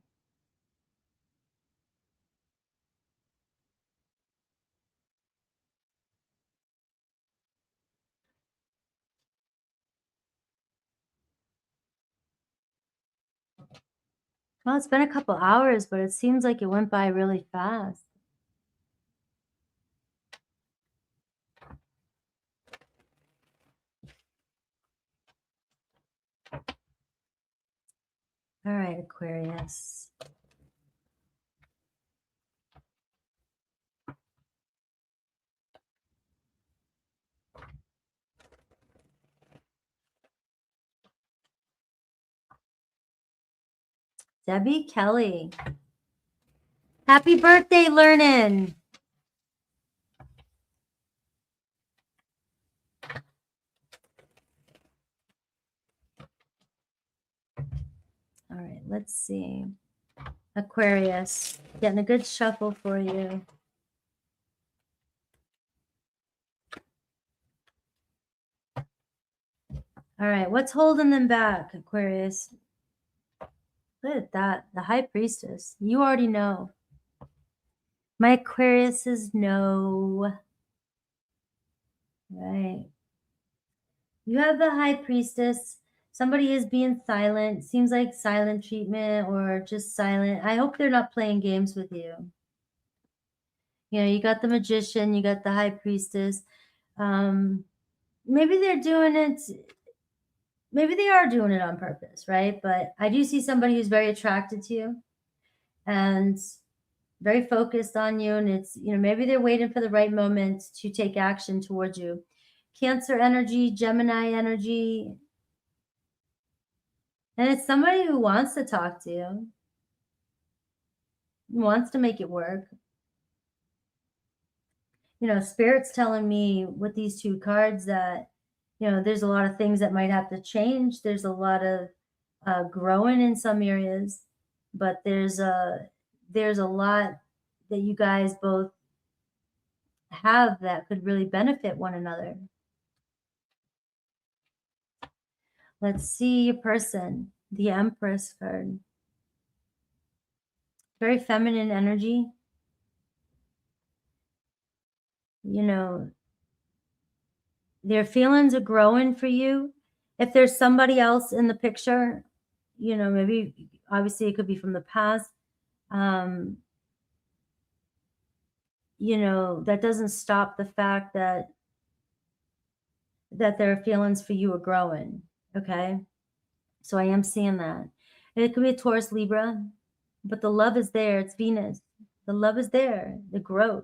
Well, it's been a couple hours, but it seems like it went by really fast. All right, Aquarius. Debbie Kelly. Happy birthday, Learnin'. All right, let's see. Aquarius, getting a good shuffle for you. All right, what's holding them back, Aquarius? Look at that, the High Priestess. You already know. My Aquariuses know. Right. You have the High Priestess. Somebody is being silent. Seems like silent treatment or just silent. I hope they're not playing games with you. You know, you got the Magician, you got the High Priestess. Maybe they're doing it. Maybe they are doing it on purpose, right? But I do see somebody who's very attracted to you and very focused on you. And it's, you know, maybe they're waiting for the right moment to take action towards you. Cancer energy, Gemini energy. And it's somebody who wants to talk to you, wants to make it work. You know, Spirit's telling me with these two cards that, you know, there's a lot of things that might have to change. There's a lot of growing in some areas, but there's a lot that you guys both have that could really benefit one another. Let's see your person, the Empress card. Very feminine energy. You know, their feelings are growing for you. If there's somebody else in the picture, you know, maybe obviously it could be from the past. You know, that doesn't stop the fact that their feelings for you are growing. Okay. So I am seeing that. And it could be a Taurus, Libra, but the love is there. It's Venus. The love is there, the growth.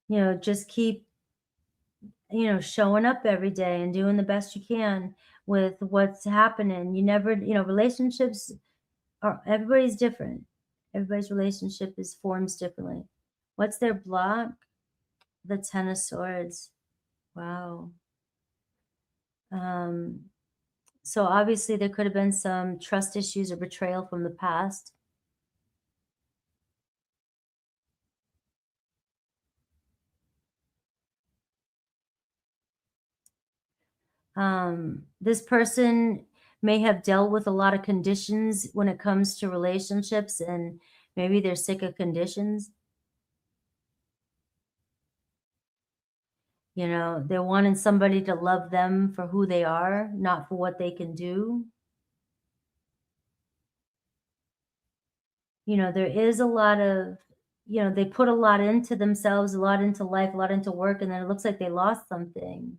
You know, just keep, you know, showing up every day and doing the best you can with what's happening. You never, you know, relationships are, everybody's different. Everybody's relationship is forms differently. What's their block? The Ten of Swords. Wow. So obviously there could have been some trust issues or betrayal from the past. This person may have dealt with a lot of conditions when it comes to relationships, and maybe they're sick of conditions. You know, they're wanting somebody to love them for who they are, not for what they can do. You know, there is a lot of, you know, they put a lot into themselves, a lot into life, a lot into work, and then it looks like they lost something.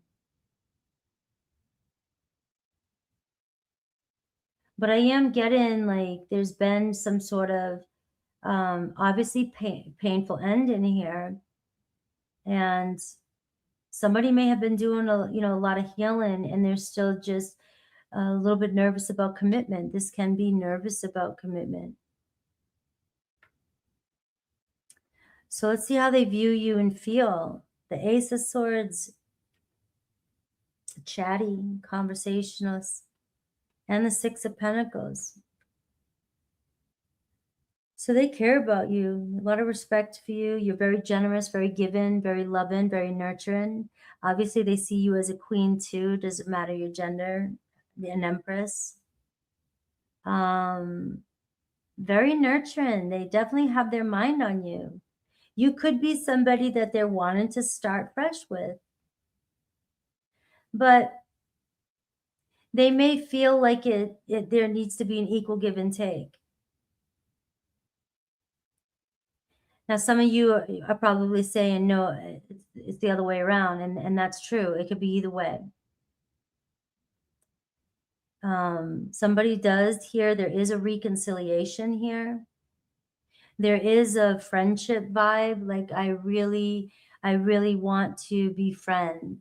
But I am getting like there's been some sort of obviously painful end in here, and somebody may have been doing a, you know, a lot of healing, and they're still just a little bit nervous about commitment. This can be nervous about commitment. So let's see how they view you and feel. The Ace of Swords, chatty, conversationalist, and the Six of Pentacles. So they care about you, a lot of respect for you. You're very generous, very giving, very loving, very nurturing. Obviously, they see you as a queen too. Doesn't matter your gender, an empress. Very nurturing. They definitely have their mind on you. You could be somebody that they're wanting to start fresh with, but they may feel like there needs to be an equal give and take. Now, some of you are probably saying, no, it's the other way around, and that's true. It could be either way. Somebody does here, there is a reconciliation here. There is a friendship vibe, like I really want to be friends,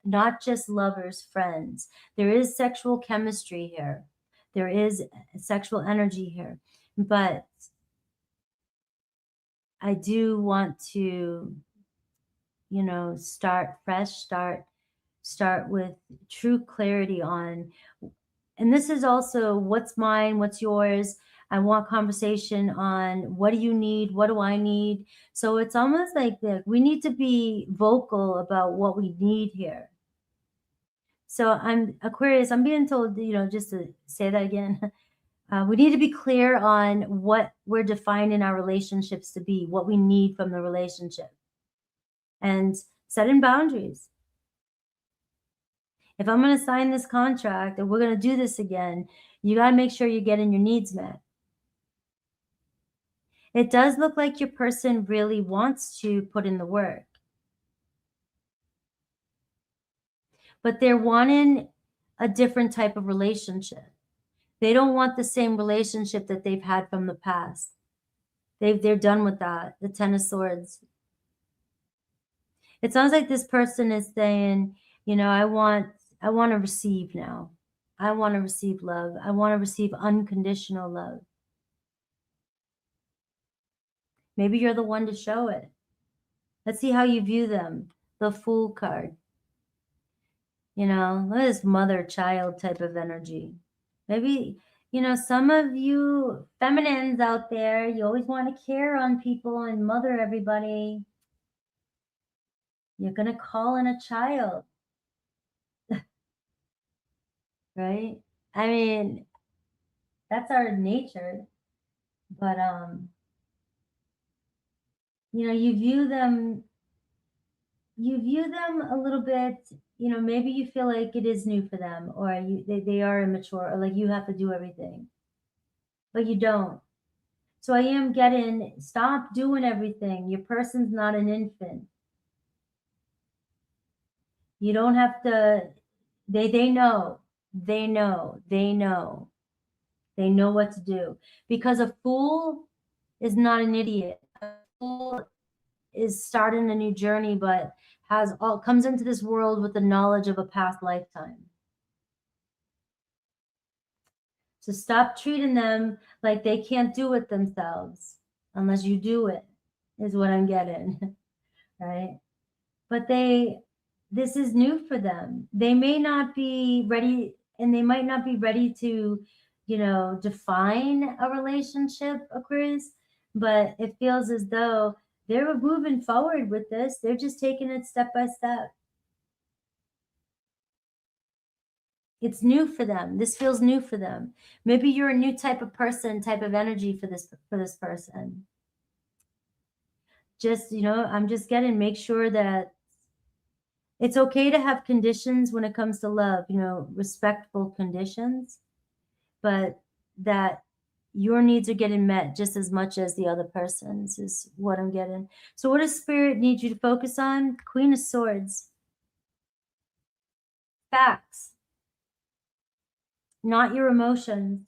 not just lovers, friends. There is sexual chemistry here. There is sexual energy here, but I do want to, you know, start fresh, start with true clarity on, and this is also what's mine, what's yours. I want conversation on what do you need, what do I need. So it's almost like we need to be vocal about what we need here. So I'm Aquarius, I'm being told, you know, just to say that again, we need to be clear on what we're defining our relationships to be, what we need from the relationship, and setting boundaries. If I'm going to sign this contract and we're going to do this again, you got to make sure you're getting your needs met. It does look like your person really wants to put in the work, but they're wanting a different type of relationship. They don't want the same relationship that they've had from the past. They're done with that. The Ten of Swords. It sounds like this person is saying, you know, I want to receive now. I want to receive love. I want to receive unconditional love. Maybe you're the one to show it. Let's see how you view them. The Fool card. You know, look at this mother-child type of energy. Maybe, you know, some of you feminines out there, you always want to care on people and mother everybody. You're going to call in a child. Right? I mean, that's our nature. But, you know, you view them a little bit, you know, maybe you feel like it is new for them, or they are immature, or like you have to do everything, but you don't. So I am getting, stop doing everything. Your person's not an infant. You don't have to, they know what to do, because a fool is not an idiot. A fool is starting a new journey, but comes into this world with the knowledge of a past lifetime. So stop treating them like they can't do it themselves unless you do it, is what I'm getting, right? But this is new for them. They may not be ready, and they might not be ready to, you know, define a relationship, Aquarius, but it feels as though they're moving forward with this. They're just taking it step by step. It's new for them. This feels new for them. Maybe you're a new type of person, type of energy for this person. Just, you know, I'm just getting, make sure that it's okay to have conditions when it comes to love, you know, respectful conditions, but that your needs are getting met just as much as the other person's is what I'm getting. So what does Spirit need you to focus on? Queen of Swords. Facts. Not your emotions.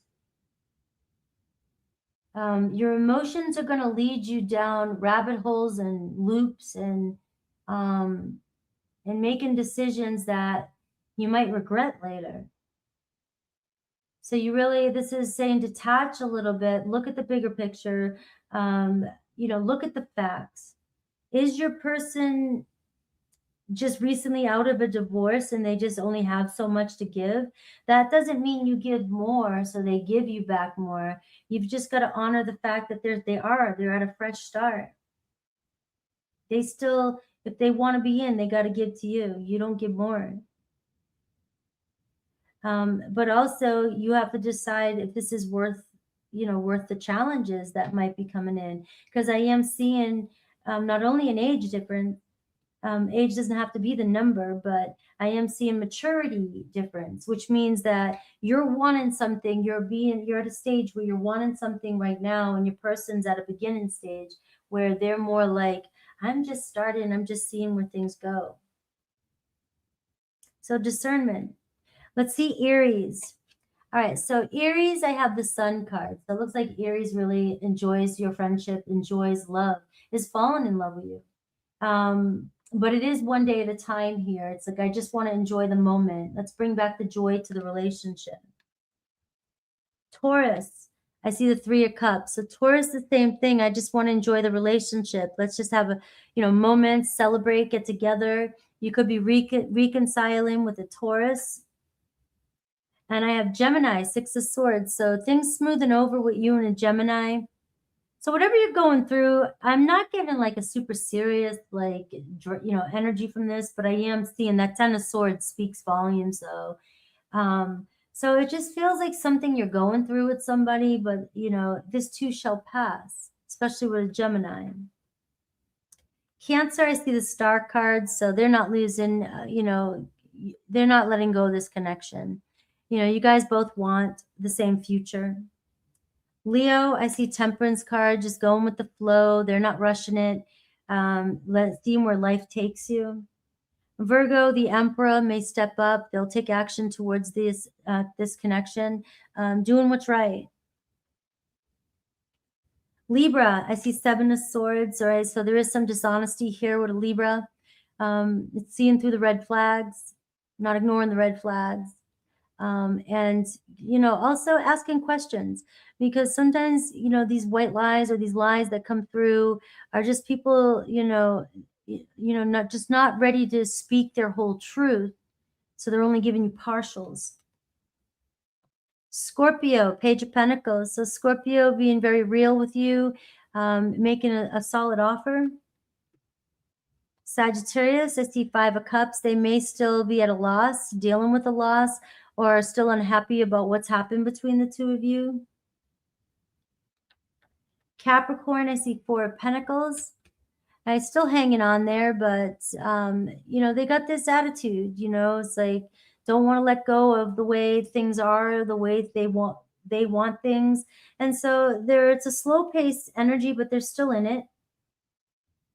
Your emotions are going to lead you down rabbit holes and loops and making decisions that you might regret later. So you really, this is saying detach a little bit, look at the bigger picture, you know, look at the facts. Is your person just recently out of a divorce and they just only have so much to give? That doesn't mean you give more so they give you back more. You've just got to honor the fact that they're at a fresh start. They still, if they want to be in, they got to give to you. You don't give more. But also you have to decide if this is worth the challenges that might be coming in, because I am seeing not only an age difference. Age doesn't have to be the number, but I am seeing maturity difference, which means that you're wanting something, you're at a stage where you're wanting something right now, and your person's at a beginning stage where they're more like, I'm just starting, I'm just seeing where things go. So discernment. Let's see Aries. All right, so Aries, I have the Sun card. So it looks like Aries really enjoys your friendship, enjoys love, is falling in love with you. But it is one day at a time here. It's like, I just want to enjoy the moment. Let's bring back the joy to the relationship. Taurus, I see the 3 of Cups. So Taurus, the same thing. I just want to enjoy the relationship. Let's just have a, moment, celebrate, get together. You could be reconciling with a Taurus. And I have Gemini, 6 of Swords. So things smoothing over with you and a Gemini. So whatever you're going through, I'm not getting like a super serious, energy from this, but I am seeing that 10 of Swords speaks volumes. So it just feels like something you're going through with somebody, but this too shall pass, especially with a Gemini. Cancer, I see the Star cards, so they're not losing, they're not letting go of this connection. You guys both want the same future. Leo, I see Temperance card, just going with the flow. They're not rushing it. Let's see where life takes you. Virgo, the Emperor, may step up. They'll take action towards this connection, doing what's right. Libra, I see 7 of Swords. All right, so there is some dishonesty here with a Libra. It's seeing through the red flags, not ignoring the red flags. And also asking questions, because sometimes these white lies or these lies that come through are just people not ready to speak their whole truth, so they're only giving you partials. Scorpio, Page of Pentacles. So Scorpio being very real with you, making a solid offer. Sagittarius, I see 5 of Cups. They may still be at a loss, dealing with a loss, or still unhappy about what's happened between the two of you. Capricorn, I see 4 of Pentacles. I'm still hanging on there, but, they got this attitude, it's like, don't want to let go of the way things are, the way they want things. And so it's a slow paced energy, but they're still in it.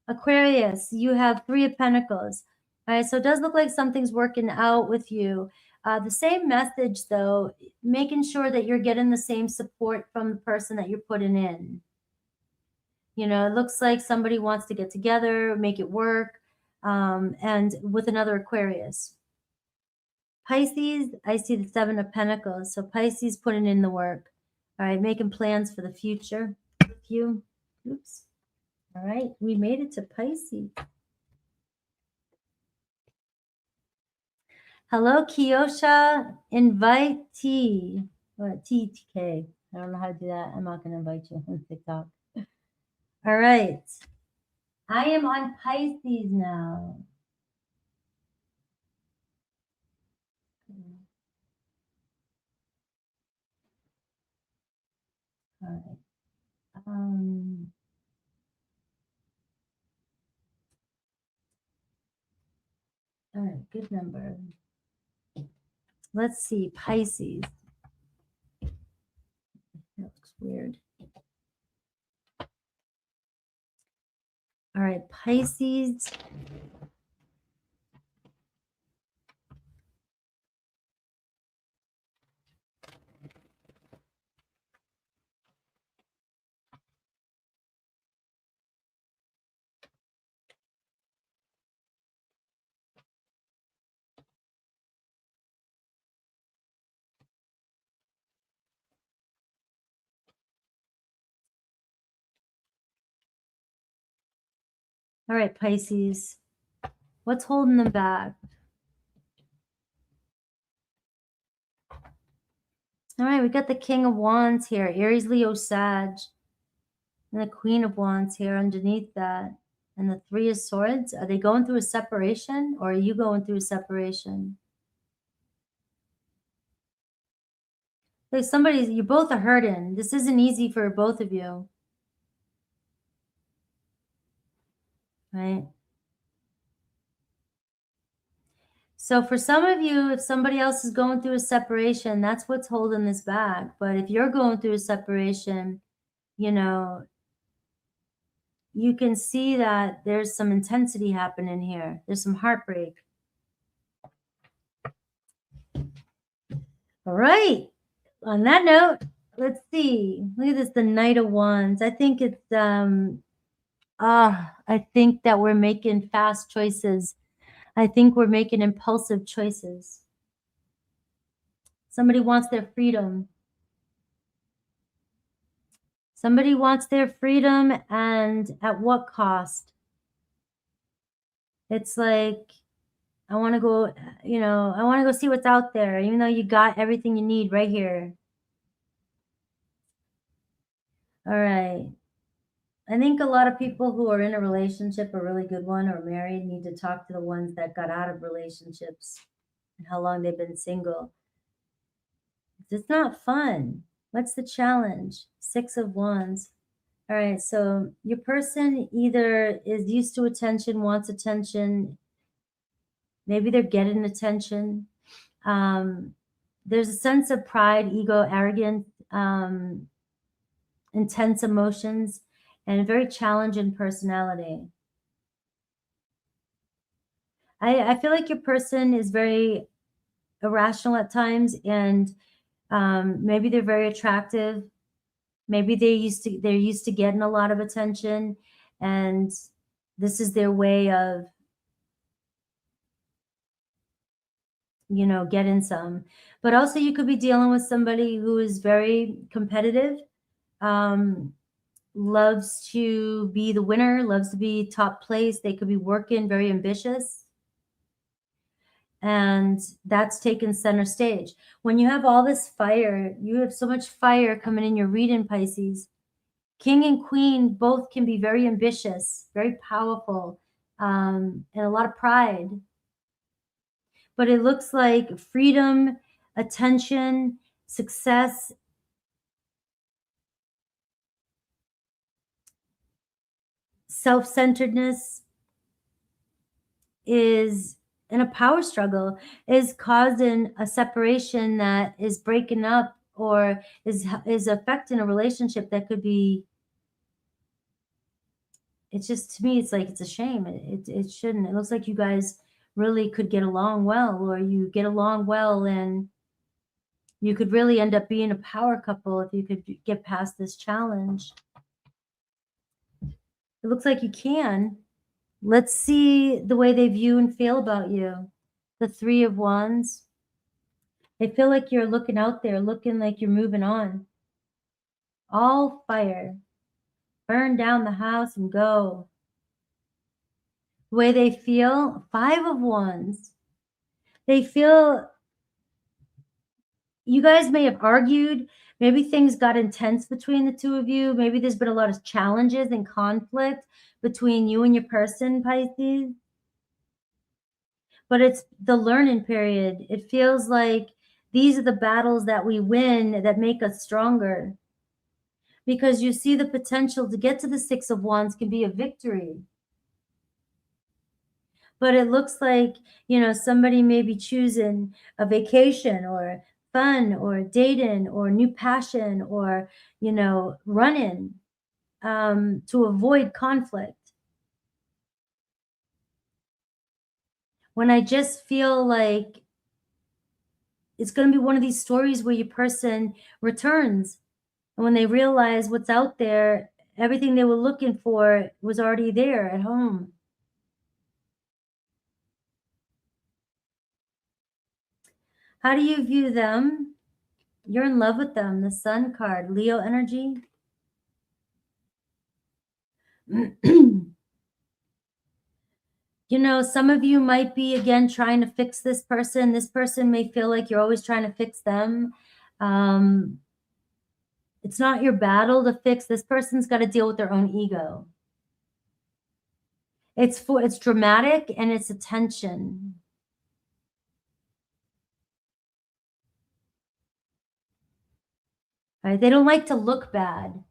Aquarius, you have 3 of Pentacles. All right, so it does look like something's working out with you. The same message, though, making sure that you're getting the same support from the person that you're putting in. It looks like somebody wants to get together, make it work, and with another Aquarius. Pisces, I see the 7 of Pentacles. So Pisces putting in the work. All right, making plans for the future with you. Oops. All right, we made it to Pisces. Hello, Kiosha. Invite T. What? TTK. I don't know how to do that. I'm not going to invite you on TikTok. All right. I am on Pisces now. All right. All right, good number. Let's see, Pisces. That looks weird. All right, Pisces. All right, Pisces. What's holding them back? All right, we got the King of Wands here, Aries, Leo, Sag, and the Queen of Wands here underneath that, and the 3 of Swords. Are they going through a separation, or are you going through a separation? Like you both are hurting. This isn't easy for both of you. Right? So for some of you, if somebody else is going through a separation, that's what's holding this back. But if you're going through a separation, you can see that there's some intensity happening here. There's some heartbreak. All right. On that note, let's see. Look at this, the Knight of Wands. I think it's I think that we're making fast choices. I think we're making impulsive choices. Somebody wants their freedom. Somebody wants their freedom, and at what cost? It's like, I want to go, I want to go see what's out there, even though you got everything you need right here. All right. I think a lot of people who are in a relationship, a really good one, or married, need to talk to the ones that got out of relationships and how long they've been single. It's not fun. What's the challenge? 6 of Wands. All right, so your person either is used to attention, wants attention. Maybe they're getting attention. There's a sense of pride, ego, arrogance, intense emotions, and a very challenging personality. I feel like your person is very irrational at times, and maybe they're very attractive. Maybe they're used to getting a lot of attention, and this is their way of, getting some. But also you could be dealing with somebody who is very competitive, loves to be the winner, loves to be top place. They could be working, very ambitious. And that's taken center stage. When you have all this fire, you have so much fire coming in your reading, Pisces. King and queen both can be very ambitious, very powerful, and a lot of pride. But it looks like freedom, attention, success, self-centeredness is in a power struggle, is causing a separation that is breaking up, or is affecting a relationship that could be, it's just, to me, it's like, it's a shame. It shouldn't. It looks like you guys really could get along well, or you get along well, and you could really end up being a power couple if you could get past this challenge. It looks like you can. Let's see the way they view and feel about you. The 3 of Wands. They feel like you're looking out there, looking like you're moving on. All fire. Burn down the house and go. The way they feel, 5 of Wands. They feel you guys may have argued. Maybe things got intense between the two of you. Maybe there's been a lot of challenges and conflict between you and your person, Pisces. But it's the learning period. It feels like these are the battles that we win that make us stronger. Because you see the potential to get to the 6 of Wands can be a victory. But it looks like, somebody may be choosing a vacation, or fun, or dating, or new passion, or, running to avoid conflict. When I just feel like it's going to be one of these stories where your person returns, and when they realize what's out there, everything they were looking for was already there at home. How do you view them? You're in love with them. The Sun card, Leo energy. Some of you might be, again, trying to fix this person. This person may feel like you're always trying to fix them. It's not your battle to fix. This person's got to deal with their own ego. It's dramatic, and it's attention. Right? They don't like to look bad.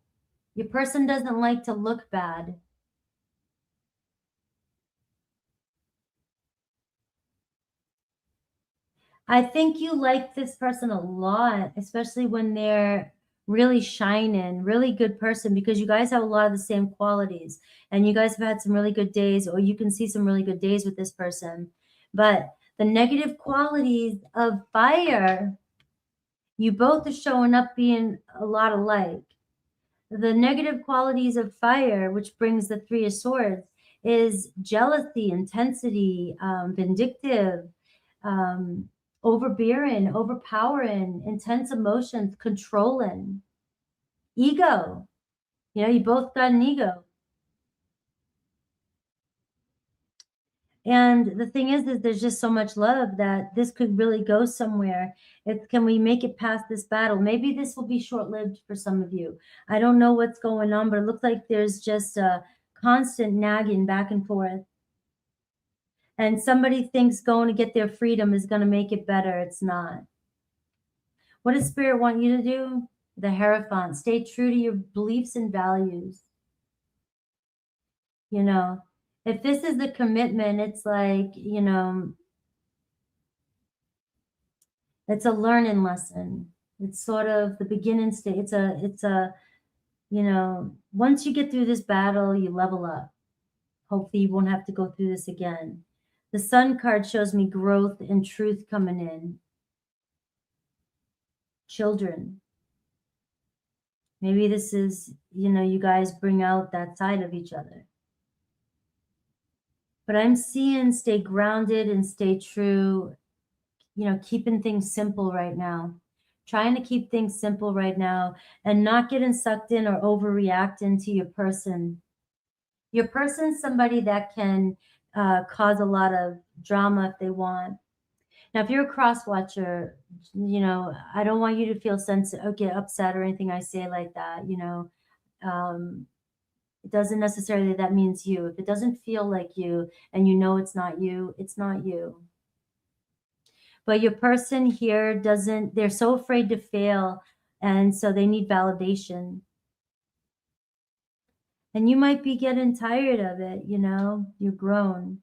Your person doesn't like to look bad. I think you like this person a lot, especially when they're really shining, really good person, because you guys have a lot of the same qualities, and you guys have had some really good days, or you can see some really good days with this person. But the negative qualities of fire, you both are showing up being a lot alike. The negative qualities of fire, which brings the 3 of Swords, is jealousy, intensity, vindictive, overbearing, overpowering, intense emotions, controlling, ego. You know, you both got an ego. And the thing is there's just so much love that this could really go somewhere. Can we make it past this battle? Maybe this will be short-lived for some of you. I don't know what's going on, but it looks like there's just a constant nagging back and forth. And somebody thinks going to get their freedom is going to make it better. It's not. What does Spirit want you to do? The Hierophant. Stay true to your beliefs and values. You know, if this is the commitment, it's like, you know, it's a learning lesson. It's sort of the beginning stage. It's a, you know, once you get through this battle, you level up. Hopefully you won't have to go through this again. The Sun card shows me growth and truth coming in. Children. Maybe this is, you know, you guys bring out that side of each other. But I'm seeing stay grounded and stay true, you know, keeping things simple right now. Trying to keep things simple right now and not getting sucked in or overreacting to your person. Your person's somebody that can cause a lot of drama if they want. Now, if you're a cross watcher, you know, I don't want you to feel sensitive or get upset or anything I say like that, you know. It doesn't necessarily that means you. If it doesn't feel like you and you know it's not you, it's not you. But your person here doesn't, they're so afraid to fail. And so they need validation. And you might be getting tired of it, you know, you're grown.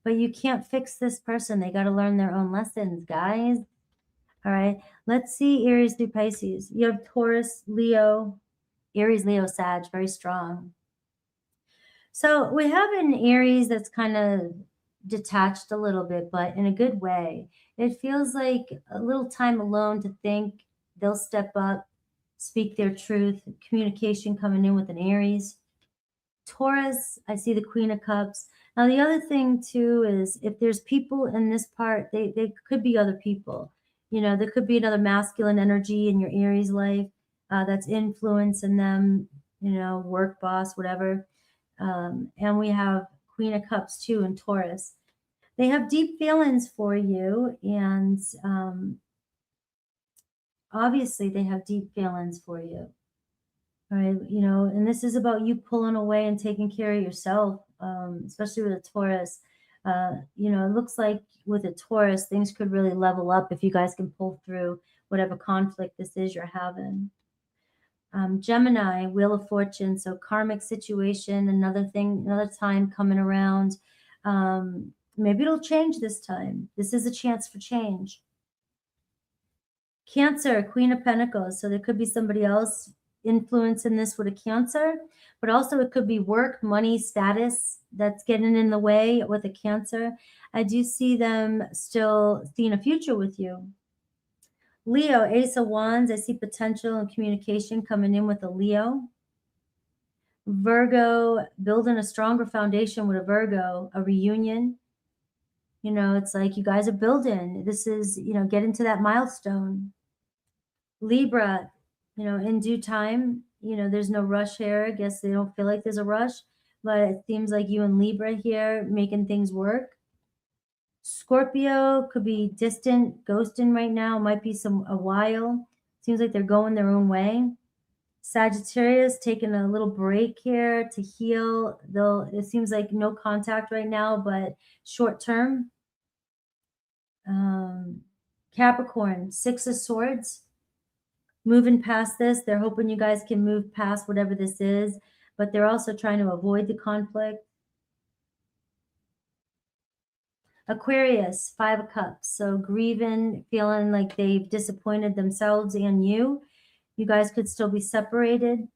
But you can't fix this person. They got to learn their own lessons, guys. All right. Let's see Aries through Pisces. You have Taurus, Leo, Aries, Leo, Sag, very strong. So we have an Aries that's kind of detached a little bit, but in a good way. It feels like a little time alone to think. They'll step up, speak their truth, communication coming in with an Aries. Taurus, I see the Queen of Cups. Now, the other thing too is if there's people in this part, they could be other people. You know, there could be another masculine energy in your Aries life that's influencing them, you know, work boss, whatever. And we have Queen of Cups too in Taurus. They have deep feelings for you, and obviously they have deep feelings for you. All right, you know, and this is about you pulling away and taking care of yourself, especially with a Taurus. You know, it looks like with a Taurus, things could really level up if you guys can pull through whatever conflict this is you're having. Gemini, Wheel of Fortune, so karmic situation, another thing, another time coming around. Maybe it'll change this time. This is a chance for change. Cancer, Queen of Pentacles. So there could be somebody else influencing this with a Cancer, but also it could be work, money, status that's getting in the way with a Cancer. I do see them still seeing a future with you. Leo, Ace of Wands. I see potential and communication coming in with a Leo. Virgo, building a stronger foundation with a Virgo, a reunion. You know, it's like you guys are building. This is, you know, getting to that milestone. Libra, you know, in due time, you know, there's no rush here. I guess they don't feel like there's a rush, but it seems like you and Libra here making things work. Scorpio could be distant, ghosting right now. Might be a while. Seems like they're going their own way. Sagittarius taking a little break here to heal. It seems like no contact right now, but short term. Capricorn, Six of Swords. Moving past this, they're hoping you guys can move past whatever this is, but they're also trying to avoid the conflict. Aquarius, Five of Cups. So grieving, feeling like they've disappointed themselves and you. You guys could still be separated.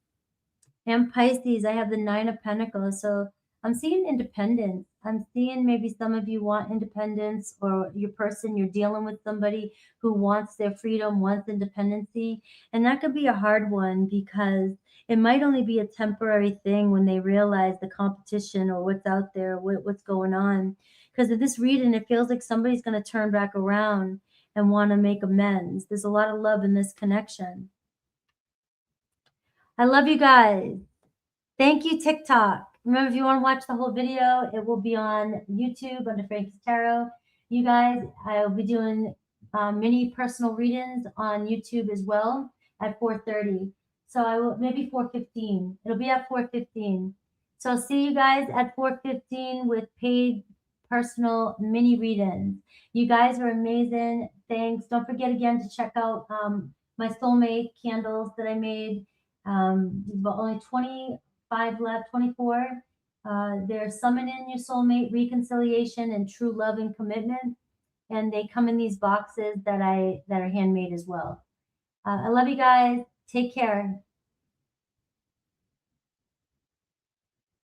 And Pisces, I have the Nine of Pentacles. So I'm seeing independence. I'm seeing maybe some of you want independence, or your person, you're dealing with somebody who wants their freedom, wants independency. And that could be a hard one because it might only be a temporary thing when they realize the competition or what's out there, what's going on. Because of this reading, it feels like somebody's going to turn back around and want to make amends. There's a lot of love in this connection. I love you guys. Thank you, TikTok. Remember, if you want to watch the whole video, it will be on YouTube under Frankie's Tarot. You guys, I will be doing mini personal readings on YouTube as well at 4:30. So I will, maybe 4:15. It'll be at 4:15. So I'll see you guys at 4:15 with paid personal mini readings. You guys are amazing. Thanks. Don't forget again to check out my Soulmate candles that I made. There's about only 25 left, 24. They're summoning your soulmate, reconciliation, and true love and commitment. And they come in these boxes that are handmade as well. I love you guys. Take care.